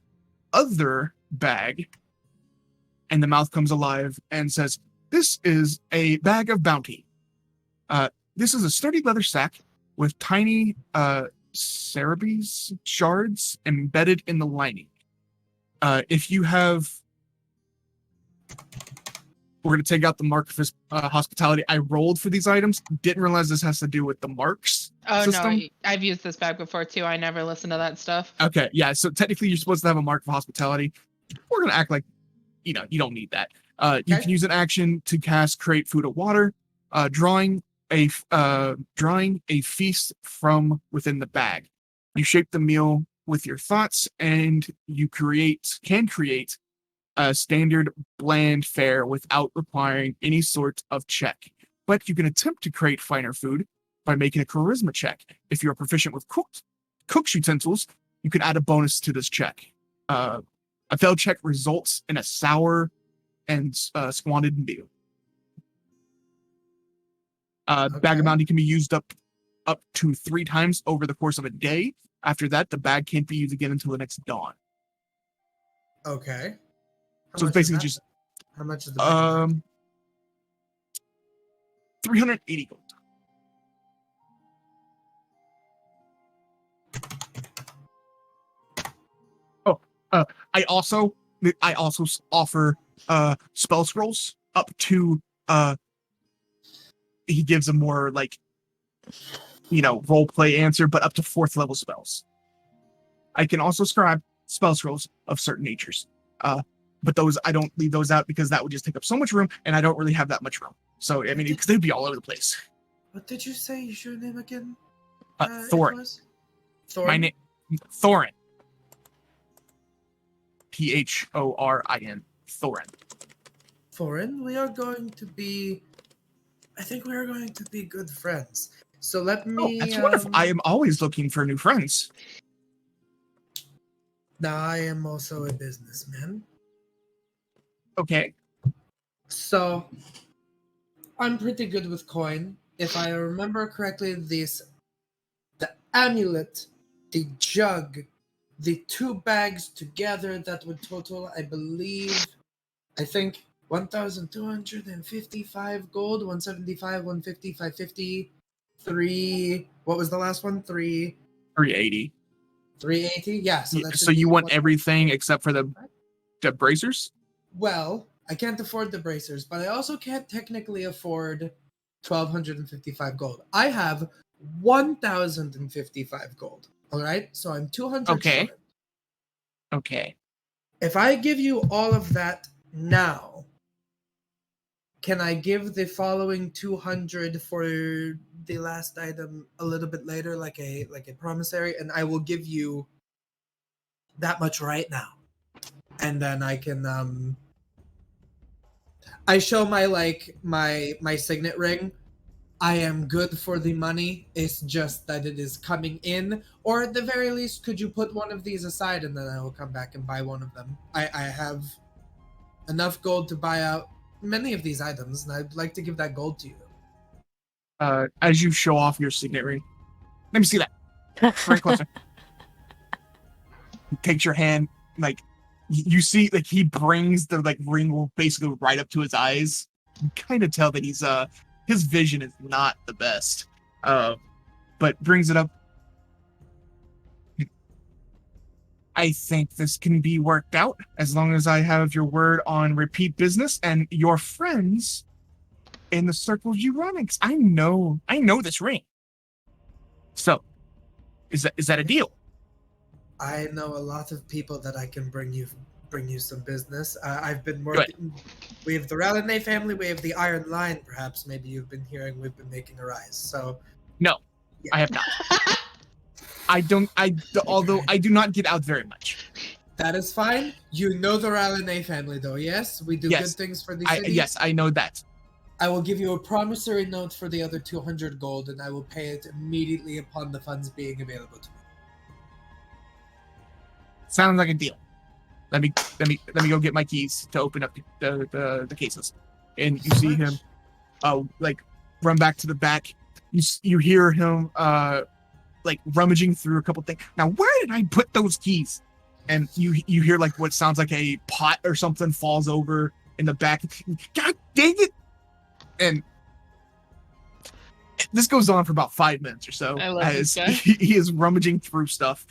other bag, and the mouth comes alive and says, "This is a bag of bounty. This is a sturdy leather sack with tiny Cerebes shards embedded in the lining. If you have..." We're going to take out the mark of hospitality. I rolled for these items. Didn't realize this has to do with the marks system. No, I've used this bag before too. I never listen to that stuff. Okay, yeah, so technically you're supposed to have a mark of hospitality. We're going to act like, you don't need that. You can use an action to cast Create Food or Water, drawing a feast from within the bag. You shape the meal with your thoughts, and you can create a standard bland fare without requiring any sort of check. But you can attempt to create finer food by making a charisma check. If you're proficient with cook's utensils, you can add a bonus to this check. A failed check results in a sour and squandered meal. Bag of bounty can be used up to 3 times over the course of a day. After that, the bag can't be used again until the next dawn. Okay. So it's basically just how much is the bag? 380 gold. I also offer spell scrolls up to he gives a more like role play answer, but up to 4th level spells. I can also scribe spell scrolls of certain natures. But those I don't leave those out because that would just take up so much room, and I don't really have that much room. So I mean, because they'd be all over the place. What did you say? Your name again? Thorin. Thorin. My name, Thorin. Thorin. Thorin. foreign. We are going to be. I think we are going to be good friends. So let me. That's wonderful. I am always looking for new friends. Now I am also a businessman. Okay. So I'm pretty good with coin. If I remember correctly, the amulet, the jug, the 2 bags together, that would total, I think 1,255 gold, 175, 150, 550, 3. What was the last one? 380. 380? Yeah. So, that So should you be want everything except for the bracers? Well, I can't afford the bracers, but I also can't technically afford 1,255 gold. I have 1,055 gold. All right, so I'm 200 Okay. short. Okay. If I give you all of that now, can I give the following 200 for the last item a little bit later, like a promissory, and I will give you that much right now, and then I can I show my signet ring. I am good for the money. It's just that it is coming in. Or at the very least, could you put one of these aside and then I will come back and buy one of them. I have enough gold to buy out many of these items, and I'd like to give that gold to you. As you show off your signet ring, let me see that. Right closer. He takes your hand, like you see, like he brings the ring basically right up to his eyes. You kind of tell that he's his vision is not the best, but brings it up. I think this can be worked out as long as I have your word on repeat business and your friends in the circle you run. I know this ring. So, is that a deal? I know a lot of people that I can bring you some business. I've been working. We have the Rallinet family. We have the Iron Line. Perhaps maybe you've been hearing we've been making a rise. So no, yeah. I have not. Although I do not get out very much. That is fine. You know the Rallinet family, though. Yes, we do good things for the city. Yes, I know that. I will give you a promissory note for the other 200 gold, and I will pay it immediately upon the funds being available to me. Sounds like a deal. Let me go get my keys to open up the cases. And you see him run back to the back. You hear him rummaging through a couple things. Now, where did I put those keys? And you hear what sounds like a pot or something falls over in the back. God dang it! And this goes on for about 5 minutes or so as he is rummaging through stuff.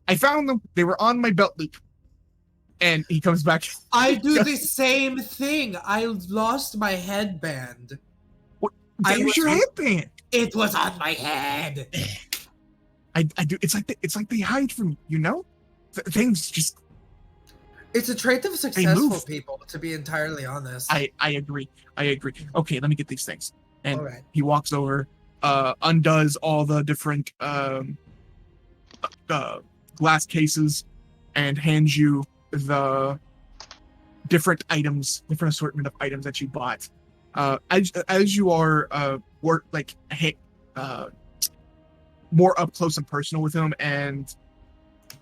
I found them. They were on my belt loop. And he comes back. I do the same thing. I lost my headband. Where's your headband? It was on my head. I do. It's like they hide from you know. Things just. It's a trait of successful people, to be entirely honest. I agree. Okay, let me get these things. And right. He walks over, undoes all the different glass cases, and hands you the different assortment of items that you bought. As you are more up close and personal with him, and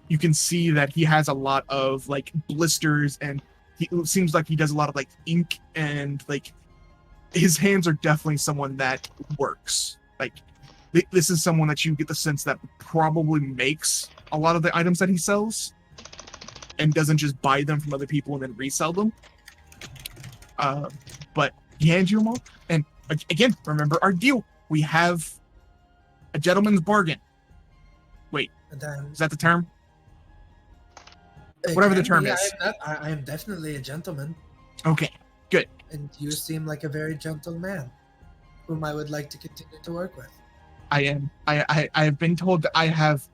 you can see that he has a lot of blisters, and it seems like he does a lot of ink, and his hands are definitely someone that works. This is someone that you get the sense that probably makes a lot of the items that he sells and doesn't just buy them from other people and then resell them. But he hands you them all. And again, remember our deal. We have a gentleman's bargain. Wait, is that the term? Whatever the term is. I am definitely a gentleman. Okay, good. And you seem like a very gentle man whom I would like to continue to work with. I am. I have been told that I have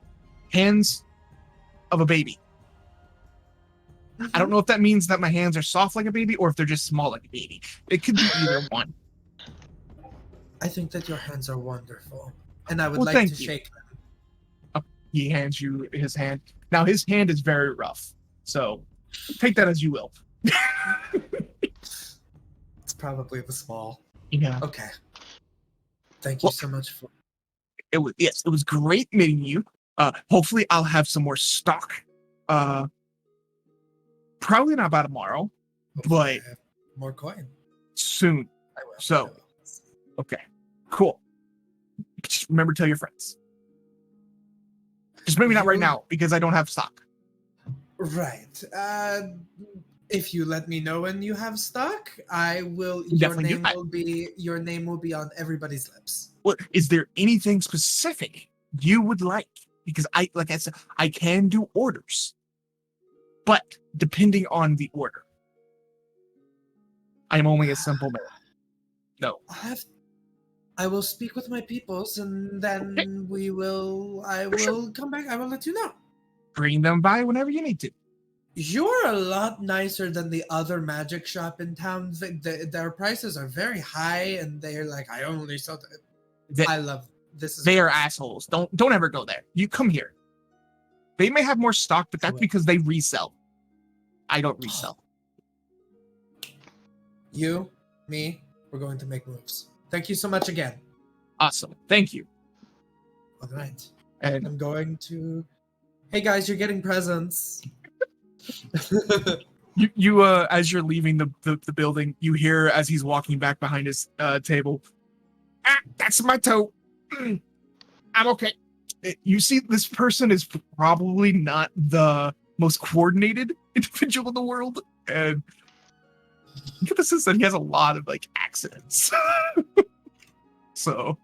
hands of a baby. Mm-hmm. I don't know if that means that my hands are soft like a baby or if they're just small like a baby. It could be either one. I think that your hands are wonderful, and I would like to shake them. He hands you his hand. Now his hand is very rough, so take that as you will. It's probably the small. Yeah. Okay. Thank you Well, so much for. It was great meeting you. Hopefully I'll have some more stock. Probably not by tomorrow, Hopefully but I have more coin. soon. I will. So- I will. Okay, cool. Just remember to tell your friends. Just maybe not right now because I don't have stock. Right. If you let me know when you have stock, I will. Definitely do. Your name will be on everybody's lips. Well, is there anything specific you would like? Because like I said, I can do orders, but depending on the order, I am only a simple man. No. I will speak with my peoples, and then I will come back. I will let you know. Bring them by whenever you need to. You're a lot nicer than the other magic shop in town. Their prices are very high, and they're like, I only sell. I love this. They are assholes. Don't ever go there. You come here. They may have more stock, but that's because they resell. I don't resell. You, me, we're going to make moves. Thank you so much again. Awesome. Thank you. All right. And I'm going to. Hey guys, you're getting presents. you as you're leaving the building, you hear as he's walking back behind his table. That's my toe. I'm okay. You see, this person is probably not the most coordinated individual in the world, and you get the sense that he has a lot of like accidents. So,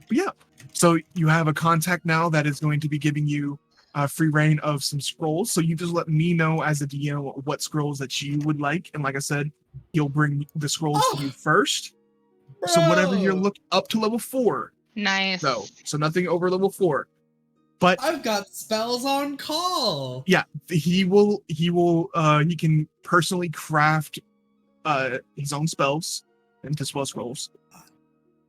yeah. So you have a contact now that is going to be giving you free reign of some scrolls. So you just let me know as a DM what scrolls that you would like, and like I said, he'll bring the scrolls to you first. Bro. So whatever you're looking up to level 4. Nice. So nothing over level 4. But I've got spells on call. yeah, he can personally craft his own spells into spell scrolls.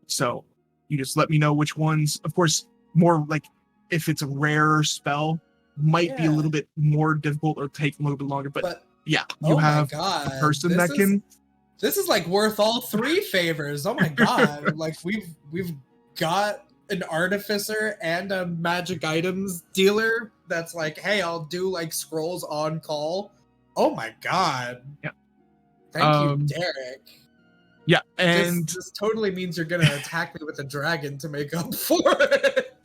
So you just let me know which ones. Of course, more like if it's a rarer spell, might be a little bit more difficult or take a little bit longer. But yeah, you have a person that can. This is like worth all 3 favors. Oh my god! Like we've got an artificer and a magic items dealer that's like, hey, I'll do like scrolls on call. Oh my god! Yeah. Thank you, Derek. Yeah, and this totally means you're gonna attack me with a dragon to make up for it.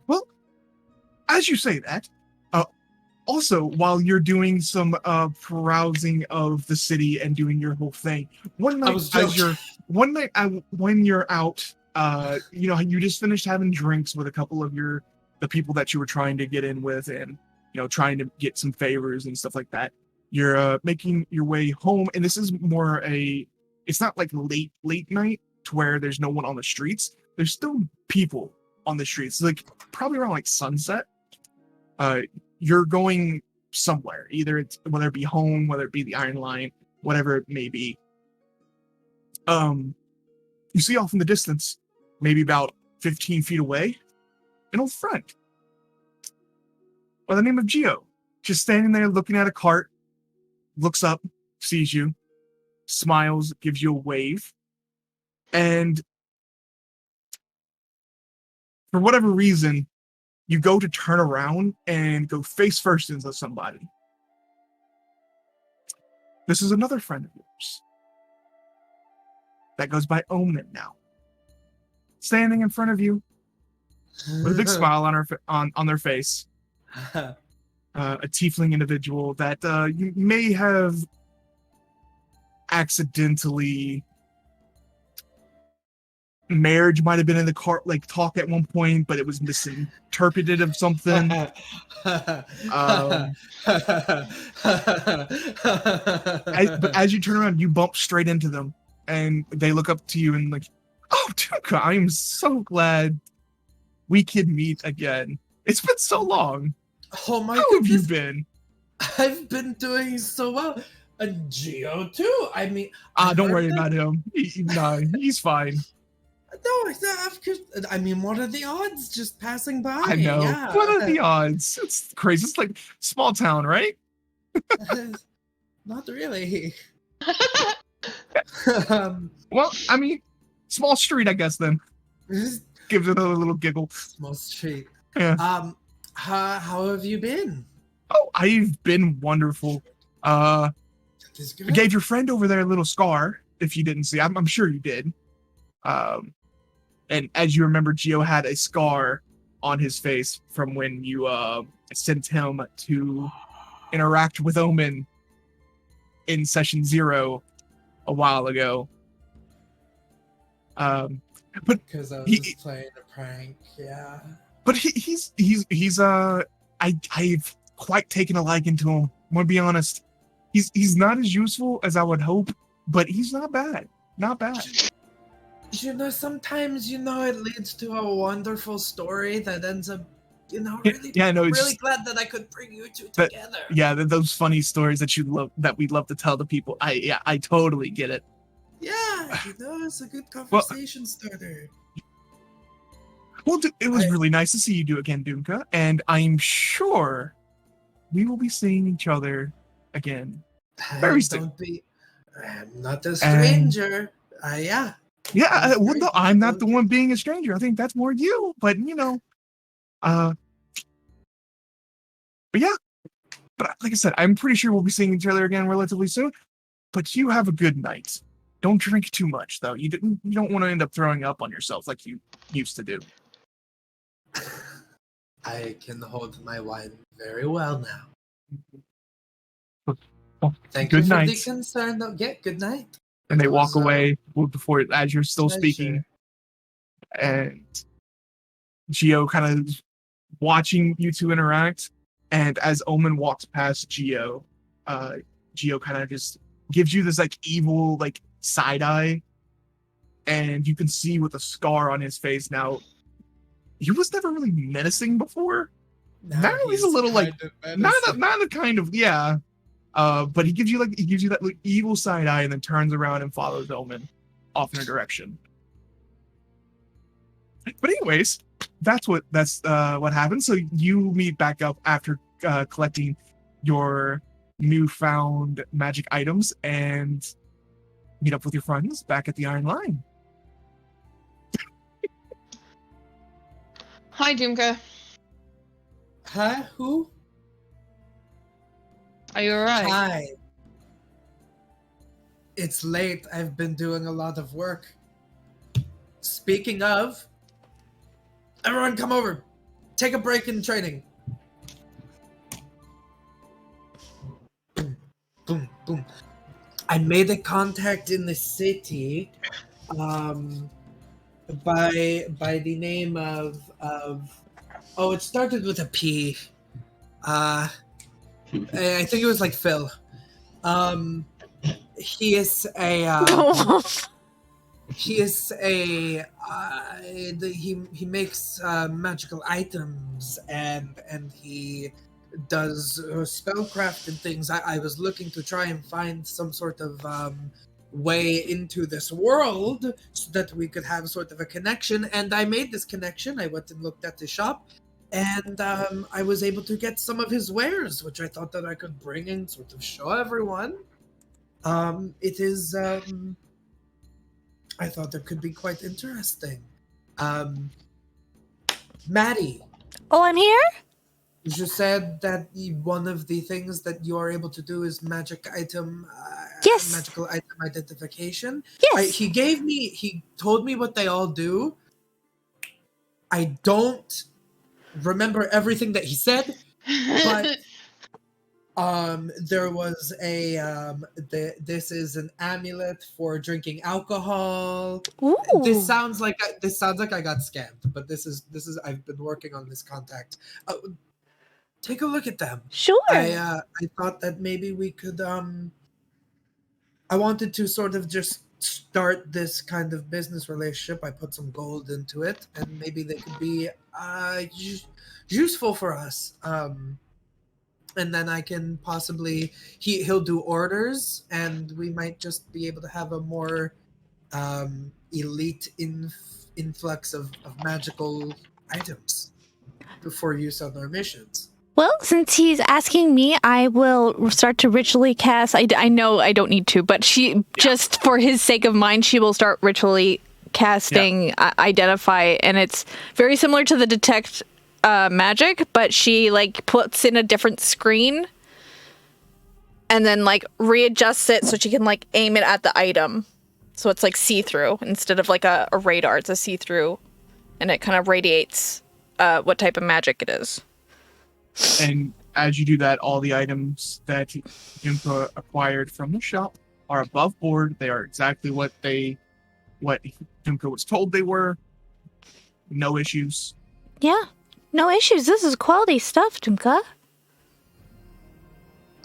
Well, as you say that, also while you're doing some perusing of the city and doing your whole thing, when you're out, you just finished having drinks with a couple of the people that you were trying to get in with, and trying to get some favors and stuff like that. You're making your way home, and this is more it's not like late night to where there's no one on the streets. There's still people on the streets, like probably around like sunset. You're going somewhere, whether it be home, whether it be the Iron Line, whatever it may be. You see off in the distance, maybe about 15 feet away, an old friend by the name of Geo, just standing there looking at a cart. Looks up, sees you, smiles, gives you a wave, and for whatever reason, you go to turn around and go face first into somebody. This is another friend of yours that goes by Omen now, standing in front of you with a big smile on their face. A tiefling individual that you may have accidentally. Marriage might have been in the talk at one point, but it was misinterpreted of something. But as you turn around, you bump straight into them, and they look up to you and like, "Oh, Dumka, I am so glad we can meet again. It's been so long. Oh my How have you been?" I've been doing so well. And Geo too. I mean, don't worry about him. He's fine. No, I mean, what are the odds just passing by? I know. Yeah. What are the odds? It's crazy. It's like small town, right? Not really. Well, I mean, small street, I guess. Then gives it a little giggle. Small street. Yeah. How have you been? Oh, I've been wonderful. That is I good. gave your friend over there a little scar. If you didn't see, I'm sure you did. And as you remember, Gio had a scar on his face from when you sent him to interact with Omen in session 0 a while ago. But Because I was playing a prank, yeah. But I've quite taken a liking to him. I'm gonna be honest. He's not as useful as I would hope, but he's not bad. Not bad. Sometimes, it leads to a wonderful story that ends up, really, Yeah, I know. really glad that I could bring you two together. Yeah, those funny stories that we love to tell to people. I totally get it. Yeah, it's a good conversation starter. Well, it was really nice to see you do again, Dumka, and I'm sure we will be seeing each other again very soon. I'm not a stranger. Yeah. Yeah, well, no, I'm not the one being a stranger. I think that's more you, but but yeah. But like I said, I'm pretty sure we'll be seeing each other again relatively soon. But you have a good night. Don't drink too much, though. You don't want to end up throwing up on yourself like you used to do. I can hold my wine very well now. Well, Thank good you for night. the concern. Yeah, good night. And they walk away before as you're still pleasure. speaking. And Gio kind of watching you two interact. And as Omen walks past Gio, Gio kind of just gives you this evil side eye. And you can see with a scar on his face now. He was never really menacing before. Now he's a little not a kind of yeah. But he gives you that evil side eye and then turns around and follows Omen off in a direction. But anyways, that's what happened. So you meet back up after collecting your newfound magic items and meet up with your friends back at the Iron Line. Hi, Dumka. Huh? Who? Are you alright? Hi. It's late. I've been doing a lot of work. Speaking of, everyone come over. Take a break in training. Boom, boom, boom. I made a contact in the city by the name of it started with a P. I think it was Phil. He is he makes magical items and he does spellcraft and things. I was looking to try and find some sort of way into this world so that we could have sort of a connection, and I made this connection. I went and looked at the shop, and I was able to get some of his wares, which I thought that I could bring and sort of show everyone. It is I thought it could be quite interesting. Matty. Oh, I'm here? You said that one of the things that you are able to do is magical item identification. Yes. He told me what they all do. I don't remember everything that he said, but there was this is an amulet for drinking alcohol. Ooh. This sounds like I got scammed, but this is I've been working on this contact. Take a look at them. Sure. I thought that maybe we could I wanted to sort of just start this kind of business relationship. I put some gold into it, and maybe they could be useful for us. And then I can possibly he'll do orders, and we might just be able to have a more elite influx of magical items for use on our missions. Well, since he's asking me, I will start to ritually cast. I know I don't need to, but just for his sake of mind, she will start ritually casting Identify, and it's very similar to the Detect magic, but she like puts in a different screen and then like readjusts it so she can like aim it at the item. So it's like see-through instead of like a radar. It's a see-through, and it kind of radiates what type of magic it is. And as you do that, all the items that Dumka acquired from the shop are above board. They are exactly what Dumka was told they were. No issues. Yeah, no issues. This is quality stuff, Dumka.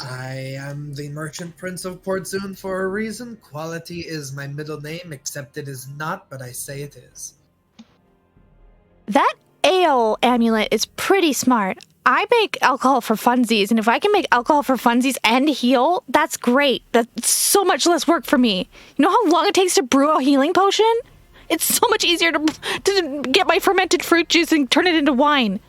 I am the merchant prince of Port Zoon for a reason. Quality is my middle name, except it is not, but I say it is. That ale amulet is pretty smart. I make alcohol for funsies, and if I can make alcohol for funsies and heal, that's great. That's so much less work for me. You know how long it takes to brew a healing potion? It's so much easier to get my fermented fruit juice and turn it into wine.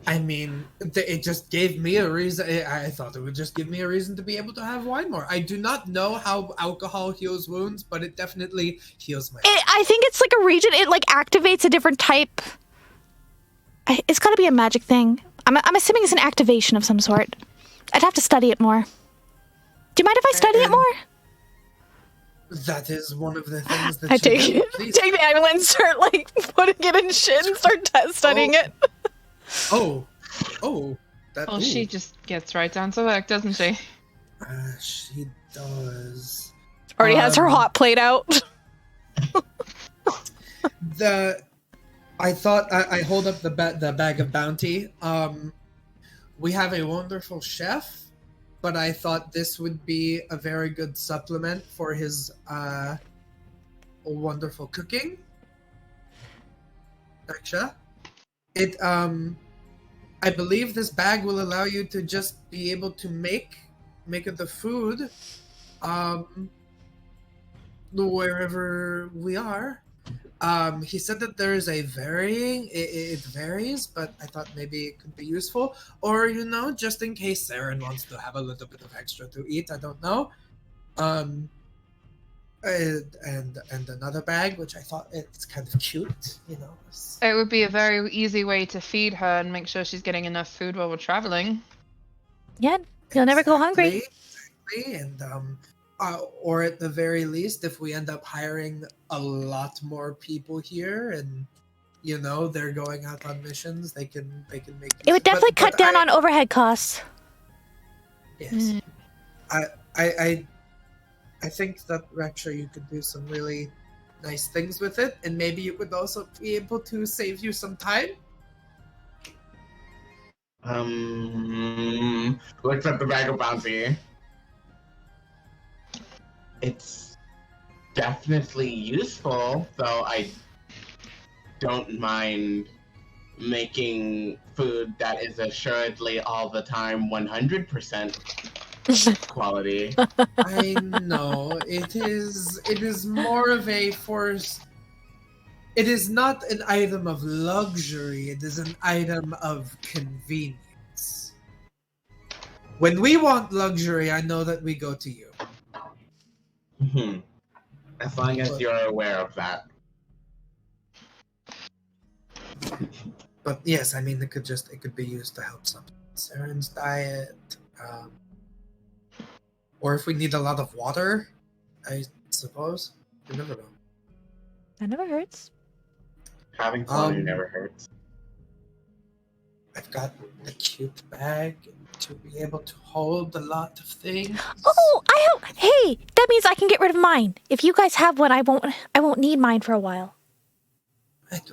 I mean, it just gave me a reason. I thought it would just give me a reason to be able to have wine more. I do not know how alcohol heals wounds, but it definitely heals my. I think it's like a region. It like activates a different type. It's got to be a magic thing. I'm assuming it's an activation of some sort. I'd have to study it more. Do you mind if I study it more? That is one of the things that I take the amulet and start like putting it in shit and start studying it. Oh. Well, she just gets right down to work, doesn't she? She does. Already has her hot plate out. I thought I hold up the bag of bounty. We have a wonderful chef, but I thought this would be a very good supplement for his wonderful cooking. Reksha. I believe this bag will allow you to just be able to make the food, wherever we are. He said that there is a varying, it varies, but I thought maybe it could be useful. Or, just in case Saren wants to have a little bit of extra to eat, I don't know. And another bag, which I thought it's kind of cute, It would be a very easy way to feed her and make sure she's getting enough food while we're traveling. Yeah, you'll never go hungry. Exactly, and or at the very least, if we end up hiring a lot more people here, and they're going out on missions, they can make it would definitely cut down on overhead costs. Yes, I think that Reksha, you could do some really nice things with it, and maybe it would also be able to save you some time. Looks at the bag of bounty. It's definitely useful, though I don't mind making food that is assuredly all the time 100% quality. I know it is more of a force. It is not an item of luxury. It is an item of convenience. When we want luxury, I know that we go to you. As long as you're aware of that. But yes, I mean, it could be used to help supplement Saren's diet. Or if we need a lot of water, I suppose. You never know. That never hurts. Having fun never hurts. I've got a cute bag to be able to hold a lot of things. Oh, I hope. Hey, that means I can get rid of mine. If you guys have one, I won't need mine for a while.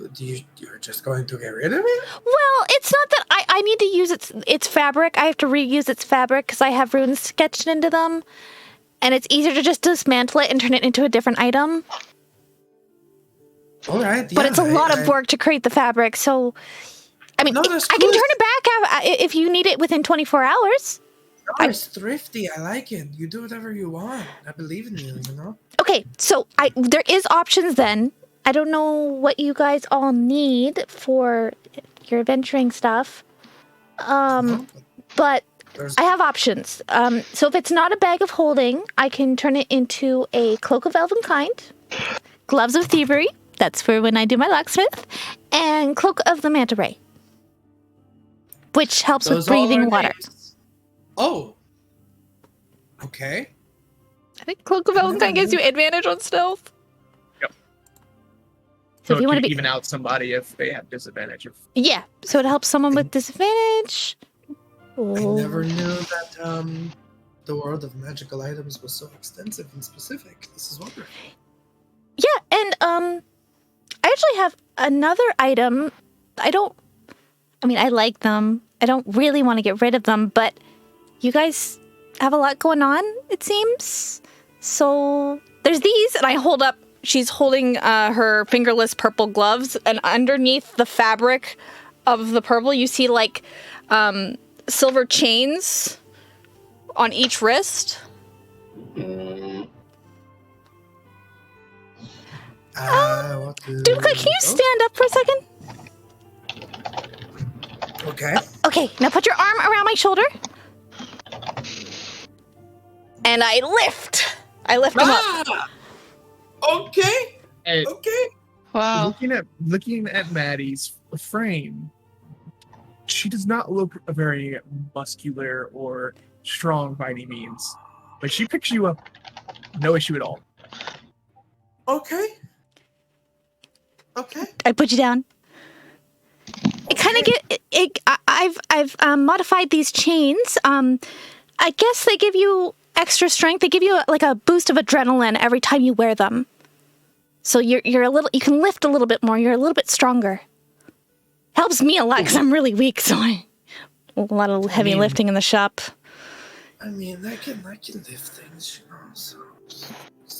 You're just going to get rid of it? Well, it's not that I need to use its fabric. I have to reuse its fabric because I have runes sketched into them. And it's easier to just dismantle it and turn it into a different item. All right. But it's a lot of work to create the fabric, so... I mean, I can turn it back if you need it within 24 hours. You're thrifty. I like it. You do whatever you want. I believe in you, Okay, so there is options then. I don't know what you guys all need for your adventuring stuff. But There's I have options. So if it's not a bag of holding, I can turn it into a cloak of elvenkind, gloves of thievery. That's for when I do my locksmith, and cloak of the manta ray, which helps with those all breathing are water. names. Oh. Okay. I think Cloak of Elvenkind gives you advantage on stealth. So So if you it want can to be, even out somebody if they have disadvantage. yeah. So it helps someone with disadvantage. I never knew that the world of magical items was so extensive and specific. This is wonderful. Yeah, and I actually have another item. I like them. I don't really want to get rid of them, but you guys have a lot going on, it seems. So there's these, and I hold up. She's holding her fingerless purple gloves, and underneath the fabric of the purple, you see like silver chains on each wrist. Dumka, can you stand up for a second? Okay. Okay, now put your arm around my shoulder. And I lift. I lift him up. Okay. And Okay. Wow. looking at Maddie's frame, she does not look very muscular or strong by any means, but she picks you up, no issue at all. Okay. Okay. I put you down. It kind of I've modified these chains. I guess they give you extra strength. They give you like a boost of adrenaline every time you wear them. So you're a little. You can lift a little bit more. You're a little bit stronger. Helps me a lot because I'm really weak. So a lot of heavy lifting in the shop. I mean, I can lift things, you know. So.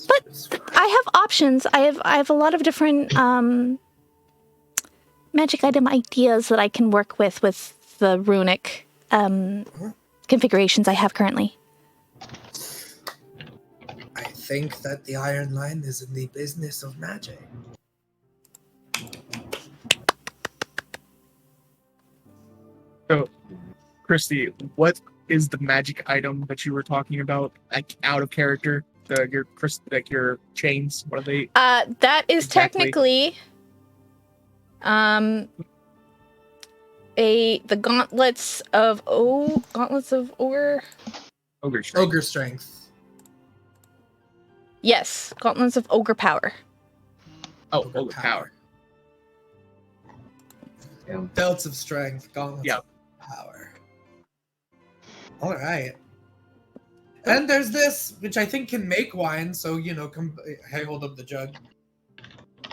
But I have options. I have a lot of different magic item ideas that I can work with the runic configurations I have currently. I think that the Iron Line is in the business of magic. So, Kristy, what is the magic item that you were talking about, like out of character? Your chains. What are they? That is Exactly. technically the gauntlets of ogre. Ogre strength. Ogre strength. Yes, gauntlets of ogre power. Oh, ogre power. Belts of strength. Gauntlets Yep. of power. All right. And there's this, which I think can make wine. So I hold up the jug.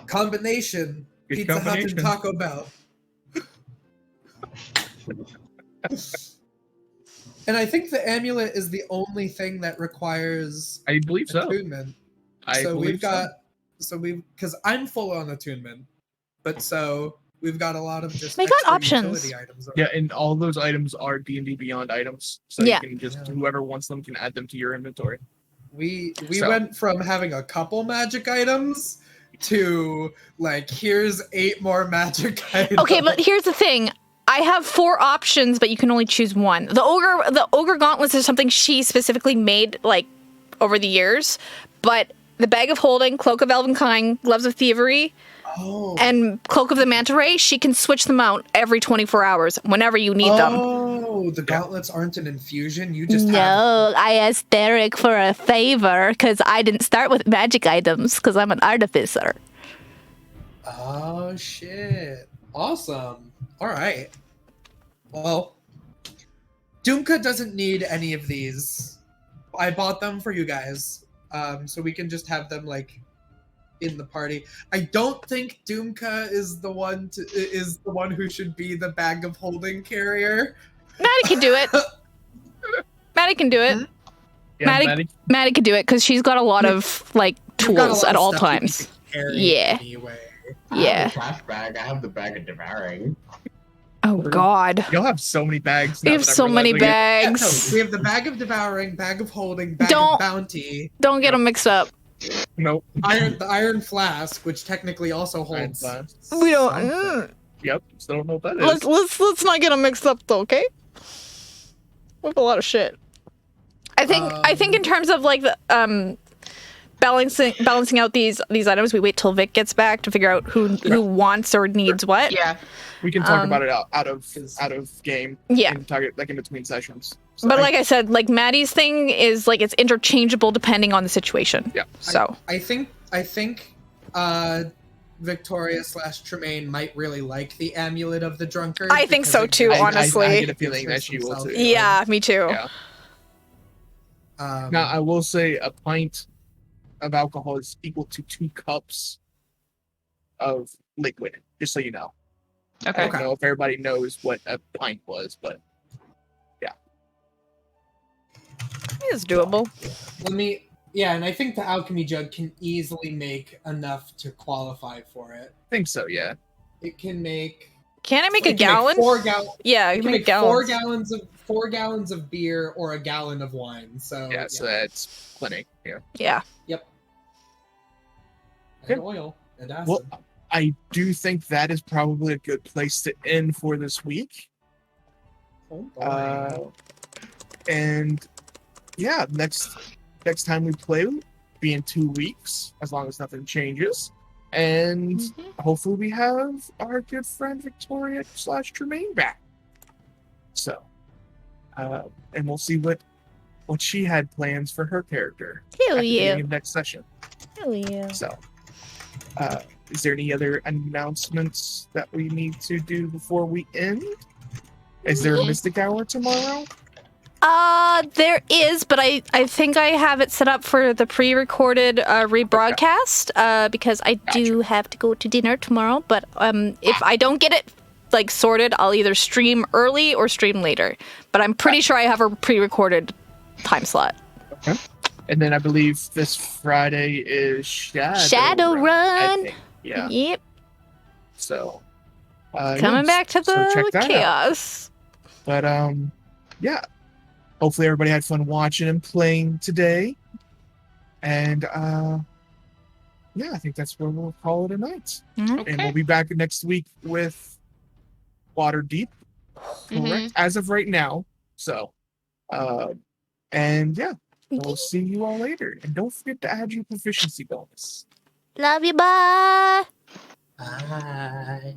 Combination. Good Pizza combination. Hut and Taco Bell. And I think the amulet is the only thing that requires I believe so. attunement. Because I'm full on attunement, but so we've got a lot of just We got extra options. utility items. Yeah, and all those items are D&D Beyond items, so Yeah. you can just whoever wants them can add them to your inventory. We So- went from having a couple magic items to like here's 8 more magic items. Okay, but here's the thing. I have 4 options, but you can only choose one. The ogre gauntlets is something she specifically made like over the years, but the bag of holding, cloak of elvenkind, gloves of thievery, and cloak of the manta ray, she can switch them out every 24 hours whenever you need them. Oh, the gauntlets aren't an infusion. You just have. No, I asked Derek for a favor because I didn't start with magic items because I'm an artificer. Oh shit! Awesome. All right. Well, Dumka doesn't need any of these. I bought them for you guys, so we can just have them like in the party. I don't think Dumka is the one who should be the bag of holding carrier. Matty can do it. Matty can do it. Yeah, Matty can do it because she's got a lot of like You've got a tools lot at of all stuff you times. can carry Yeah. Anyway. I Yeah. have the trash bag. I have the bag of devouring. Oh God. You'll have so many bags. We now have that I'm so many realizing it. Yeah, no, bags. we have the bag of devouring, bag of holding, bag Don't- of bounty, Don't get them mixed up. Nope. the iron flask, which technically also Iron holds. Blast. We don't. something. Yep. Still don't know what that is. Let's not get them mixed up though, okay? We have a lot of shit. I think in terms of like the balancing out these items, we wait till Vic gets back to figure out who wants or needs what. Yeah. We can talk about it out of game. Yeah. And talk it like in between sessions. So But like I said, like Maddie's thing is like it's interchangeable depending on the situation. Yeah. So I think Victoria / Tremayne might really like the amulet of the drunkard. I think so too, honestly. I get a feeling that she will too. yeah, me too. Yeah. Now I will say a pint of alcohol is equal to 2 cups of liquid. Just so you know. Okay. I don't know if everybody knows what a pint was, but It's doable. And I think the alchemy jug can easily make enough to qualify for it. I think so. Yeah. It can make. Can I make a it can gallon? Make 4 gallons. Yeah, It you can make make gallons. 4 gallons of beer or a gallon of wine. So Yeah. So that's plenty. Yeah. Yeah. Yep. Okay. And oil and acid. Well, I do think that is probably a good place to end for this week. Oh, boy. And yeah, next time we play will be in 2 weeks, as long as nothing changes. And hopefully we have our good friend Victoria / Tremayne back. So, and we'll see what she had plans for her character. Hell at the yeah. beginning of next session. Hell yeah. So, is there any other announcements that we need to do before we end? Is there a Mystic Hour tomorrow? There is, but I think I have it set up for the pre-recorded rebroadcast because I do have to go to dinner tomorrow. But if I don't get it like sorted, I'll either stream early or stream later. But I'm pretty sure I have a pre-recorded time slot. Okay. And then I believe this Friday is Shadowrun. I think. Yeah. Yep. So Coming back to so check the that chaos. out. But yeah. Hopefully everybody had fun watching and playing today. And yeah, I think that's where we'll call it a night. Okay. And we'll be back next week with Waterdeep. Correct. As of right now. So and yeah. We'll see you all later. And don't forget to add your proficiency bonus. Love you. Bye. Bye.